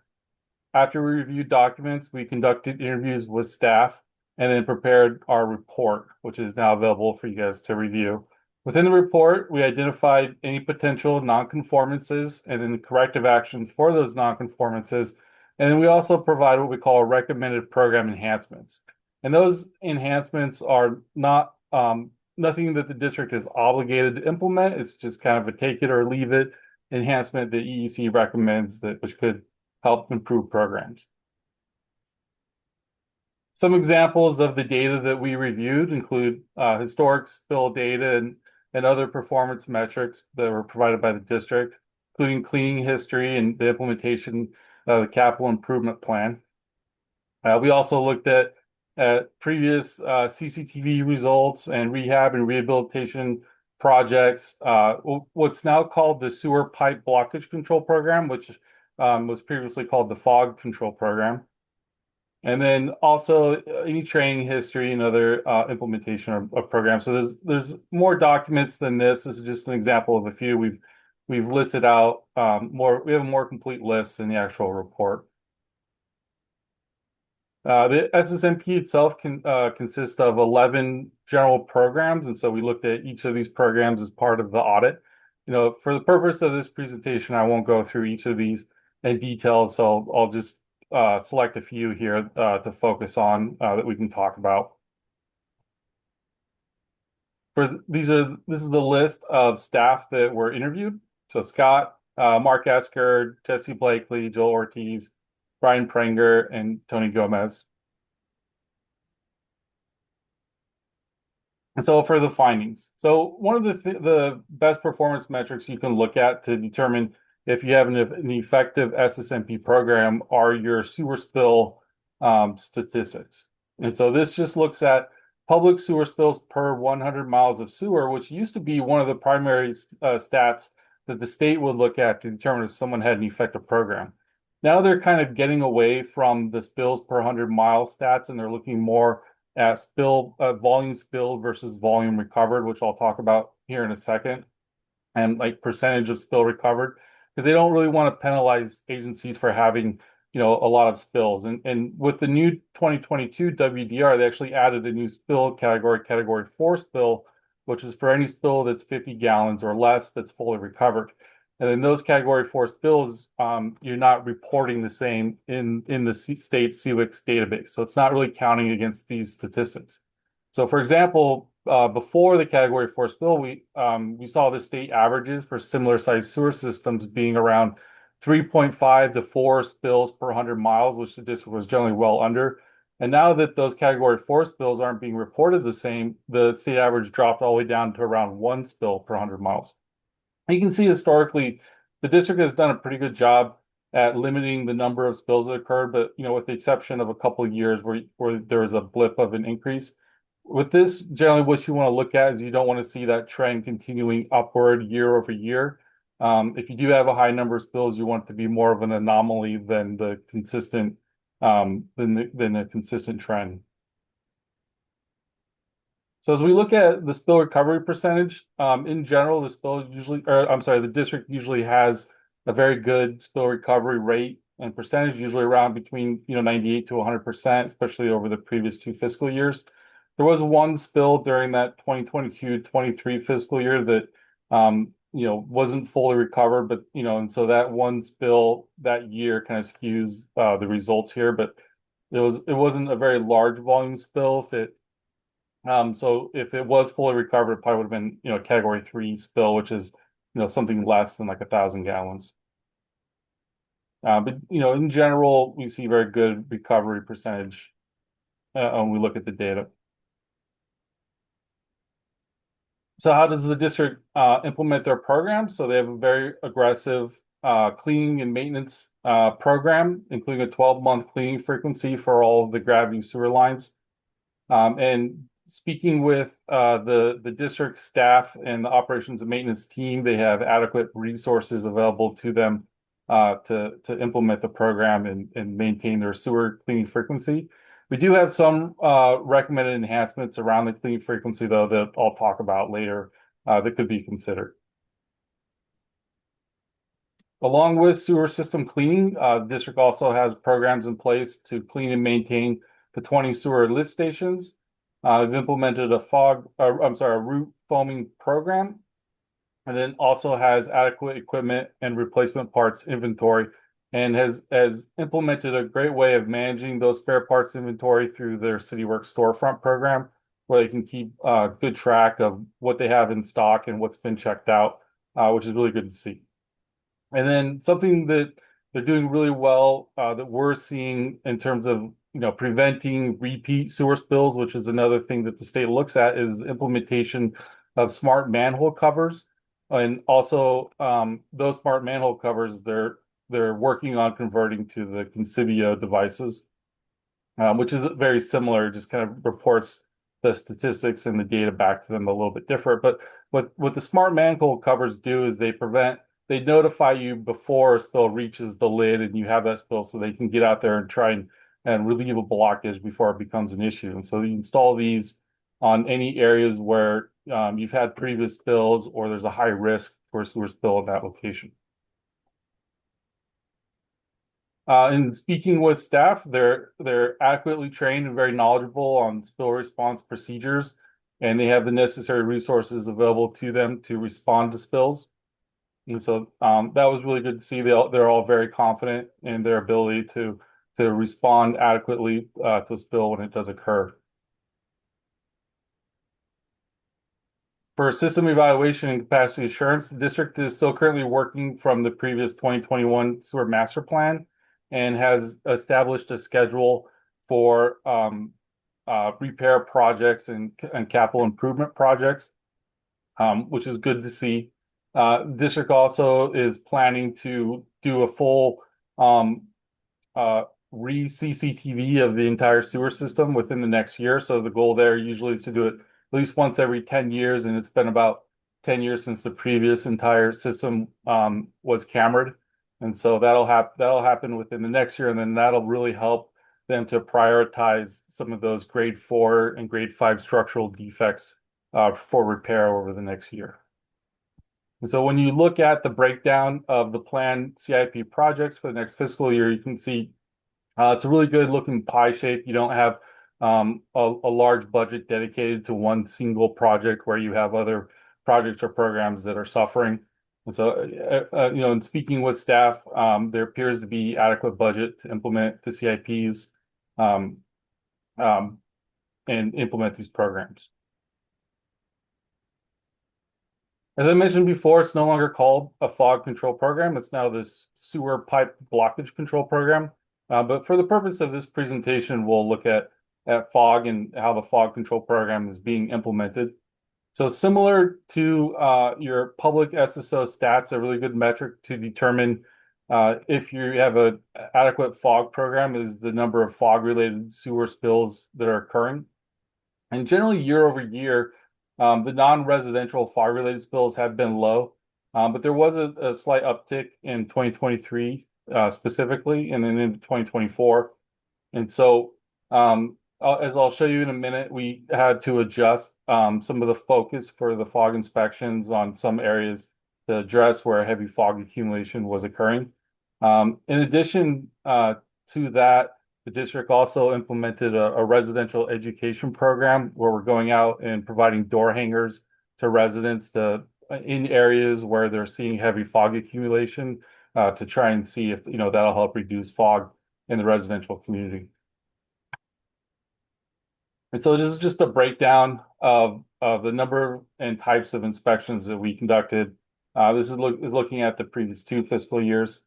After we reviewed documents, we conducted interviews with staff and then prepared our report, which is now available for you guys to review. Within the report, we identified any potential nonconformances and then the corrective actions for those nonconformances. And then we also provide what we call recommended program enhancements. And those enhancements are not nothing that the district is obligated to implement. It's just kind of a take it or leave it enhancement that EEC recommends which could help improve programs. Some examples of the data that we reviewed include historic spill data and other performance metrics that were provided by the district, including cleaning history and the implementation of the capital improvement plan. We also looked at previous CCTV results and rehab and rehabilitation projects, what's now called the Sewer Pipe Blockage Control Program, which was previously called the FOG Control Program. And then also any training history and other implementation of programs. So there's more documents than this. This is just an example of a few. We've listed out more. We have a more complete list in the actual report. The SSMP itself consists of 11 general programs, and so we looked at each of these programs as part of the audit. For the purpose of this presentation, I won't go through each of these in detail, so I'll just select a few here to focus on that we can talk about. This is the list of staff that were interviewed. So Scott, Mark Esker, Jesse Blakely, Joel Ortiz, Brian Prenger, and Tony Gomez. And so for the findings, so one of the best performance metrics you can look at to determine if you have an effective SSMP program are your sewer spill statistics. And so this just looks at public sewer spills per 100 miles of sewer, which used to be one of the primary stats that the state would look at to determine if someone had an effective program. Now they're kind of getting away from the spills per 100 mile stats, and they're looking more at volume spilled versus volume recovered, which I'll talk about here in a second, and like percentage of spill recovered, because they don't really want to penalize agencies for having, a lot of spills. And with the new 2022 WDR, they actually added a new spill category, category 4 spill, which is for any spill that's 50 gallons or less that's fully recovered. And then those category 4 spills, you're not reporting the same in the state CWIX database. So it's not really counting against these statistics. So for example, before the category 4 spill, we saw the state averages for similar sized sewer systems being around 3.5 to 4 spills per 100 miles, which the district was generally well under. And now that those category 4 spills aren't being reported the same, the state average dropped all the way down to around 1 spill per 100 miles. You can see historically, the district has done a pretty good job at limiting the number of spills that occurred, but with the exception of a couple of years where there was a blip of an increase. With this, generally what you want to look at is you don't want to see that trend continuing upward year over year. If you do have a high number of spills, you want it to be more of an anomaly than the consistent than a consistent trend. So as we look at the spill recovery percentage, in general, the district usually has a very good spill recovery rate and percentage, usually around between 98 to 100%, especially over the previous 2 fiscal years. There was one spill during that 2022-23 fiscal year that wasn't fully recovered, but and so that one spill that year kind of skews the results here, but it wasn't a very large volume spill. So if it was fully recovered, it probably would have been, a category 3 spill, which is, something less than like 1,000 gallons. But, in general, we see very good recovery percentage when we look at the data. So how does the district implement their program? So they have a very aggressive cleaning and maintenance program, including a 12-month cleaning frequency for all of the gravity sewer lines. And speaking with the district staff and the operations and maintenance team, they have adequate resources available to them to implement the program and maintain their sewer cleaning frequency. We do have some recommended enhancements around the cleaning frequency, though, that I'll talk about later that could be considered. Along with sewer system cleaning, the district also has programs in place to clean and maintain the 20 sewer lift stations. They've implemented a root foaming program, and then also has adequate equipment and replacement parts inventory, and has implemented a great way of managing those spare parts inventory through their CityWorks storefront program, where they can keep good track of what they have in stock and what's been checked out, which is really good to see. And then something that they're doing really well that we're seeing in terms of preventing repeat sewer spills, which is another thing that the state looks at, is implementation of smart manhole covers. And also those smart manhole covers, they're working on converting to the Consivio devices, which is very similar, just kind of reports the statistics and the data back to them a little bit different. But what the smart manhole covers do is they notify you before a spill reaches the lid and you have that spill, so they can get out there and try and relieve a blockage before it becomes an issue. And so you install these on any areas where you've had previous spills or there's a high risk for a sewer spill at that location. In speaking with staff, they're adequately trained and very knowledgeable on spill response procedures, and they have the necessary resources available to them to respond to spills. And so that was really good to see. They're all very confident in their ability to respond adequately to a spill when it does occur. For system evaluation and capacity assurance, the district is still currently working from the previous 2021 sewer master plan and has established a schedule for repair projects and capital improvement projects, which is good to see. District also is planning to do a full re-CCTV of the entire sewer system within the next year. So the goal there usually is to do it at least once every 10 years, and it's been about 10 years since the previous entire system was cambered. And so that'll happen within the next year, and then that'll really help them to prioritize some of those grade 4 and grade 5 structural defects for repair over the next year. And so when you look at the breakdown of the planned CIP projects for the next fiscal year, you can see it's a really good looking pie shape. You don't have a large budget dedicated to one single project where you have other projects or programs that are suffering. And so, you know, in speaking with staff, there appears to be adequate budget to implement the CIPs and implement these programs. As I mentioned before, it's no longer called a fog control program. It's now this sewer pipe blockage control program. But for the purpose of this presentation, we'll look at fog and how the fog control program is being implemented. So similar to your public SSO stats, a really good metric to determine if you have an adequate fog program is the number of fog-related sewer spills that are occurring. And generally, year over year, the non-residential fog-related spills have been low, but there was a slight uptick in 2023 specifically, and then into 2024. And so, as I'll show you in a minute, we had to adjust some of the focus for the fog inspections on some areas to address where heavy fog accumulation was occurring. In addition to that, the district also implemented a residential education program where we're going out and providing door hangers to residents in areas where they're seeing heavy fog accumulation to try and see if, you know, that'll help reduce fog in the residential community. And so this is just a breakdown of the number and types of inspections that we conducted. This is looking at the previous 2 fiscal years.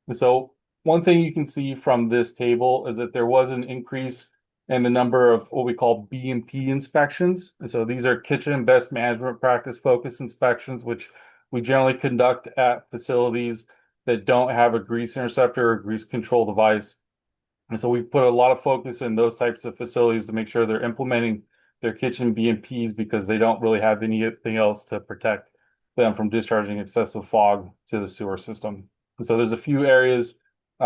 And so one thing you can see from this table is that there was an increase in the number of what we call B&P inspections. And so these are kitchen best management practice focus inspections, which we generally conduct at facilities that don't have a grease interceptor or grease control device. And so we put a lot of focus in those types of facilities to make sure they're implementing their kitchen B&Ps because they don't really have anything else to protect them from discharging excessive fog to the sewer system. And so there's a few areas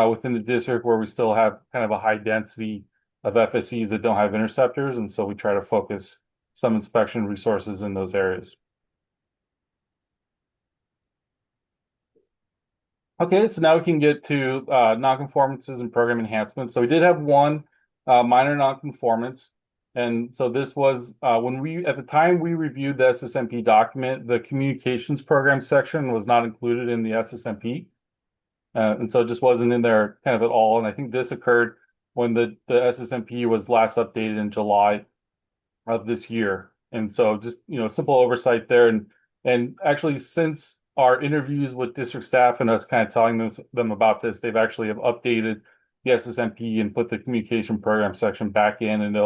within the district where we still have kind of a high density of FSEs that don't have interceptors. And so we try to focus some inspection resources in those areas. Okay, so now we can get to nonconformances and program enhancements. So we did have one minor nonconformance. And so this was at the time we reviewed the SSMP document, the communications program section was not included in the SSMP. And so it just wasn't in there kind of at all. And I think this occurred when the SSMP was last updated in July of this year. And so just, you know, simple oversight there. And actually, since our interviews with district staff and us kind of telling them about this, they've actually have updated the SSMP and put the communication program section back in, and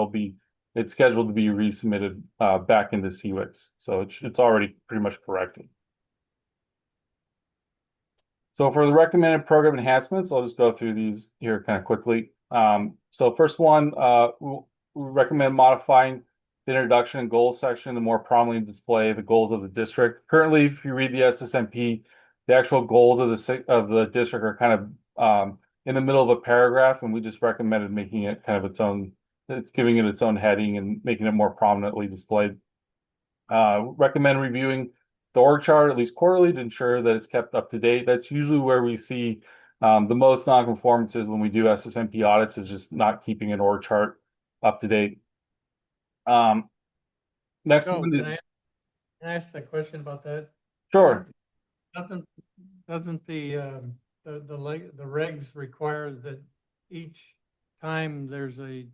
it's scheduled to be resubmitted back into CWICS. So it's already pretty much corrected. So for the recommended program enhancements, I'll just go through these here kind of quickly. So first one, we recommend modifying the introduction and goals section to more prominently display the goals of the district. Currently, if you read the SSMP, the actual goals of the district are kind of in the middle of a paragraph, and we just recommended making it kind of giving it its own heading and making it more prominently displayed. Recommend reviewing the org chart at least quarterly to ensure that it's kept up to date. That's usually where we see the most nonconformances when we do SSMP audits, is just not keeping an org chart up to date. Next one is. Can I ask a question about that? Sure. Doesn't the regs require that each time there's a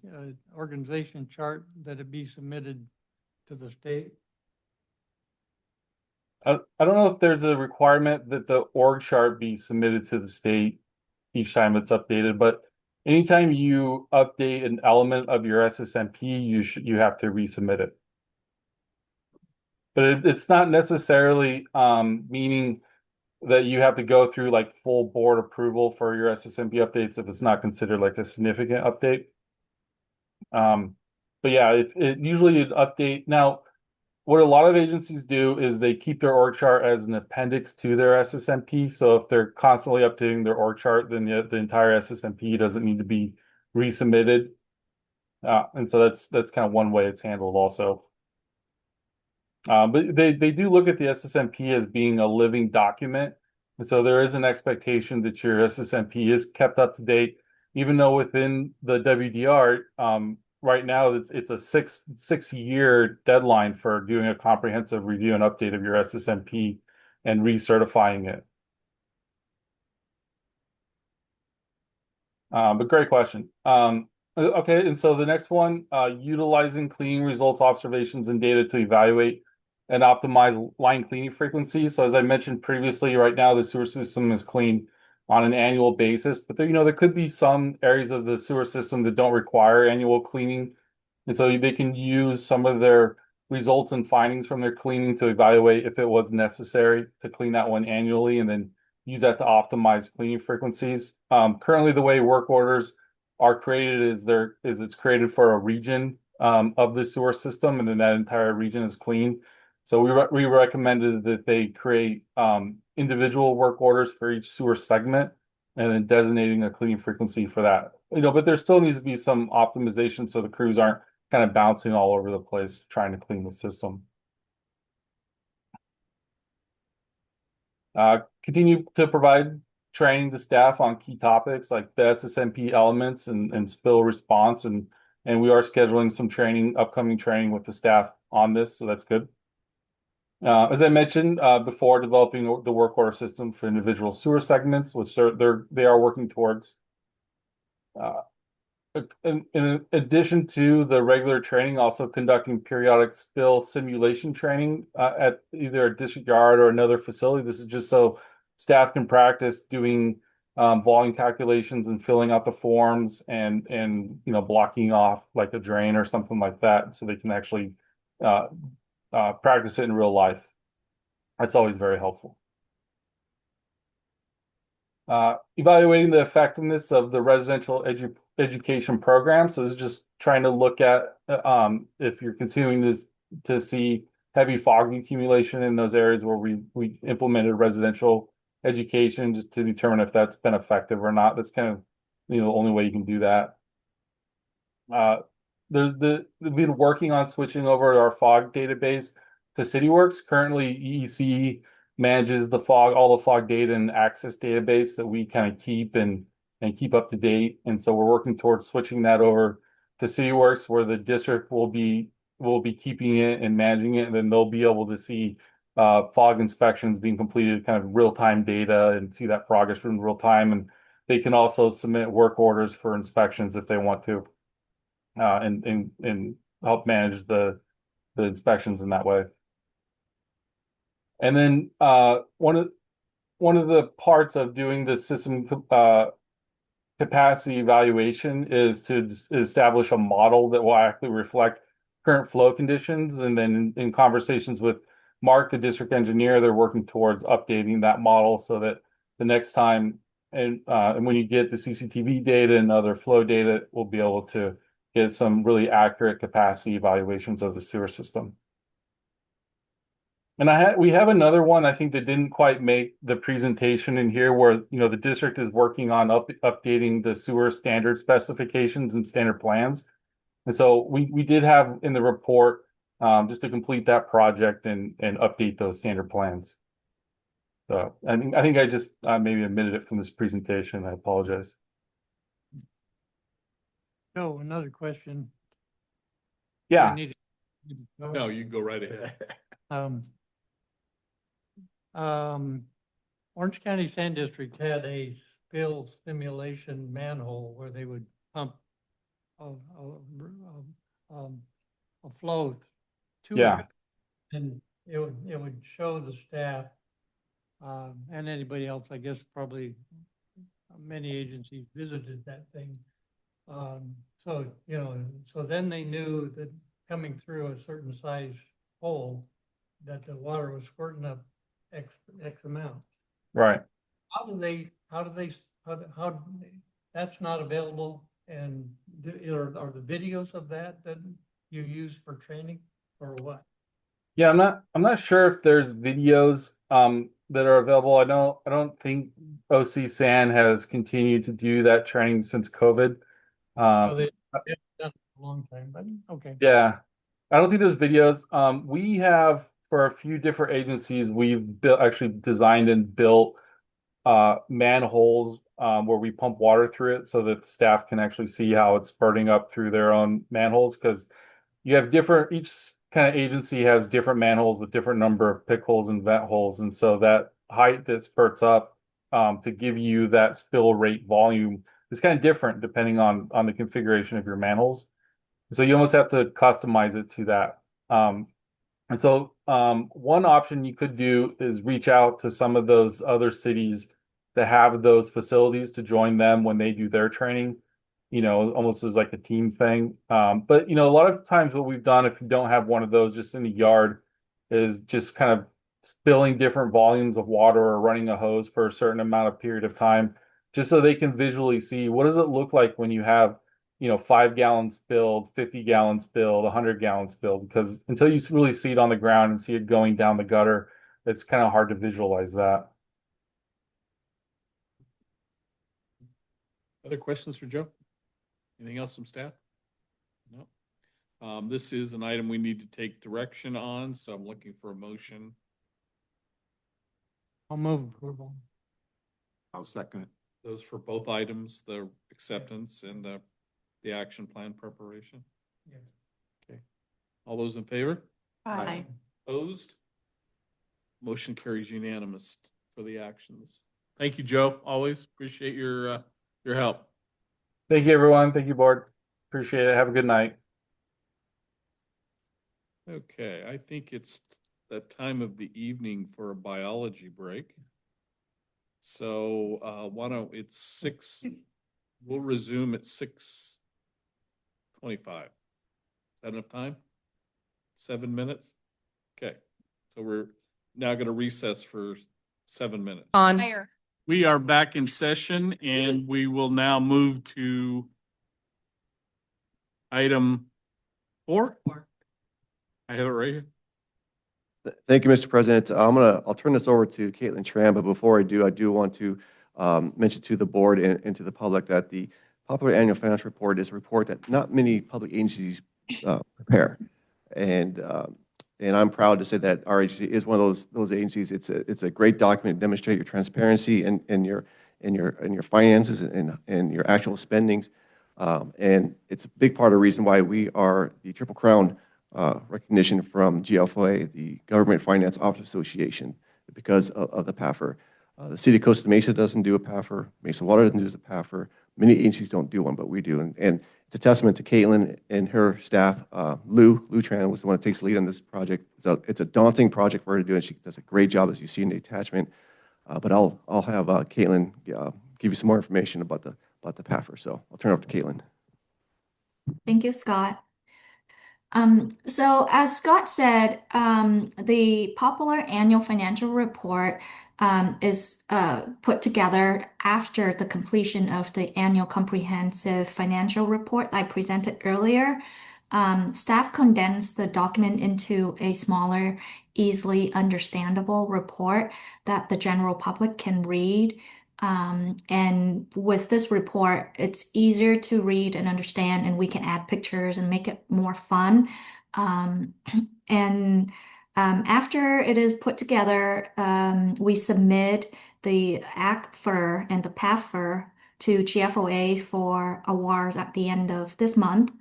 organization chart that it be submitted to the state? I don't know if there's a requirement that the org chart be submitted to the state each time it's updated, but anytime you update an element of your SSMP, you have to resubmit it. But it's not necessarily meaning that you have to go through like full board approval for your SSMP updates if it's not considered like a significant update. But yeah, it usually an update. Now, what a lot of agencies do is they keep their org chart as an appendix to their SSMP. So if they're constantly updating their org chart, then the entire SSMP doesn't need to be resubmitted. And so that's kind of one way it's handled also. But they do look at the SSMP as being a living document. And so there is an expectation that your SSMP is kept up to date, even though within the WDR, right now it's a six-year deadline for doing a comprehensive review and update of your SSMP and recertifying it. But great question. Okay, and so the next one, utilizing cleaning results, observations, and data to evaluate and optimize line cleaning frequency. So as I mentioned previously, right now the sewer system is cleaned on an annual basis, but there, there could be some areas of the sewer system that don't require annual cleaning. And so they can use some of their results and findings from their cleaning to evaluate if it was necessary to clean that one annually, and then use that to optimize cleaning frequencies. Currently, the way work orders are created is it's created for a region of the sewer system, and then that entire region is cleaned. So we recommended that they create individual work orders for each sewer segment, and then designating a cleaning frequency for that. But there still needs to be some optimization so the crews aren't kind of bouncing all over the place trying to clean the system. Continue to provide training to staff on key topics like the SSMP elements and spill response, and we are scheduling some upcoming training with the staff on this, so that's good. As I mentioned before, developing the work order system for individual sewer segments, which they are working towards. In addition to the regular training, also conducting periodic spill simulation training at either a district yard or another facility. This is just so staff can practice doing volume calculations and filling out the forms and blocking off like a drain or something like that, so they can actually practice it in real life. That's always very helpful. Evaluating the effectiveness of the residential education program. So this is just trying to look at if you're continuing to see heavy fog accumulation in those areas where we implemented residential education, just to determine if that's been effective or not. That's kind of the only way you can do that. We've been working on switching over our fog database to CityWorks. Currently, EEC manages all the fog data and access database that we kind of keep and keep up to date. And so we're working towards switching that over to CityWorks, where the district will be keeping it and managing it, and then they'll be able to see fog inspections being completed, kind of real-time data, and see that progress from real time. And they can also submit work orders for inspections if they want to, and help manage the inspections in that way. And then one of the parts of doing the system capacity evaluation is to establish a model that will actually reflect current flow conditions. And then in conversations with Mark, the district engineer, they're working towards updating that model so that the next time and when you get the CCTV data and other flow data, we'll be able to get some really accurate capacity evaluations of the sewer system. And we have another one, I think, that didn't quite make the presentation in here, where the district is working on updating the sewer standard specifications and standard plans. And so we did have in the report just to complete that project and update those standard plans. So I think I just maybe omitted it from this presentation. I apologize. So another question. Yeah. No, you can go right ahead. Orange County Sand District had a spill simulation manhole where they would pump a flow to it. And it would show the staff and anybody else, I guess probably many agencies visited that thing, So, you know, so then they knew that coming through a certain size hole, that the water was squirting up X amount. Right. How do they, that's not available, and are the videos of that you use for training or what? Yeah, I'm not sure if there's videos that are available. I don't think OC San has continued to do that training since COVID. Well, they've done it for a long time, but okay. Yeah, I don't think there's videos. We have for a few different agencies, we've built actually designed and built manholes where we pump water through it so that staff can actually see how it's spurting up through their own manholes, because you have each kind of agency has different manholes with different number of pick holes and vent holes, and so that height that spurts up to give you that spill rate volume is kind of different depending on the configuration of your manholes. So you almost have to customize it to that. And so one option you could do is reach out to some of those other cities that have those facilities to join them when they do their training, almost as like a team thing. But, a lot of times what we've done, if you don't have one of those just in the yard, is just kind of spilling different volumes of water or running a hose for a certain amount of period of time, just so they can visually see what does it look like when you have 5 gallons spilled, 50 gallons spilled, 100 gallons spilled, because until you really see it on the ground and see it going down the gutter, it's kind of hard to visualize that. Other questions for Joe? Anything else from staff? No. This is an item we need to take direction on, so I'm looking for a motion. I'll move approval. I'll second it. Those for both items, the acceptance and the action plan preparation. Yes. Okay. All those in favor? Aye. Opposed? Motion carries unanimous for the actions. Thank you, Joe. Always appreciate your help. Thank you, everyone. Thank you, board. Appreciate it. Have a good night. Okay, I think it's that time of the evening for a biology break. So it's 6, we'll resume at 6:25. Is that enough time? 7 minutes? Okay, so we're now going to recess for 7 minutes. On. We are back in session and we will now move to item 4. I have it right here. Thank you, Mr. President. I'll turn this over to Caitlin Tran, but before I do want to mention to the board and to the public that the Popular Annual Financial Report is a report that not many public agencies prepare. And I'm proud to say that our agency is one of those agencies. It's a great document to demonstrate your transparency and your finances and your actual spendings. And it's a big part of the reason why we are the Triple Crown recognition from GFOA, the Government Finance Officers Association, because of the PAFR. The city of Costa Mesa doesn't do a PAFR. Mesa Water doesn't do a PAFR. Many agencies don't do one, but we do. And it's a testament to Caitlin and her staff. Lou Tran was the one that takes the lead on this project. It's a daunting project for her to do, and she does a great job, as you see in the attachment. But I'll have Caitlin give you some more information about the PAFR. So I'll turn it over to Caitlin. Thank you, Scott. So as Scott said, the Popular Annual Financial Report is put together after the completion of the Annual Comprehensive Financial Report I presented earlier. Staff condensed the document into a smaller, easily understandable report that the general public can read. And with this report, it's easier to read and understand, and we can add pictures and make it more fun. After it is put together, we submit the ACFR and the PAFR to GFOA for awards at the end of this month.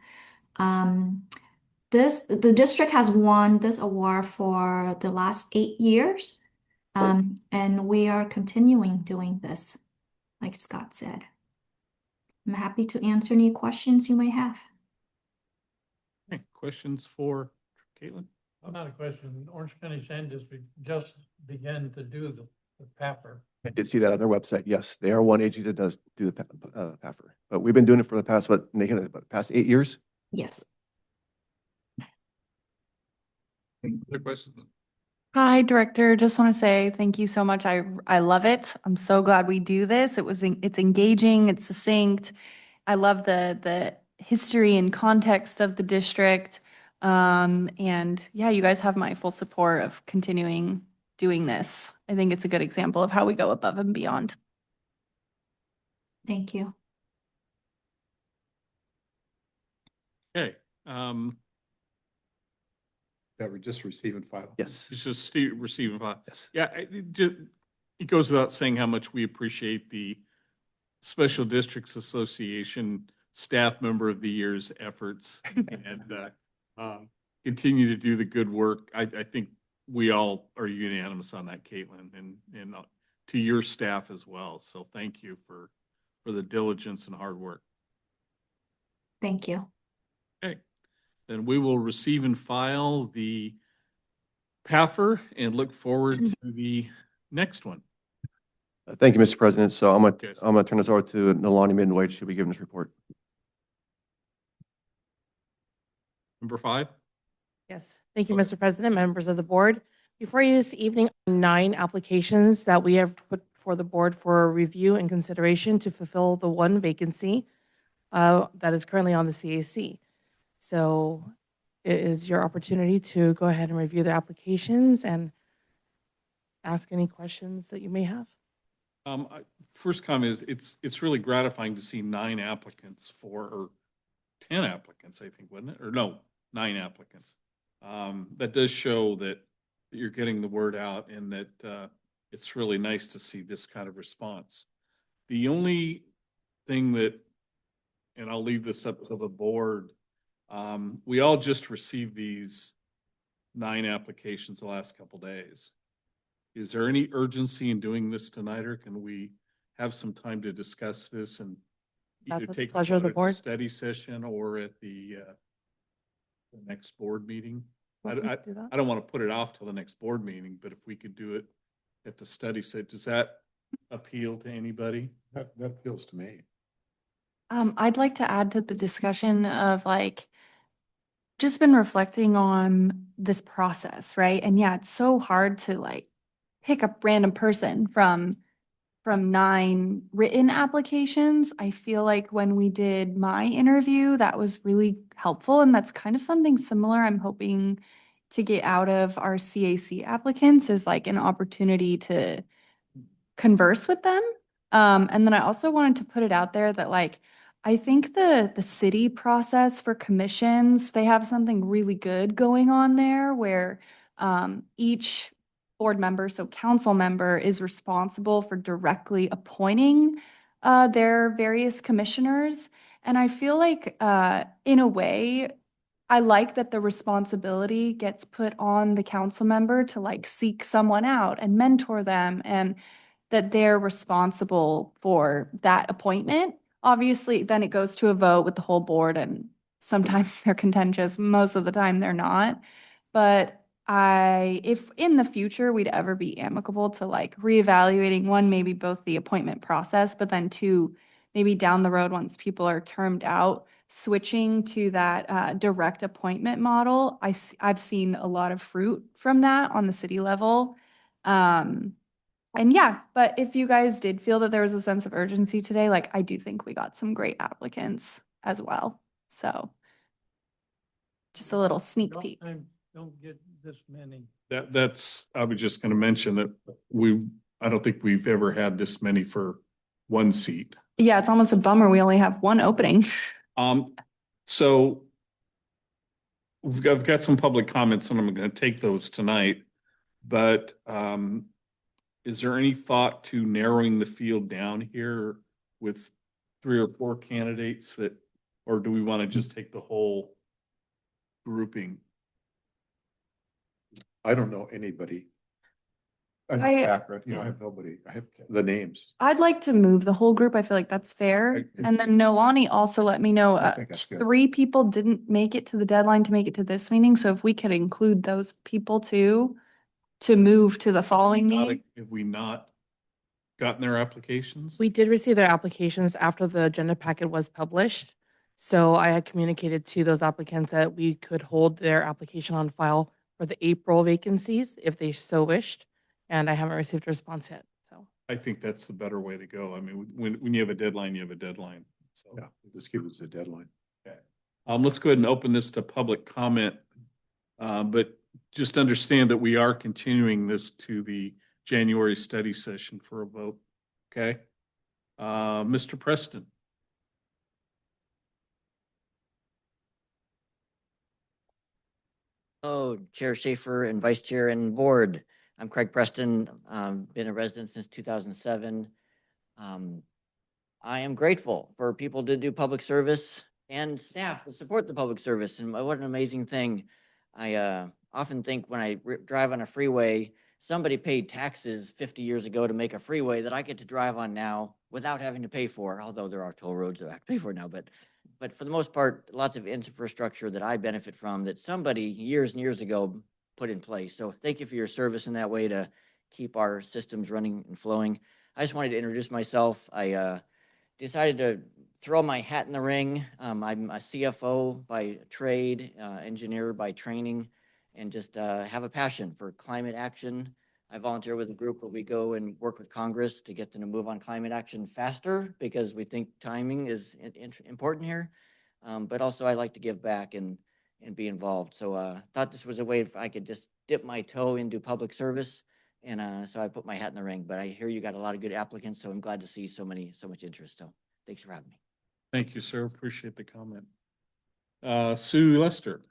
The district has won this award for the last 8 years. And we are continuing doing this, like Scott said. I'm happy to answer any questions you may have. Okay, questions for Caitlin? Not a question. Orange County Sand District just began to do the PAFR. I did see that on their website. Yes, they are one agency that does do the PAFR. But we've been doing it for the past, what, Nathan, about the past 8 years? Yes. Any other questions? Hi, Director. Just want to say thank you so much. I love it. I'm so glad we do this. It's engaging, it's succinct. I love the history and context of the district. And yeah, you guys have my full support of continuing doing this. I think it's a good example of how we go above and beyond. Thank you. Okay, That we're just receiving file. Yes. it's just receiving file. Yes. Yeah, it goes without saying how much we appreciate the Special Districts Association Staff Member of the Year's efforts and continue to do the good work. I think we all are unanimous on that, Caitlin, and to your staff as well. So thank you for the diligence and hard work. Thank you. Okay, then we will receive and file the PAFR and look forward to the next one. Thank you, Mr. President. So I'm Yes. gonna turn this over to Nalani Midway. She'll be giving this report. Number 5? Yes, thank you, Okay. Mr. President, members of the board. Before you this evening, are 9 applications that we have put for the board for review and consideration to fulfill the 1 vacancy that is currently on the CAC. So it is your opportunity to go ahead and review the applications and ask any questions that you may have. First comment is it's really gratifying to see 9 applicants or 10 applicants, I think, wasn't it? Or no, 9 applicants. That does show that you're getting the word out and that it's really nice to see this kind of response. The only thing that, and I'll leave this up to the board, we all just received these 9 applications the last couple days. Is there any urgency in doing this tonight, or can we have some time to discuss this and That's either at the take pleasure of the a board. study session or at the next board meeting? Want me to do that? I don't want to put it off till the next board meeting, but if we could do it at the study set, does that appeal to anybody? That appeals to me. I'd like to add to the discussion of like, just been reflecting on this process, right? And yeah, it's so hard to like pick a random person from 9 written applications. I feel like when we did my interview, that was really helpful. And that's kind of something similar I'm hoping to get out of our CAC applicants is like an opportunity to converse with them. And then I also wanted to put it out there that like, I think the city process for commissions, they have something really good going on there where each board member, so council member, is responsible for directly appointing their various commissioners. And I feel like in a way, I like that the responsibility gets put on the council member to like seek someone out and mentor them and that they're responsible for that appointment. Obviously, then it goes to a vote with the whole board and sometimes they're contentious. Most of the time they're not. But if in the future we'd ever be amicable to like reevaluating 1, maybe both the appointment process, but then 2, maybe down the road, once people are termed out, switching to that direct appointment model. I've seen a lot of fruit from that on the city level. And yeah, but if you guys did feel that there was a sense of urgency today, like I do think we got some great applicants as well. So just a little sneak peek. Don't get this many. That's, I was just going to mention that I don't think we've ever had this many for 1 seat. Yeah, it's almost a bummer. We only have 1 opening. So I've got some public comments and I'm going to take those tonight, but is there any thought to narrowing the field down here with 3 or 4 candidates or do we want to just take the whole grouping? I don't know anybody. I have I- background, I have nobody. I have the names. I'd like to move the whole group. I feel like that's fair. I- And then Nolani also let me know, I think that's good. 3 people didn't make it to the deadline to make it to this meeting. So if we could include those people too, to move to the following meeting. If we not gotten their applications? We did receive their applications after the agenda packet was published. So I had communicated to those applicants that we could hold their application on file for the April vacancies if they so wished. And I haven't received a response yet. So I think that's the better way to go. I mean, when you have a deadline, you have a deadline. So, Yeah, just give us a deadline. okay. Let's go ahead and open this to public comment. But just understand that we are continuing this to the January study session for a vote. Okay? Mr. Preston. Oh, Chair Schaefer and Vice Chair and Board. I'm Craig Preston, been a resident since 2007. I am grateful for people to do public service and staff to support the public service, and what an amazing thing. I often think when I drive on a freeway, somebody paid taxes 50 years ago to make a freeway that I get to drive on now without having to pay for, although there are toll roads that I have to pay for now, but for the most part, lots of infrastructure that I benefit from that somebody years and years ago put in place. So thank you for your service in that way to keep our systems running and flowing. I just wanted to introduce myself. I decided to throw my hat in the ring. I'm a CFO by trade, engineer by training, and just have a passion for climate action. I volunteer with a group where we go and work with Congress to get them to move on climate action faster because we think timing is important here. But also I like to give back and be involved. So I thought this was a way if I could just dip my toe into public service. And so I put my hat in the ring, but I hear you got a lot of good applicants, so I'm glad to see so much interest. So thanks for having me. Thank you, sir. Appreciate the comment. Sue Lester.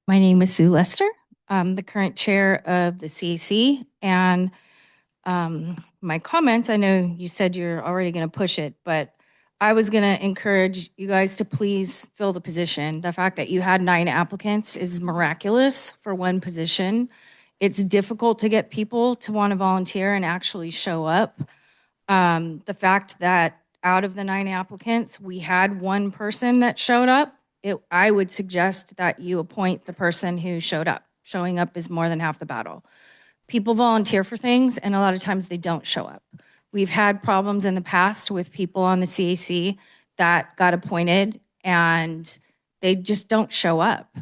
My name is Sue Lester. I'm the current chair of the CAC, and my comments, I know you said you're already going to push it, but I was going to encourage you guys to please fill the position. The fact that you had 9 applicants is miraculous for one position. It's difficult to get people to want to volunteer and actually show up. The fact that out of the 9 applicants, we had one person that showed up, I would suggest that you appoint the person who showed up. Showing up is more than half the battle. People volunteer for things, and a lot of times they don't show up. We've had problems in the past with people on the CAC that got appointed and they just don't show up.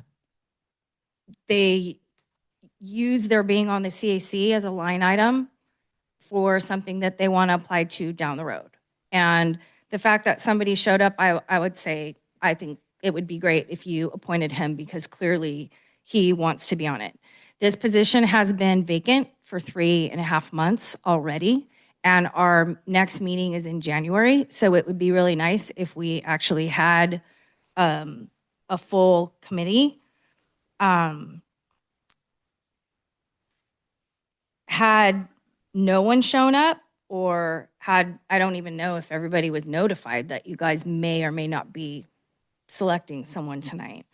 They use their being on the CAC as a line item for something that they want to apply to down the road. And the fact that somebody showed up, I would say, I think it would be great if you appointed him because clearly he wants to be on it. This position has been vacant for 3.5 months already, and our next meeting is in January. So it would be really nice if we actually had a full committee. Had no one shown up, or I don't even know if everybody was notified that you guys may or may not be selecting someone tonight.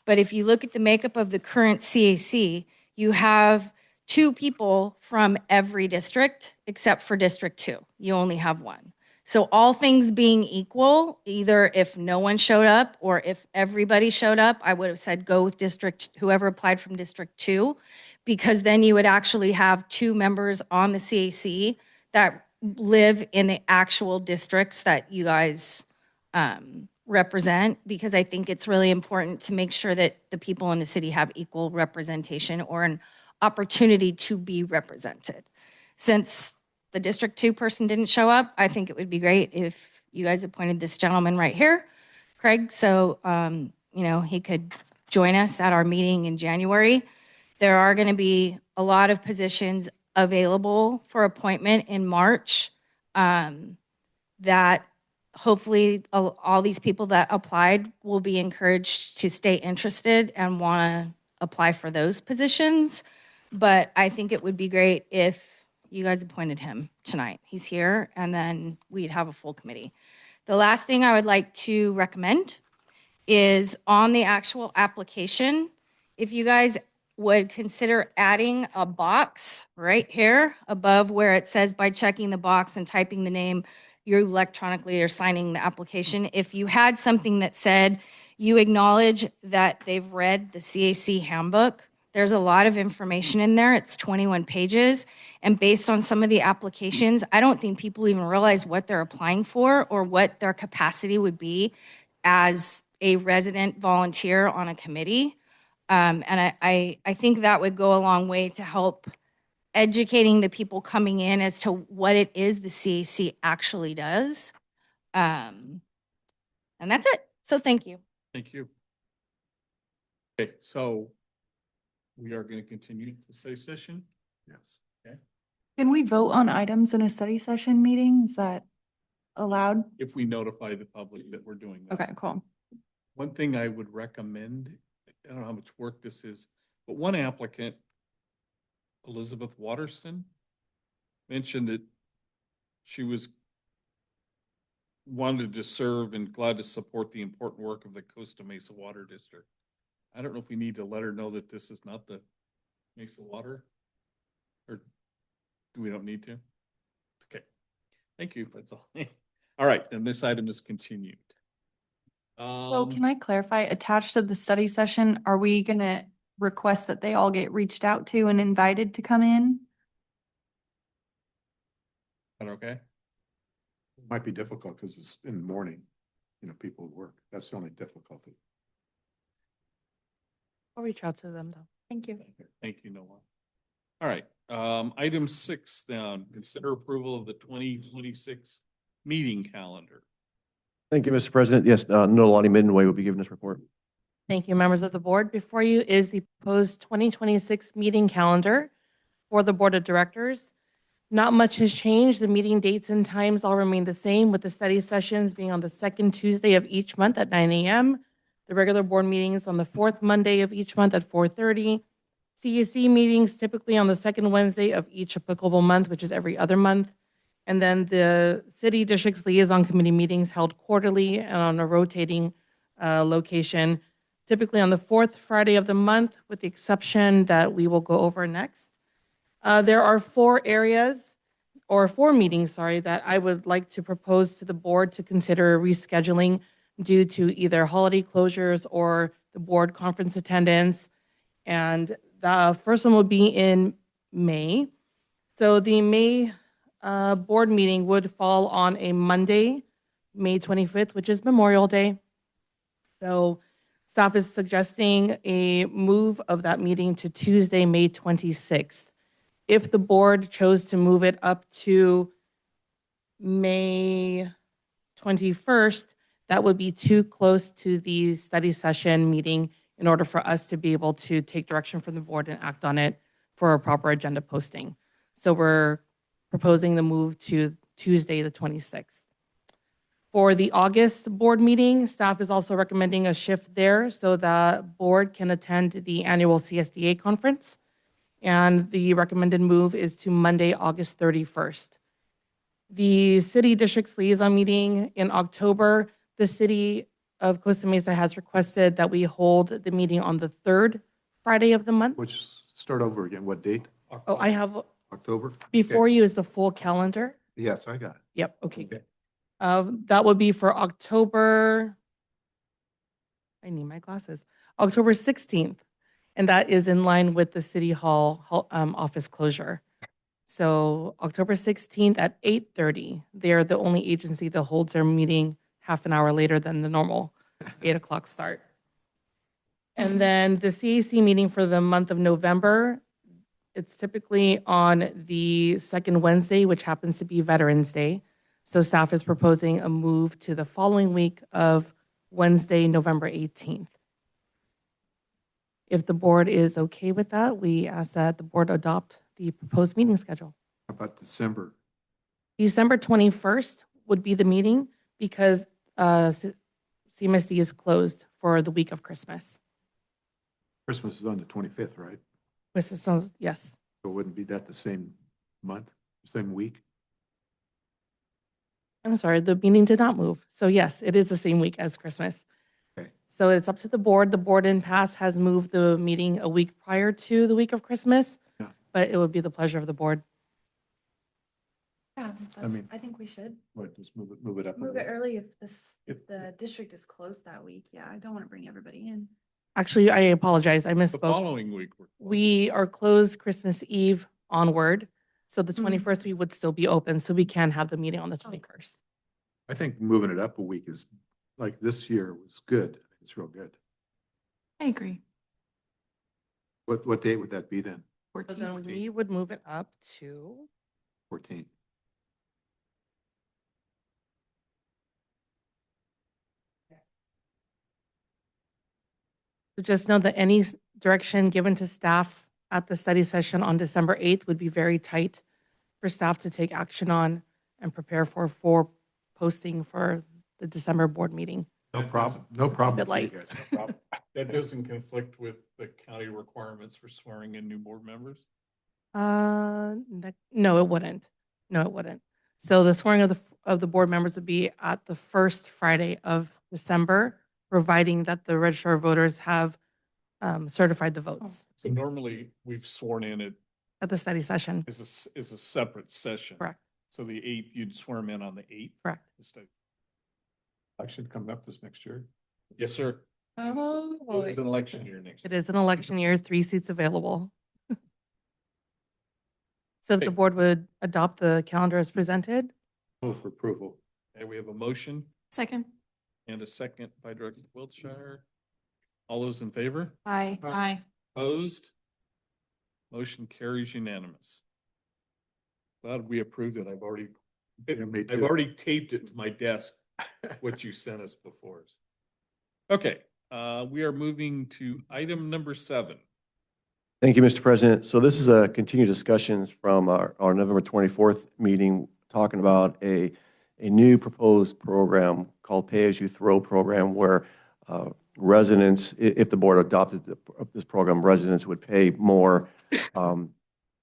But if you look at the makeup of the current CAC, you have 2 people from every district except for District 2. You only have 1. So all things being equal, either if no one showed up or if everybody showed up, I would have said go with whoever applied from District 2, because then you would actually have 2 members on the CAC that live in the actual districts that you guys represent, because I think it's really important to make sure that the people in the city have equal representation or an opportunity to be represented. Since the District 2 person didn't show up, I think it would be great if you guys appointed this gentleman right here, Craig, so he could join us at our meeting in January. There are going to be a lot of positions available for appointment in March that hopefully all these people that applied will be encouraged to stay interested and want to apply for those positions. But I think it would be great if you guys appointed him tonight. He's here, and then we'd have a full committee. The last thing I would like to recommend is on the actual application, if you guys would consider adding a box right here above where it says by checking the box and typing the name, you electronically are signing the application. If you had something that said you acknowledge that they've read the CAC handbook, There's a lot of information in there. It's 21 pages. And based on some of the applications, I don't think people even realize what they're applying for or what their capacity would be as a resident volunteer on a committee. And I think that would go a long way to help educating the people coming in as to what it is the CAC actually does. And that's it. So thank you. Thank you. Okay, so we are going to continue the study session. Yes. Okay. Can we vote on items in a study session meeting? Is that allowed? If we notify the public that we're doing that. Okay, cool. One thing I would recommend, I don't know how much work this is, but one applicant, Elizabeth Waterston, mentioned that she wanted to serve and glad to support the important work of the Costa Mesa Water District. I don't know if we need to let her know that this is not the Mesa Water, or do we don't need to? Okay, thank you, that's all. All right, and this item is continued. So can I clarify, attached to the study session, are we gonna request that they all get reached out to and invited to come in? That okay? Might be difficult because it's in the morning, people work. That's the only difficulty. I'll reach out to them though. Thank you. Thank you, Noah. All right, item 6 then, consider approval of the 2026 meeting calendar. Thank you, Mr. President. Yes, Nolani Midway will be giving this report. Thank you, members of the board. Before you is the proposed 2026 meeting calendar for the Board of Directors. Not much has changed. The meeting dates and times all remain the same, with the study sessions being on the second Tuesday of each month at 9 a.m. The regular board meetings on the fourth Monday of each month at 4:30. CAC meetings typically on the second Wednesday of each applicable month, which is every other month. And then the city district's liaison committee meetings held quarterly and on a rotating location, typically on the fourth Friday of the month, with the exception that we will go over next. There are 4 meetings, that I would like to propose to the board to consider rescheduling due to either holiday closures or the board conference attendance. And the first one will be in May. So the May board meeting would fall on a Monday, May 25th, which is Memorial Day. So staff is suggesting a move of that meeting to Tuesday, May 26th. If the board chose to move it up to May 21st, that would be too close to the study session meeting in order for us to be able to take direction from the board and act on it for a proper agenda posting. So we're proposing the move to Tuesday, the 26th. For the August board meeting, staff is also recommending a shift there so the board can attend the annual CSDA conference. And the recommended move is to Monday, August 31st. The city district's liaison meeting in October, the city of Costa Mesa has requested that we hold the meeting on the 3rd Friday of the month. Which, start over again, what date? Oh, I have, October? before Okay. you is the full calendar. Yes, I got it. Yep, okay. Okay. That would be for October, I need my glasses, October 16th. And that is in line with the City Hall office closure. So October 16th at 8:30, they're the only agency that holds their meeting half an hour later than the normal 8 o'clock start. And then the CAC meeting for the month of November, it's typically on the second Wednesday, which happens to be Veterans Day. So staff is proposing a move to the following week of Wednesday, November 18th. If the board is okay with that, we ask that the board adopt the proposed meeting schedule. How about December? December 21st would be the meeting because CMSD is closed for the week of Christmas. Christmas is on the 25th, right? Christmas sounds, yes. So wouldn't be that the same month, same week? I'm sorry, the meeting did not move. So yes, it is the same week as Christmas. Okay. So it's up to the board. The board in past has moved the meeting a week prior to the week of Christmas, Yeah. but it would be the pleasure of the board. Yeah, mean- I think we should. What, just move it up? a Move it week? early if If- the district is closed that week. Yeah, I don't want to bring everybody in. Actually, I apologize. I The misspoke. following week. We are closed Christmas Eve onward. So the Mm. 21st, we would still be open, so we can have the meeting on the 21st. I think moving it up a week is, like this year was good. It's real good. I agree. What date would that be then? So 14. then we would move it up to, 14th. so just know that any direction given to staff at the study session on December 8th would be very tight for staff to take action on and prepare for posting for the December board meeting. No problem. No problem bit for you light. guys. No problem. That doesn't conflict with the county requirements for swearing in new board members? No, it wouldn't. No, it wouldn't. So the swearing of the board members would be at the first Friday of December, providing that the registrar of voters have certified the votes So normally we've sworn in it at the study session. is a separate session. Correct. So the 8th, you'd swear them in on the 8th? Correct. Election coming up this next year. Yes, sir. Oh, It's an election year next It year. is an election year, 3 seats available. So if the Okay. board would adopt the calendar as presented, Move for approval. And we have a motion Second. and a second by Director Wiltshire. All those in favor? Aye. Aye. Opposed? Motion carries unanimous. Glad we approved it. I've already taped it to my desk, what you sent us before. Okay, we are moving to item number 7. Thank you, Mr. President. So this is a continued discussion from our November 24th meeting, talking about a new proposed program called Pay As You Throw program, where residents, if the board adopted this program, residents would pay more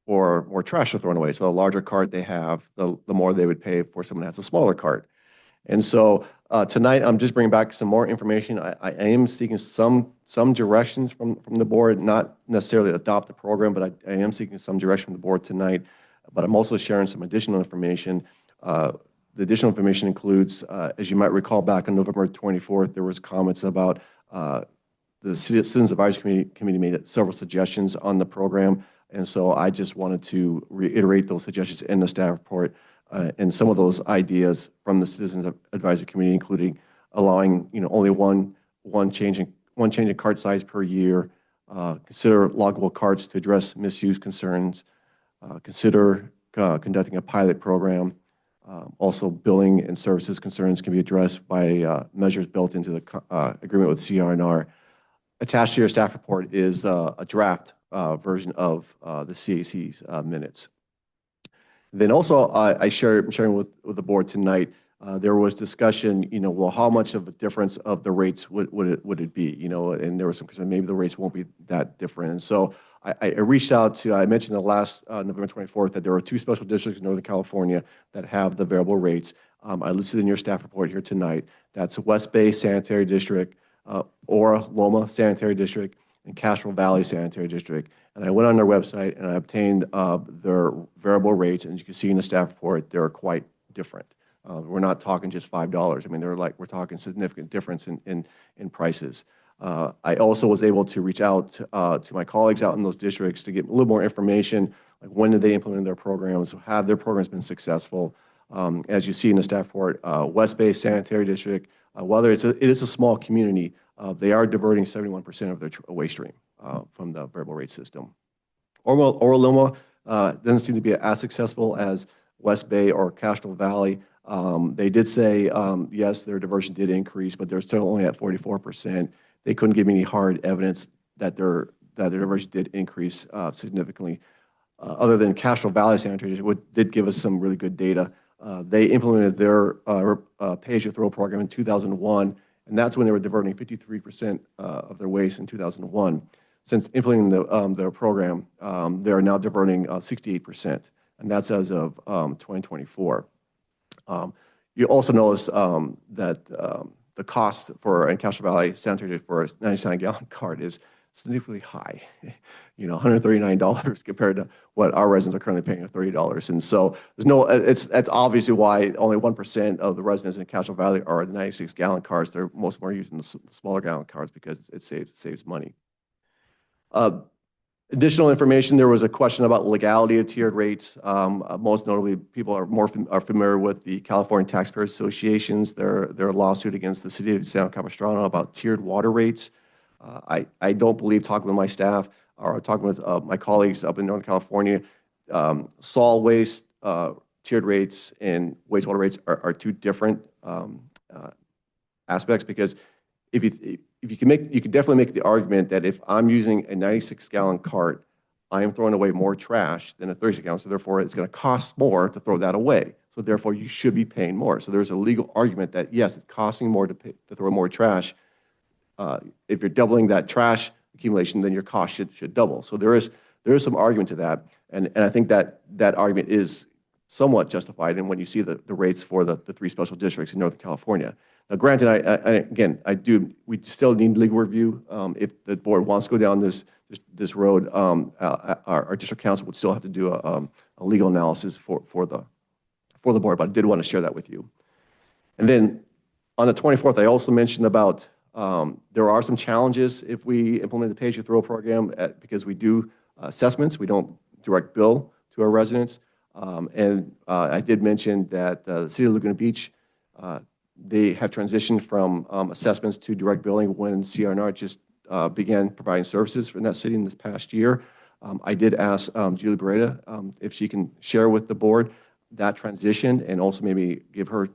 for more trash they're thrown away. So the larger cart they have, the more they would pay for someone that has a smaller cart. And so tonight, I'm just bringing back some more information. I am seeking some directions from the board, not necessarily adopt the program, but I am seeking some direction from the board tonight. But I'm also sharing some additional information. The additional information includes, as you might recall, back on November 24th, there was comments about the Citizens Advisory Committee made several suggestions on the program. And so I just wanted to reiterate those suggestions in the staff report. And some of those ideas from the Citizens Advisory Committee, including allowing only one change in cart size per year, consider loggable carts to address misuse concerns, consider conducting a pilot program. Also, billing and services concerns can be addressed by measures built into the agreement with CR&R. Attached to your staff report is a draft version of the CAC's minutes. Then also, I'm sharing with the board tonight, there was discussion, well, how much of a difference of the rates would it be? And there was some concern, maybe the rates won't be that different. And so I reached out to, I mentioned the last November 24th that there are 2 special districts in Northern California that have the variable rates. I listed in your staff report here tonight. That's West Bay Sanitary District, Ora Loma Sanitary District, and Castro Valley Sanitary District. And I went on their website and I obtained their variable rates. And as you can see in the staff report, they're quite different. We're not talking just $5. I mean, we're talking significant difference in prices. I also was able to reach out to my colleagues out in those districts to get a little more information, like when did they implement their programs, have their programs been successful. As you see in the staff report, West Bay Sanitary District, while it is a small community, they are diverting 71% of their waste stream from the variable rate system. Ora Loma doesn't seem to be as successful as West Bay or Castro Valley. They did say, yes, their diversion did increase, but they're still only at 44%. They couldn't give me any hard evidence that their diversion did increase significantly. Other than Castro Valley Sanitary District, did give us some really good data. They implemented their pay-as-you-throw program in 2001, and that's when they were diverting 53% of their waste in 2001. Since implementing their program, they are now diverting 68%, and that's as of 2024. You also notice that the cost for in Castro Valley Sanitary for a 97-gallon cart is significantly high, you know, $139 compared to what our residents are currently paying at $30. And so there's no, that's obviously why only 1% of the residents in Castro Valley are the 96-gallon cars. Most of them are using the smaller gallon cars because it saves money. Additional information, there was a question about legality of tiered rates. Most notably, people are familiar with the California Taxpayers Associations, their lawsuit against the city of San Capistrano about tiered water rates. I don't believe, talking with my staff or talking with my colleagues up in Northern California, solid waste tiered rates and wastewater rates are two different aspects, because if you can definitely make the argument that if I'm using a 96-gallon cart, I am throwing away more trash than a 36-gallon, so therefore it's going to cost more to throw that away. So therefore you should be paying more. So there's a legal argument that yes, it's costing more to throw more trash. If you're doubling that trash accumulation, then your cost should double. So there is some argument to that, and I think that argument is somewhat justified in when you see the rates for the 3 special districts in Northern California. Now, granted, we still need legal review. If the board wants to go down this road, our district council would still have to do a legal analysis for the board, but I did want to share that with you. And then on the 24th, I also mentioned about there are some challenges if we implement the pay-as-you-throw program because we do assessments. We don't direct bill to our residents. I did mention that the City of Laguna Beach, they have transitioned from assessments to direct billing when CRNR just began providing services in that city in this past year. I did ask Julie Beretta if she can share with the board that transition and also maybe give her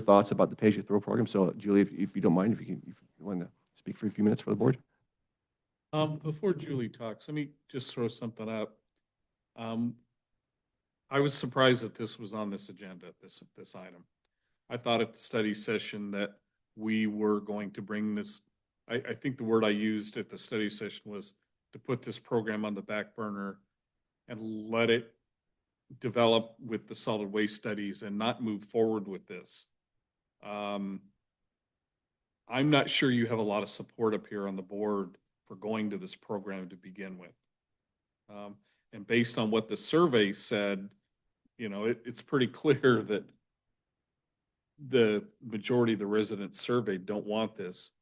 thoughts about the pay-as-you-throw program. So, Julie, if you don't mind, if you want to speak for a few minutes for the board. Before Julie talks, let me just throw something up. I was surprised that this was on this agenda, this item. I thought at the study session that we were going to bring this, I think the word I used at the study session was to put this program on the back burner and let it develop with the solid waste studies and not move forward with this. I'm not sure you have a lot of support up here on the board for going to this program to begin with. And based on what the survey said, you know, it's pretty clear that the majority of the residents surveyed don't want this.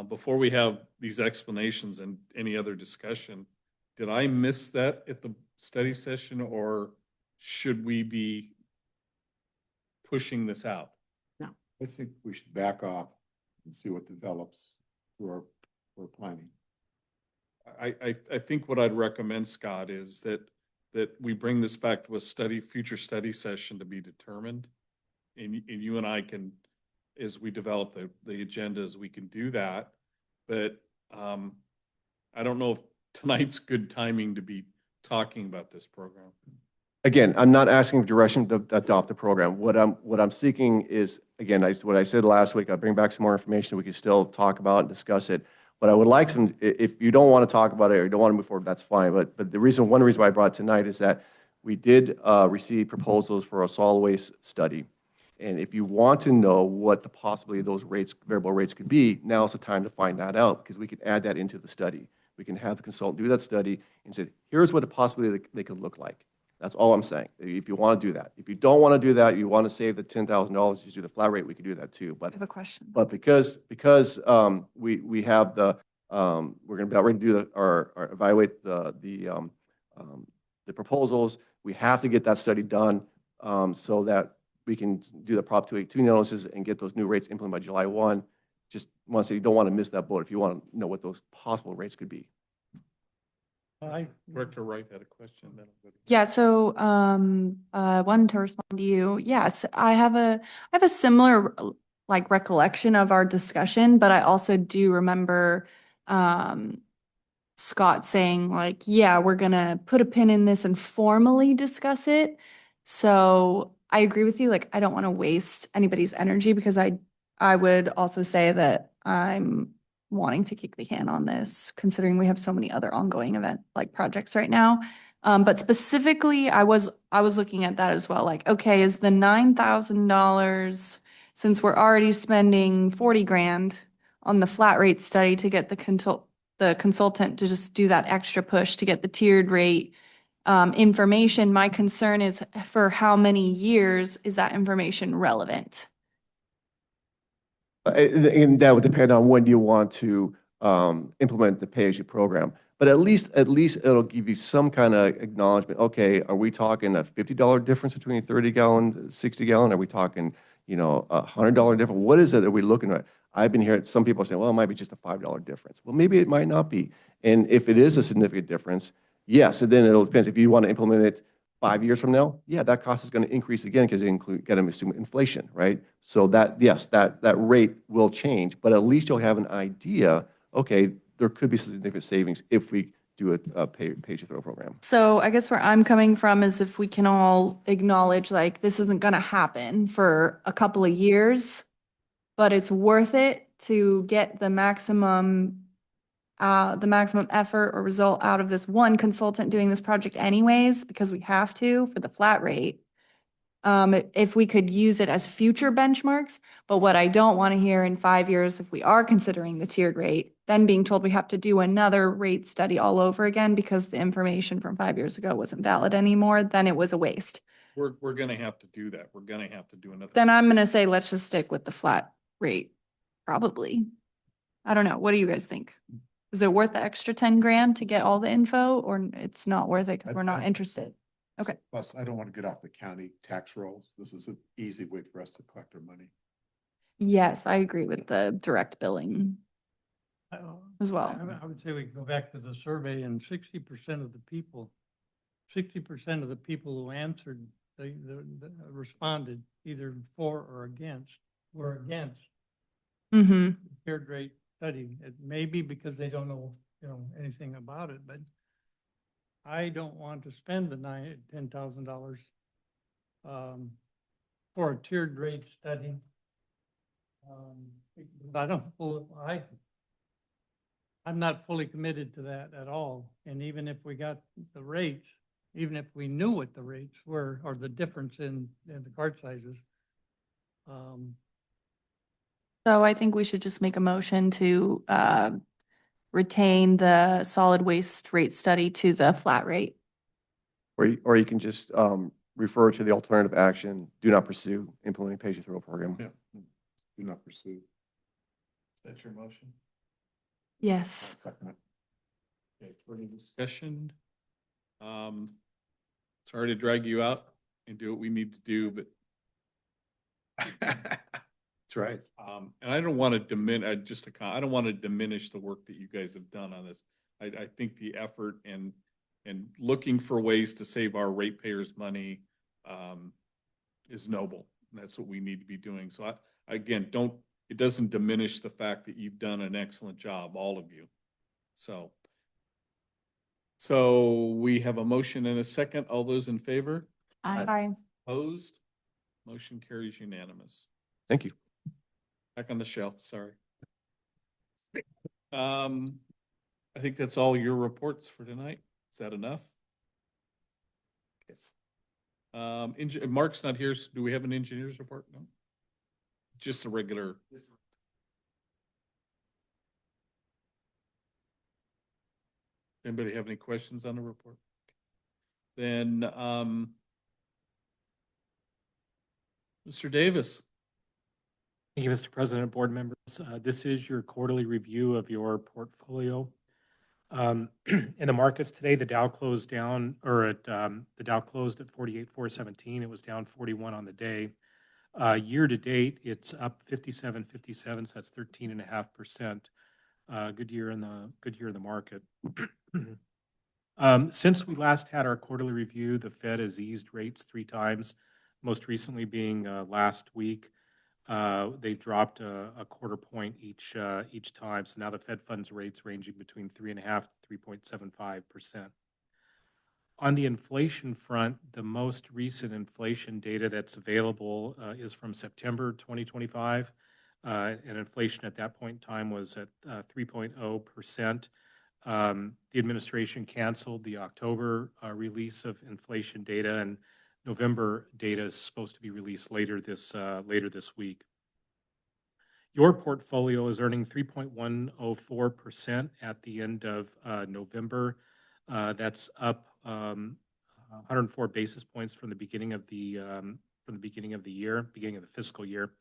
Before we have these explanations and any other discussion, did I miss that at the study session, or should we be pushing this out? No. I think we should back off and see what develops through our planning. I think what I'd recommend, Scott, is that we bring this back to a future study session to be determined. And you and I can, as we develop the agendas, we can do that. But I don't know if tonight's good timing to be talking about this program. Again, I'm not asking for direction to adopt the program. What I'm seeking is, again, what I said last week, I'll bring back some more information. We can still talk about and discuss it. But I would like if you don't want to talk about it or you don't want to move forward, that's fine. But one reason why I brought it tonight is that we did receive proposals for a solid waste study. And if you want to know what the possibility of those variable rates could be, now's the time to find that out, because we can add that into the study. We can have the consultant do that study and say, here's what the possibility they could look like. That's all I'm saying, if you want to do that. If you don't want to do that, you want to save the $10,000, just do the flat rate, we could do that too. But I have a question. But because we have we're going to be ready to do evaluate the proposals, we have to get that study done so that we can do the Prop 282 analysis and get those new rates implemented by July 1. Just want to say you don't want to miss that boat if you want to know what those possible rates could be. Director Wright had a question. Yeah, so wanted to respond to you. Yes, I have a similar like recollection of our discussion, but I also do remember Scott saying like, yeah, we're gonna put a pin in this and formally discuss it. So I agree with you. Like, I don't want to waste anybody's energy, because I would also say that I'm wanting to kick the can on this, considering we have so many other ongoing projects right now. But specifically, I was looking at that as well. Like, okay, is the $9,000, since we're already spending 40 grand on the flat rate study to get the the consultant to just do that extra push to get the tiered rate information. My concern is for how many years is that information relevant? And that would depend on when you want to implement the pay-as-you program. But at least it'll give you some kind of acknowledgement. Okay, are we talking a $50 difference between a 30-gallon, 60-gallon? Are we talking, you know, a $100 difference? What is it that we're looking at? I've been hearing some people saying, well, it might be just a $5 difference. Well, maybe it might not be. And if it is a significant difference, yes, and then it'll depend. If you want to implement it 5 years from now, yeah, that cost is going to increase again because you got to assume inflation, right? So that, yes, that rate will change, but at least you'll have an idea, okay, there could be significant savings if we do a pay-as-you-throw program. So I guess where I'm coming from is if we can all acknowledge like this isn't going to happen for a couple of years, but it's worth it to get the maximum effort or result out of this one consultant doing this project anyways, because we have to for the flat rate. If we could use it as future benchmarks, but what I don't want to hear in 5 years, if we are considering the tiered rate, then being told we have to do another rate study all over again because the information from 5 years ago wasn't valid anymore, then it was a waste. We're going to have to do that. We're going to have to do another. Then I'm going to say, let's just stick with the flat rate, probably. I don't know. What do you guys think? Is it worth the extra 10 grand to get all the info, or it's not worth it because we're not interested? Okay. Plus, I don't want to get off the county tax rolls. This is an easy way for us to collect our money. Yes, I agree with the direct billing as well. I would say we go back to the survey and 60% of the people, 60% of the people who answered, they responded either for or against, were against Mm-hmm. tiered rate study. It may be because they don't know, you know, anything about it, but I don't want to spend the $10,000 for a tiered rate study. I'm not fully committed to that at all. And even if we got the rates, even if we knew what the rates were or the difference in the cart sizes. So I think we should just make a motion to retain the solid waste rate study to the flat rate. Or you can just refer to the alternative action, do not pursue implementing pay-as-you-throw program. Yeah, do not pursue. That's your motion? Yes. Second it. Okay, further discussion. Sorry to drag you out and do what we need to do, but That's right. and I don't want to diminish, I don't want to diminish the work that you guys have done on this. I think the effort and looking for ways to save our ratepayers money is noble. And that's what we need to be doing. So again, it doesn't diminish the fact that you've done an excellent job, all of you. So we have a motion and a second. All those in favor? Aye. Opposed? Motion carries unanimous. Thank you. Back on the shelf, sorry. I think that's all your reports for tonight. Is that enough? Okay. Mark's not here. So do we have an engineer's report? No? Just a regular. Anybody have any questions on the report? Then, Mr. Davis. Thank you, Mr. President, board members. This is your quarterly review of your portfolio. In the markets today, the Dow closed down, the Dow closed at 48,417. It was down 41 on the day. Year to date, it's up 57.57, so that's 13.5%. Good year in the market. Since we last had our quarterly review, the Fed has eased rates 3 times, most recently being last week. They've dropped a quarter point each time. So now the Fed funds rates ranging between 3.5% to 3.75%. On the inflation front, the most recent inflation data that's available is from September 2025. And inflation at that point in time was at 3.0%. The administration canceled the October release of inflation data, and November data is supposed to be released later this week. Your portfolio is earning 3.104% at the end of November. That's up 104 basis points from the beginning of the year, beginning of the fiscal year.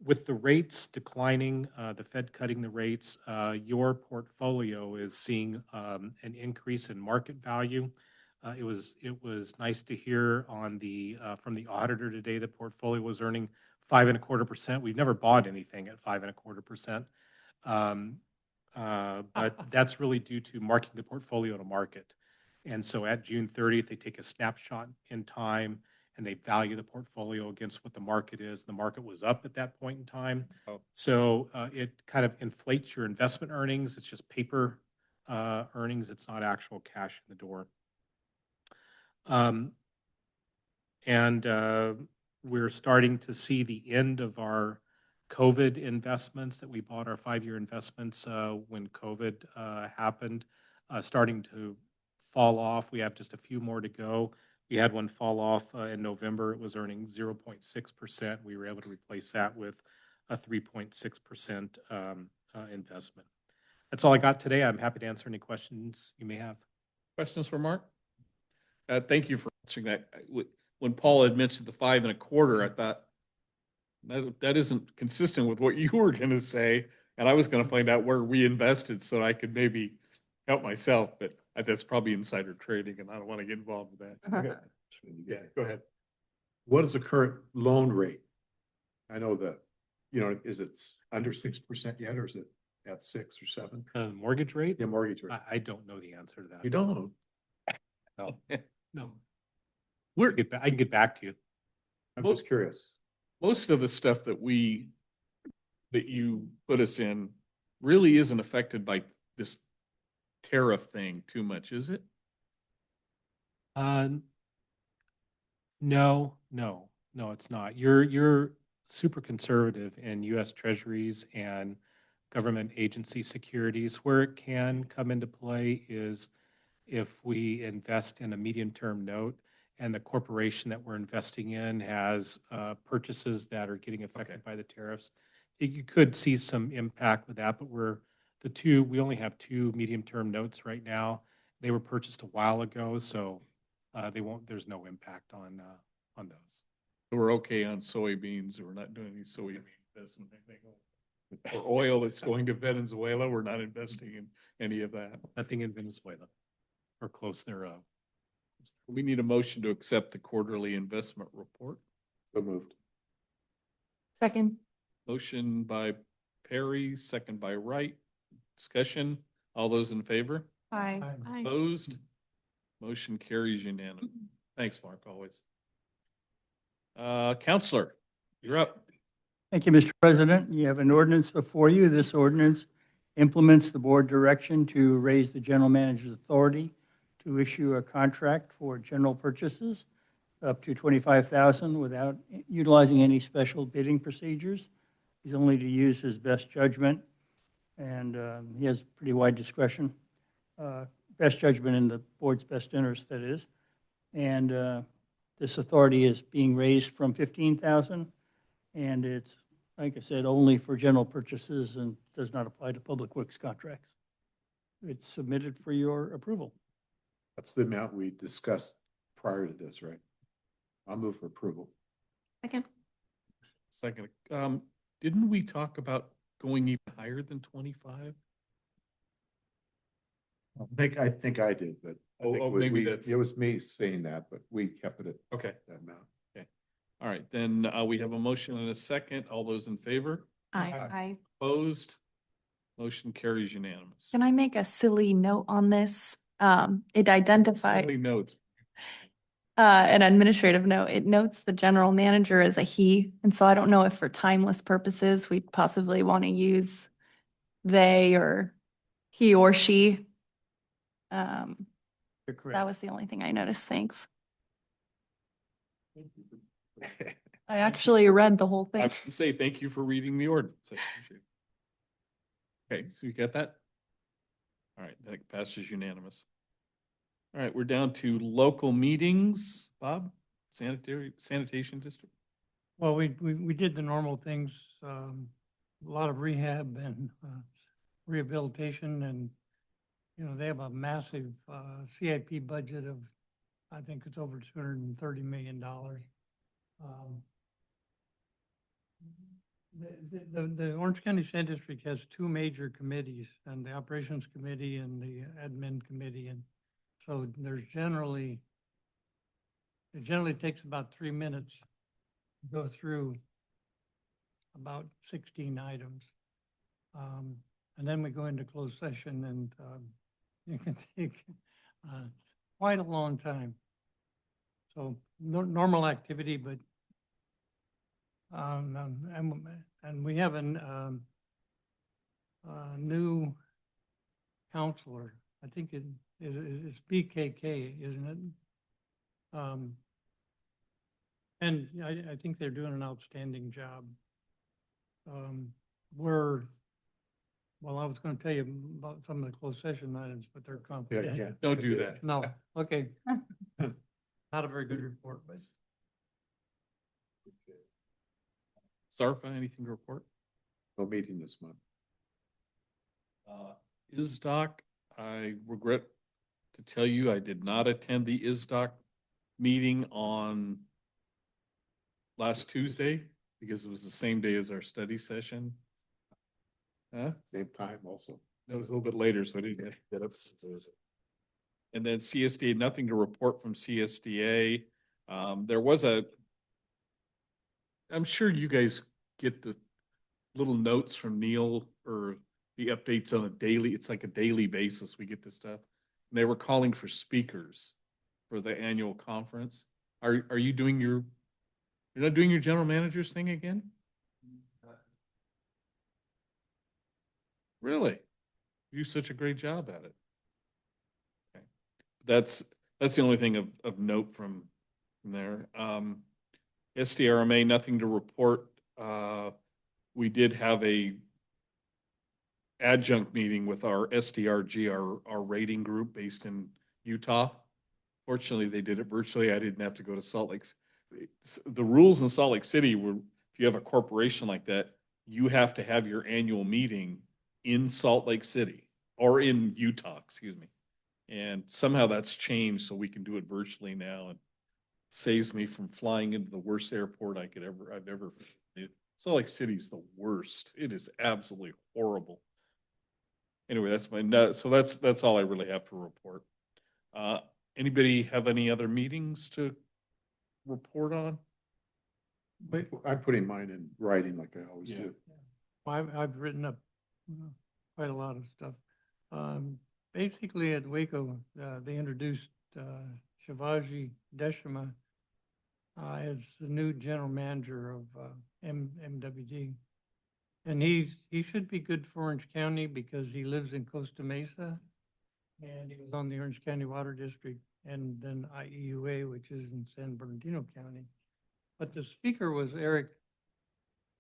With the rates declining, the Fed cutting the rates, your portfolio is seeing an increase in market value. It was nice to hear on from the auditor today that portfolio was earning 5.25%. We've never bought anything at 5.25%. But that's really due to marking the portfolio to market. And so at June 30th, they take a snapshot in time and they value the portfolio against what the market is. The market was up at that point in time. So it kind of inflates your investment earnings. It's just paper earnings. It's not actual cash in the door. We're starting to see the end of our COVID investments that we bought, our 5-year investments when COVID happened, starting to fall off. We have just a few more to go. We had one fall off in November. It was earning 0.6%. We were able to replace that with a 3.6% investment. That's all I got today. I'm happy to answer any questions you may have. Questions for Mark? Thank you for answering that. When Paul had mentioned the 5.25, I thought that isn't consistent with what you were going to say, and I was going to find out where we invested so I could maybe help myself, but that's probably insider trading, and I don't want to get involved with that. Yeah, go ahead. What is the current loan rate? I know that, is it under 6% yet, or is it at 6 or 7? Mortgage rate? Yeah, mortgage rate. I don't know the answer to that. You don't know? No. No. I can get back to you. I'm just curious. Most of the stuff that you put us in really isn't affected by this tariff thing too much, is it? No, it's not. You're super conservative in U.S. Treasuries and government agency securities. Where it can come into play is if we invest in a medium-term note and the corporation that we're investing in has purchases that are getting affected by the tariffs. You could see some impact with that, but we only have 2 medium-term notes right now. They were purchased a while ago, so there's no impact on those. We're okay on soybeans. We're not doing any soybean investment. Or oil that's going to Venezuela. We're not investing in any of that. Nothing in Venezuela or close thereof. We need a motion to accept the quarterly investment report. So moved. Second. Motion by Perry, second by Wright. Discussion. All those in favor? Aye. Opposed? Motion carries unanimous. Thanks, Mark, always. Counselor, you're up. Thank you, Mr. President. You have an ordinance before you. This ordinance implements the board direction to raise the general manager's authority to issue a contract for general purchases up to $25,000 without utilizing any special bidding procedures. He's only to use his best judgment, and he has pretty wide discretion. Best judgment in the board's best interest, that is. And this authority is being raised from $15,000, and it's, like I said, only for general purchases and does not apply to public works contracts. It's submitted for your approval. That's the amount we discussed prior to this, right? I'll move for approval. Second. Didn't we talk about going even higher than 25? I think I did, but Maybe that. It was me saying that, but we kept it at Okay. that amount. Okay. All right, then we have a motion and a second. All those in favor? Aye. Opposed? Motion carries unanimous. Can I make a silly note on this? It identifies Silly notes. an administrative note. It notes the general manager as a he, and so I don't know if for timeless purposes we'd possibly want to use they or he or she. You're correct. That was the only thing I noticed. Thanks. I actually read the whole I thing. was going to say thank you for reading the ordinance. I appreciate it. Okay, so you get that? All right, that passes unanimous. All right, we're down to local meetings. Bob, sanitation district. Well, we did the normal things, a lot of rehab and rehabilitation, and, you know, they have a massive CIP budget of, I think it's over $230 million. The Orange County Sand District has two major committees, and the Operations Committee and the Admin Committee, and so it generally takes about 3 minutes to go through about 16 items. And then we go into closed session, and it can take quite a long time. So normal activity, but and we have a new counselor. I think it's BKK, isn't it? And I think they're doing an outstanding job. Well, I was going to tell you about some of the closed session items, but they're confidential. Don't do that. No, okay. Not a very good report, but. Zarfa, anything to report? No meeting this month. ISDOC, I regret to tell you, I did not attend the ISDOC meeting on last Tuesday because it was the same day as our study session. Huh? Same time also. That was a little bit later, so I didn't get up. And then CSDA, nothing to report from CSDA. There was I'm sure you guys get the little notes from Neil or the updates on a daily, it's like a daily basis we get this stuff. And they were calling for speakers for the annual conference. Are you doing you're not doing your general manager's thing again? Really? You do such a great job at it. Okay. That's the only thing of note from there. SDRMA, nothing to report. We did have a adjunct meeting with our SDRG, our rating group based in Utah. Fortunately, they did it virtually. I didn't have to go to Salt Lake. The rules in Salt Lake City were, if you have a corporation like that, you have to have your annual meeting in Salt Lake City or in Utah, excuse me. And somehow that's changed so we can do it virtually now, and saves me from flying into the worst airport I've ever. Salt Lake City's the worst. It is absolutely horrible. Anyway, that's so that's all I really have to report. Anybody have any other meetings to report on? I'm putting mine in writing like I always do. I've written up quite a lot of stuff. Basically at Waco, they introduced Shivaji Deshma as the new general manager of MWD. And he should be good for Orange County because he lives in Costa Mesa, and he was on the Orange County Water District, and then IEUA, which is in San Bernardino County. But the speaker was Eric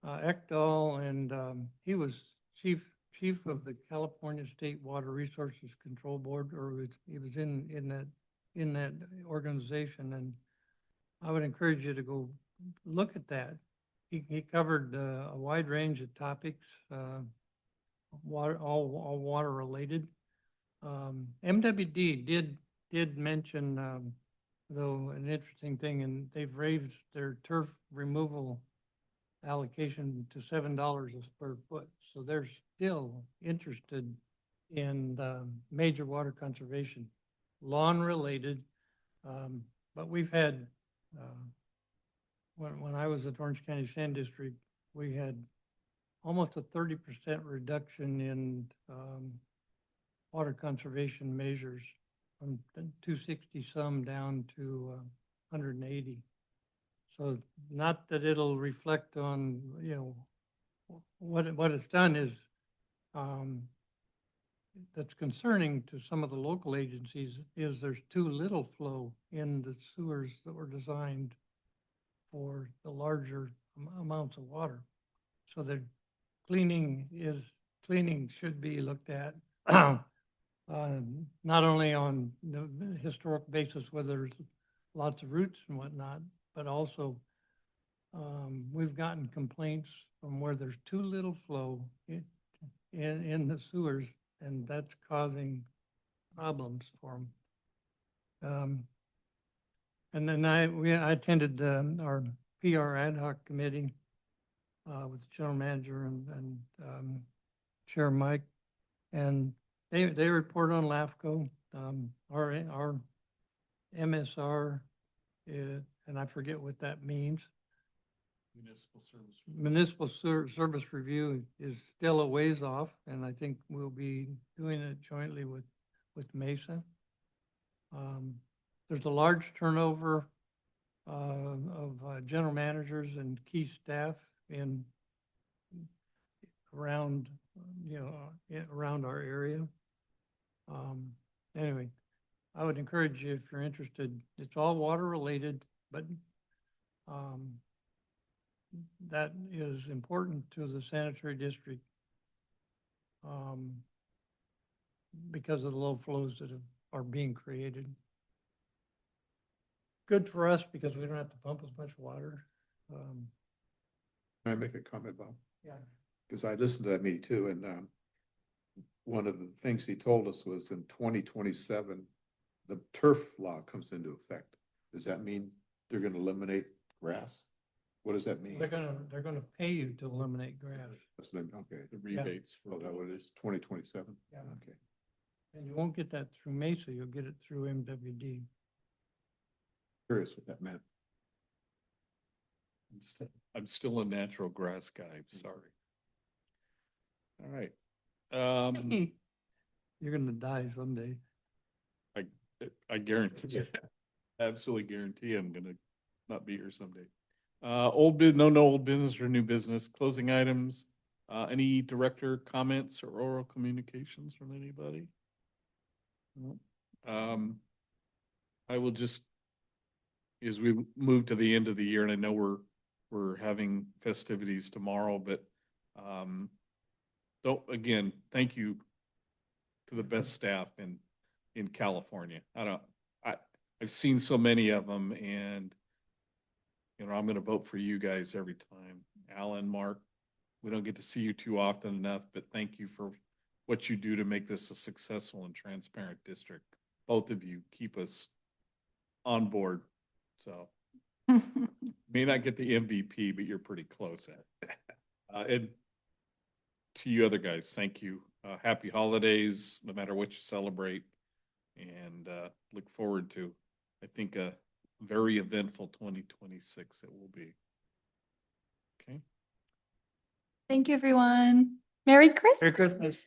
Ekdahl, and he was chief of the California State Water Resources Control Board, or he was in that organization. And I would encourage you to go look at that. He covered a wide range of topics, all water related. MWD did mention, though, an interesting thing, and they've raised their turf removal allocation to $7 a square foot. So they're still interested in major water conservation, lawn related. But we've had, when I was at Orange County Sand District, we had almost a 30% reduction in water conservation measures from 260 some down to 180. So not that it'll reflect on, what it's done is that's concerning to some of the local agencies is there's too little flow in the sewers that were designed for the larger amounts of water. So the cleaning should be looked at not only on the historic basis where there's lots of roots and whatnot, but also we've gotten complaints from where there's too little flow in the sewers, and that's causing problems for them. And then I attended our PR ad hoc committee with the general manager and Chair Mike, and they report on LAFCO. Our MSR, and I forget what that means. Municipal service review is still a ways off, and I think we'll be doing it jointly with Mesa. There's a large turnover of general managers and key staff around, around our area. Anyway, I would encourage you, if you're interested, it's all water related, but that is important to the sanitary district because of the low flows that are being created. Good for us because we don't have to pump as much water. Can I make a comment, Bob? Yeah. Because I listened to that meeting too, and one of the things he told us was in 2027, the turf law comes into effect. Does that mean they're going to eliminate grass? What does that mean? They're gonna pay you to eliminate grass. That's been, okay. The rebates. Oh, that what it is, 2027? Yeah. Okay. And you won't get that through Mesa, you'll get it through MWD. Curious what that meant. I'm still a natural grass guy, I'm sorry. All right. You're gonna die someday. I guarantee you, absolutely guarantee I'm gonna not be here someday. No old business or new business, closing items. Any director comments or oral communications from anybody? No. I will just, as we move to the end of the year, and I know we're having festivities tomorrow, but again, thank you to the best staff in California. I've seen so many of them, and I'm going to vote for you guys every time. Alan, Mark, we don't get to see you too often enough, but thank you for what you do to make this a successful and transparent district. Both of you keep us on board. So may not get the MVP, but you're pretty close at it. And to you other guys, thank you. Happy holidays, no matter what you celebrate, and look forward to, I think, a very eventful 2026 it will be. Okay. Thank you, everyone. Merry Christmas. Merry Christmas.